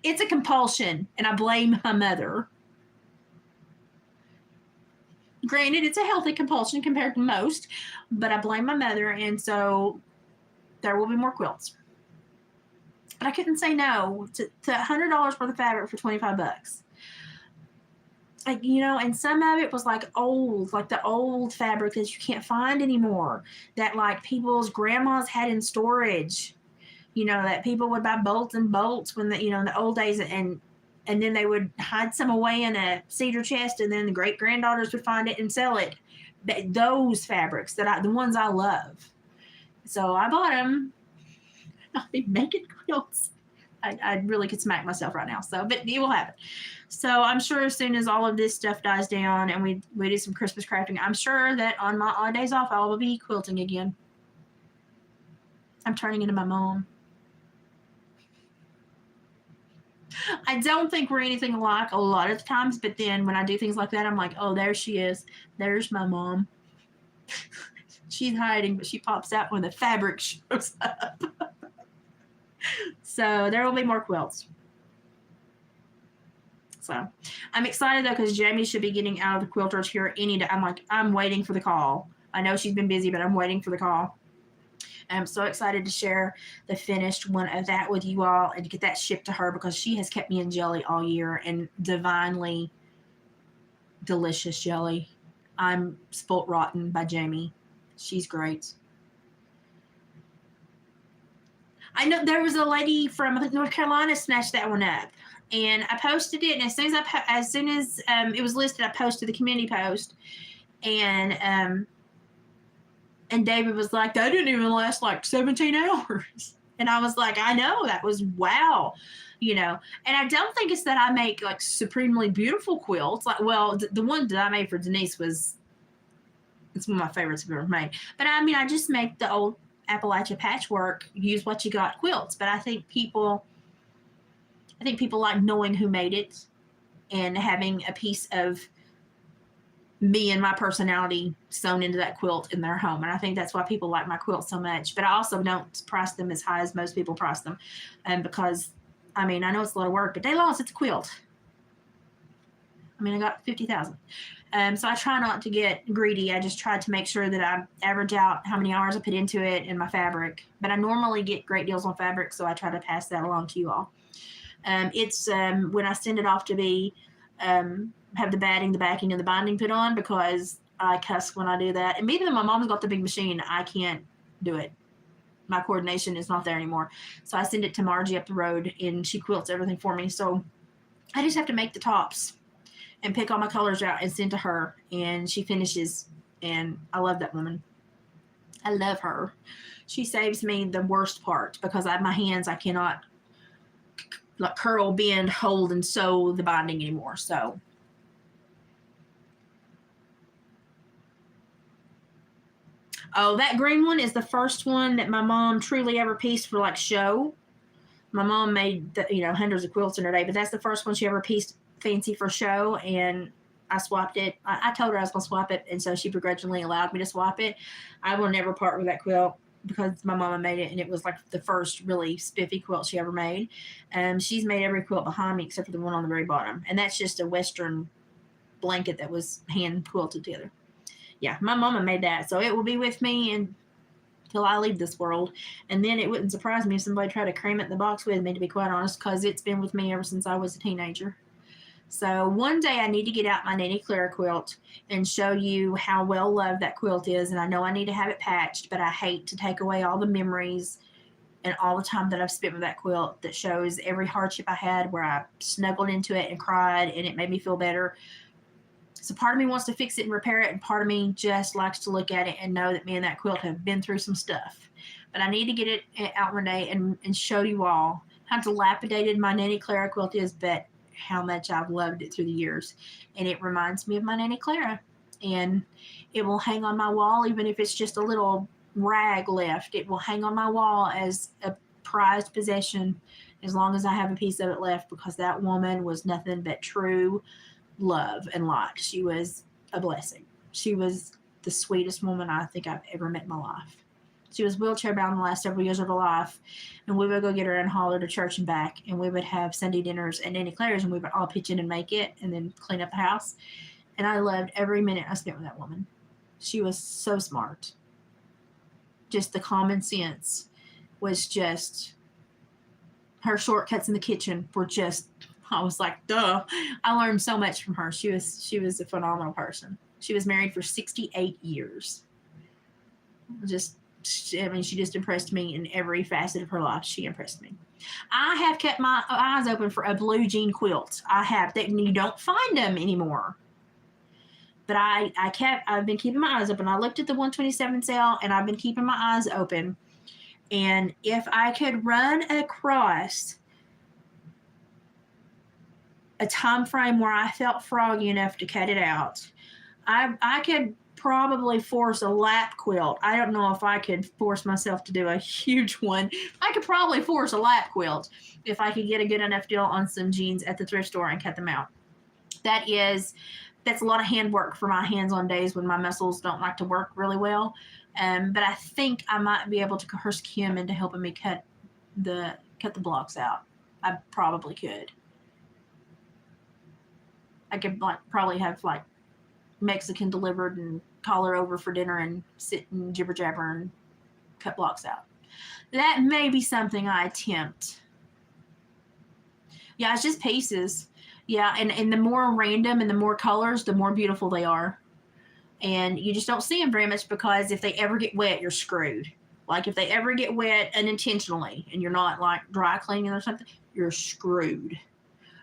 It's a compulsion, and I blame my mother. Granted, it's a healthy compulsion compared to most, but I blame my mother, and so there will be more quilts. But I couldn't say no to $100 worth of fabric for $25. Like, and some of it was like old, like the old fabric that you can't find anymore, that like people's grandmas had in storage, that people would buy bolts and bolts when in the old days, and then they would hide some away in a cedar chest, and then the great granddaughters would find it and sell it. Those fabrics the ones I love. So I bought them. I'll be making quilts. I really could smack myself right now. So, but it will happen. So I'm sure as soon as all of this stuff dies down and we do some Christmas crafting, I'm sure that on my odd days off, I will be quilting again. I'm turning into my mom. I don't think we're anything alike a lot of the times, but then when I do things like that, I'm like, oh, there she is. There's my mom. She's hiding, but she pops out when the fabric shows up. So there will be more quilts. So I'm excited, though, because Jamie should be getting out of the quilters here any day. I'm waiting for the call. I know she's been busy, but I'm waiting for the call. I'm so excited to share the finished one of that with you all and to get that shipped to her because she has kept me in jelly all year, and divinely delicious jelly. I'm spoilt rotten by Jamie. She's great. I know there was a lady from North Carolina snatched that one up, and I posted it. And as soon as it was listed, I posted the community post, and David was like, "That didn't even last like 17 hours," and I was like, "I know, that was wow." And I don't think it's that I make like supremely beautiful quilts. Like, well, the one that I made for Denise it's one of my favorites I've ever made. But I just make the old Appalachia patchwork, use what you got quilts. But I think people like knowing who made it and having a piece of me and my personality sewn into that quilt in their home. And I think that's why people like my quilts so much. But I also don't price them as high as most people price them. Because, I know it's a lot of work, but they lost, it's a quilt. I got 50,000. So I try not to get greedy. I just try to make sure that I average out how many hours I put into it and my fabric. But I normally get great deals on fabric, so I try to pass that along to you all. It's when I send it off to be have the batting, the backing, and the binding put on, because I cuss when I do that. And even though my mom's got the big machine, I can't do it. My coordination is not there anymore. So I send it to Margie up the road, and she quilts everything for me. So I just have to make the tops and pick all my colors out and send to her, and she finishes. And I love that woman. I love her. She saves me the worst part, because my hands, I cannot like curl, bend, hold, and sew the binding anymore. So that green one is the first one that my mom truly ever pieced for like show. My mom made hundreds of quilts in her day, but that's the first one she ever pieced fancy for show. And I swapped it. I told her I was going to swap it, and so she begrudgingly allowed me to swap it. I will never part with that quilt because my mama made it, and it was like the first really spiffy quilt she ever made. She's made every quilt behind me except for the one on the very bottom, and that's just a Western blanket that was hand quilted together. Yeah, my mama made that, so it will be with me until I leave this world. And then it wouldn't surprise me if somebody tried to cram it in the box with me, to be quite honest, because it's been with me ever since I was a teenager. So one day I need to get out my Nanny Clara quilt and show you how well loved that quilt is. And I know I need to have it patched, but I hate to take away all the memories and all the time that I've spent with that quilt that shows every hardship I had where I snuggled into it and cried and it made me feel better. So part of me wants to fix it and repair it, and part of me just likes to look at it and know that me and that quilt have been through some stuff. But I need to get it out one day and show you all how dilapidated my Nanny Clara quilt is, but how much I've loved it through the years. And it reminds me of my Nanny Clara. And it will hang on my wall, even if it's just a little rag left. It will hang on my wall as a prized possession as long as I have a piece of it left, because that woman was nothing but true love and light. She was a blessing. She was the sweetest woman I think I've ever met in my life. She was wheelchair bound the last several years of her life, and we would go get her and haul her to church and back, and we would have Sunday dinners at Nanny Clara's, and we would all pitch in and make it and then clean up the house. And I loved every minute I spent with that woman. She was so smart. Just the common sense was just, her shortcuts in the kitchen were just, I was like, duh. I learned so much from her. She was a phenomenal person. She was married for 68 years. She just impressed me in every facet of her life. She impressed me. I have kept my eyes open for a blue jean quilt. I have. You don't find them anymore. But I've been keeping my eyes open. I looked at the 127 sale, and I've been keeping my eyes open. And if I could run across a time frame where I felt froggy enough to cut it out, I could probably force a lap quilt. I don't know if I could force myself to do a huge one. I could probably force a lap quilt if I could get a good enough deal on some jeans at the thrift store and cut them out. That's a lot of handwork for my hands on days when my muscles don't like to work really well. But I think I might be able to coerce Kim into helping me cut the blocks out. I probably could. I could probably have Mexican delivered and call her over for dinner and sit and jibber jabber and cut blocks out. That may be something I attempt. Yeah, it's just pieces. Yeah, and the more random and the more colors, the more beautiful they are. And you just don't see them very much, because if they ever get wet, you're screwed. Like if they ever get wet unintentionally and you're not dry cleaning or something, you're screwed.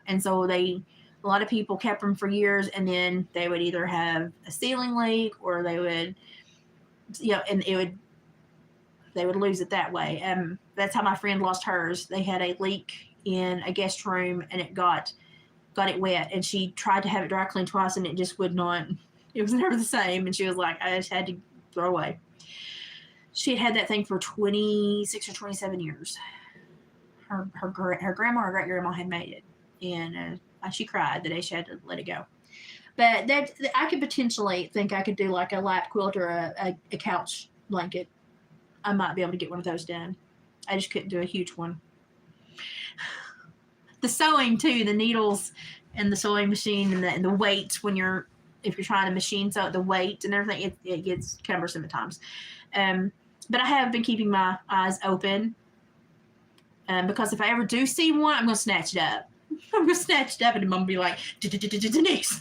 And so a lot of people kept them for years, and then they would either have a ceiling leak, or they would, and they would lose it that way. That's how my friend lost hers. They had a leak in a guest room, and it got it wet, and she tried to have it dry cleaned twice, and it just would not. It was never the same, and she was like, I just had to throw away. She had that thing for 26 or 27 years. Her grandma or great grandma had made it, and she cried the day she had to let it go. But I could potentially think I could do like a lap quilt or a couch blanket. I might be able to get one of those done. I just couldn't do a huge one. The sewing too, the needles and the sewing machine and the weight if you're trying to machine sew, the weight and everything, it gets cumbersome at times. But I have been keeping my eyes open, because if I ever do see one, I'm going to snatch it up. I'm going to snatch it up, and I'm going to be like, Denise,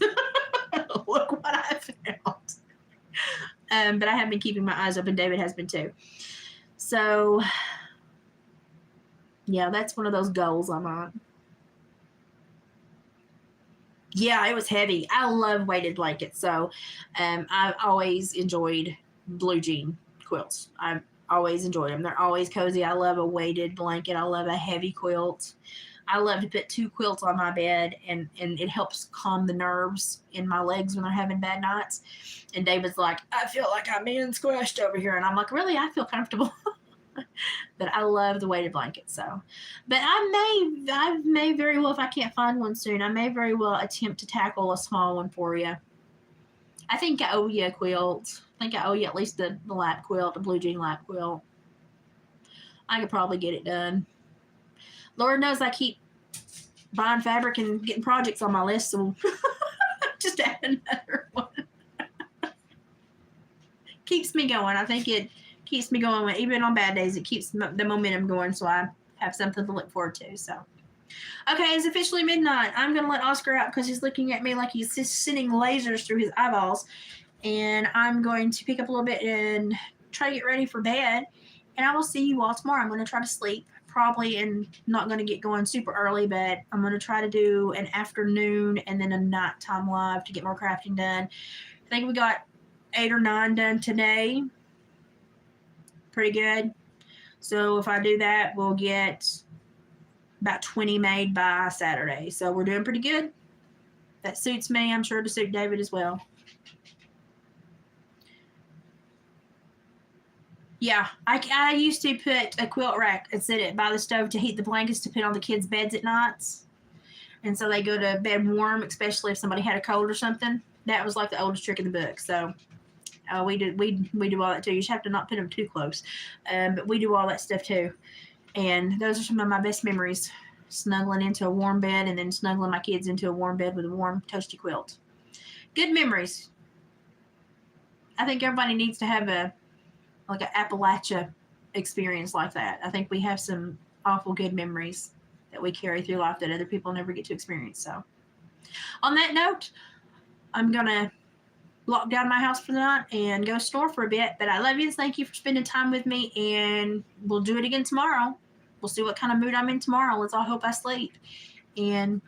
look what I found. But I have been keeping my eyes open. David has been too. So, yeah, that's one of those goals I'm on. Yeah, it was heavy. I love weighted blankets. So I've always enjoyed blue jean quilts. I've always enjoyed them. They're always cozy. I love a weighted blanket. I love a heavy quilt. I love to put 2 quilts on my bed, and it helps calm the nerves in my legs when they're having bad nights. And David's like, I feel like I'm being squished over here. And I'm like, really? I feel comfortable. But I love the weighted blankets. So, but I may very well, if I can't find one soon, I may very well attempt to tackle a small one for you. I think I owe you a quilt. I think I owe you at least the lap quilt, the blue jean lap quilt. I could probably get it done. Lord knows I keep buying fabric and getting projects on my list, so just add another one. Keeps me going. I think it keeps me going. Even on bad days, it keeps the momentum going, so I have something to look forward to. So, okay, it's officially midnight. I'm going to let Oscar out because he's looking at me like he's just sending lasers through his eyeballs. And I'm going to pick up a little bit and try to get ready for bed. And I will see you all tomorrow. I'm going to try to sleep. Probably and not going to get going super early, but I'm going to try to do an afternoon and then a nighttime live to get more crafting done. I think we got 8 or 9 done today. Pretty good. So if I do that, we'll get about 20 made by Saturday. So we're doing pretty good. That suits me. I'm sure to suit David as well. Yeah, I used to put a quilt rack and set it by the stove to heat the blankets to put on the kids' beds at nights. And so they go to bed warm, especially if somebody had a cold or something. That was like the oldest trick in the book. So we do all that too. You just have to not put them too close. But we do all that stuff too. And those are some of my best memories. Snuggling into a warm bed and then snuggling my kids into a warm bed with a warm, toasty quilt. Good memories. I think everybody needs to have an Appalachia experience like that. I think we have some awful good memories that we carry through life that other people never get to experience. So on that note, I'm going to lock down my house for the night and go snore for a bit. But I love you and thank you for spending time with me. And we'll do it again tomorrow. We'll see what kind of mood I'm in tomorrow. Let's all hope I sleep. And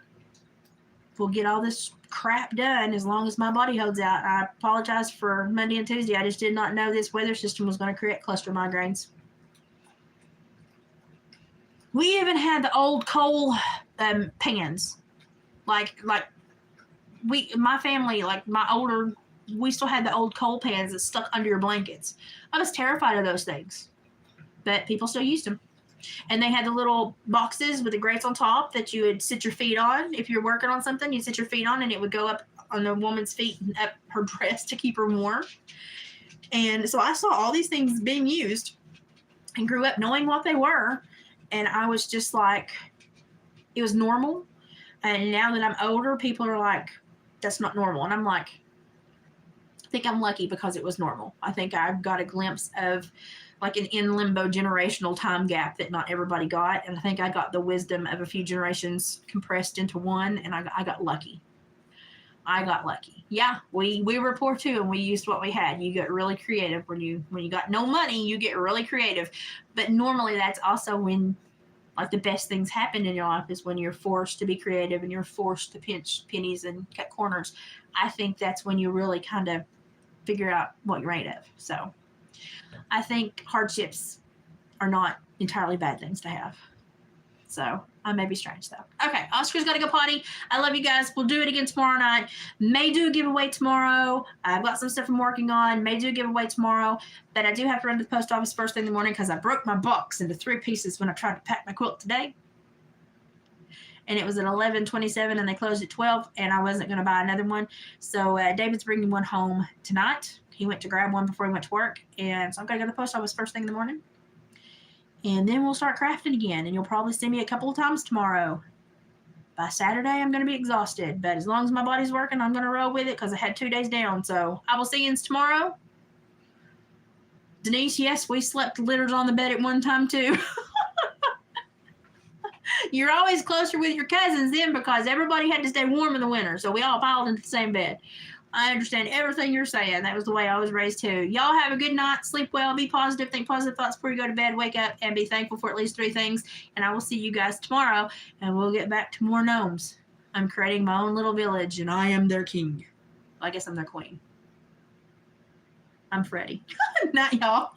we'll get all this crap done as long as my body holds out. I apologize for Monday and Tuesday. I just did not know this weather system was going to create cluster migraines. We even had the old coal pans. My family, we still had the old coal pans that stuck under your blankets. I was terrified of those things, but people still used them. And they had the little boxes with the grates on top that you would sit your feet on. If you're working on something, you'd sit your feet on and it would go up on the woman's feet and up her dress to keep her warm. And so I saw all these things being used and grew up knowing what they were. And I was just like, it was normal. And now that I'm older, people are like, that's not normal. And I'm like, I think I'm lucky because it was normal. I think I've got a glimpse of like an in limbo generational time gap that not everybody got. And I think I got the wisdom of a few generations compressed into one, and I got lucky. Yeah, we were poor too, and we used what we had. You get really creative when you got no money, you get really creative. But normally that's also when like the best things happen in your life is when you're forced to be creative and you're forced to pinch pennies and cut corners. I think that's when you really kind of figure out what you're made of. So I think hardships are not entirely bad things to have. So I may be strange though. Okay, Oscar's got to go potty. I love you guys. We'll do it again tomorrow night. May do a giveaway tomorrow. I've got some stuff I'm working on. May do a giveaway tomorrow. But I do have to run to the post office first thing in the morning because I broke my box into 3 pieces when I tried to pack my quilt today. And it was at 11:27 and they closed at 12 and I wasn't going to buy another one. So David's bringing one home tonight. He went to grab one before he went to work. And so I'm going to go to the post office first thing in the morning. And then we'll start crafting again. And you'll probably see me a couple of times tomorrow. By Saturday, I'm going to be exhausted. But as long as my body's working, I'm going to roll with it because I had 2 days down. So I will see you tomorrow. Denise, yes, we slept litters on the bed at one time too. You're always closer with your cousins then because everybody had to stay warm in the winter. So we all piled into the same bed. I understand everything you're saying. That was the way I was raised too. Y'all have a good night. Sleep well. Be positive. Think positive thoughts before you go to bed. Wake up and be thankful for at least 3 things. And I will see you guys tomorrow. And we'll get back to more gnomes. I'm creating my own little village and I am their king. I guess I'm their queen. I'm Freddie. Night, y'all.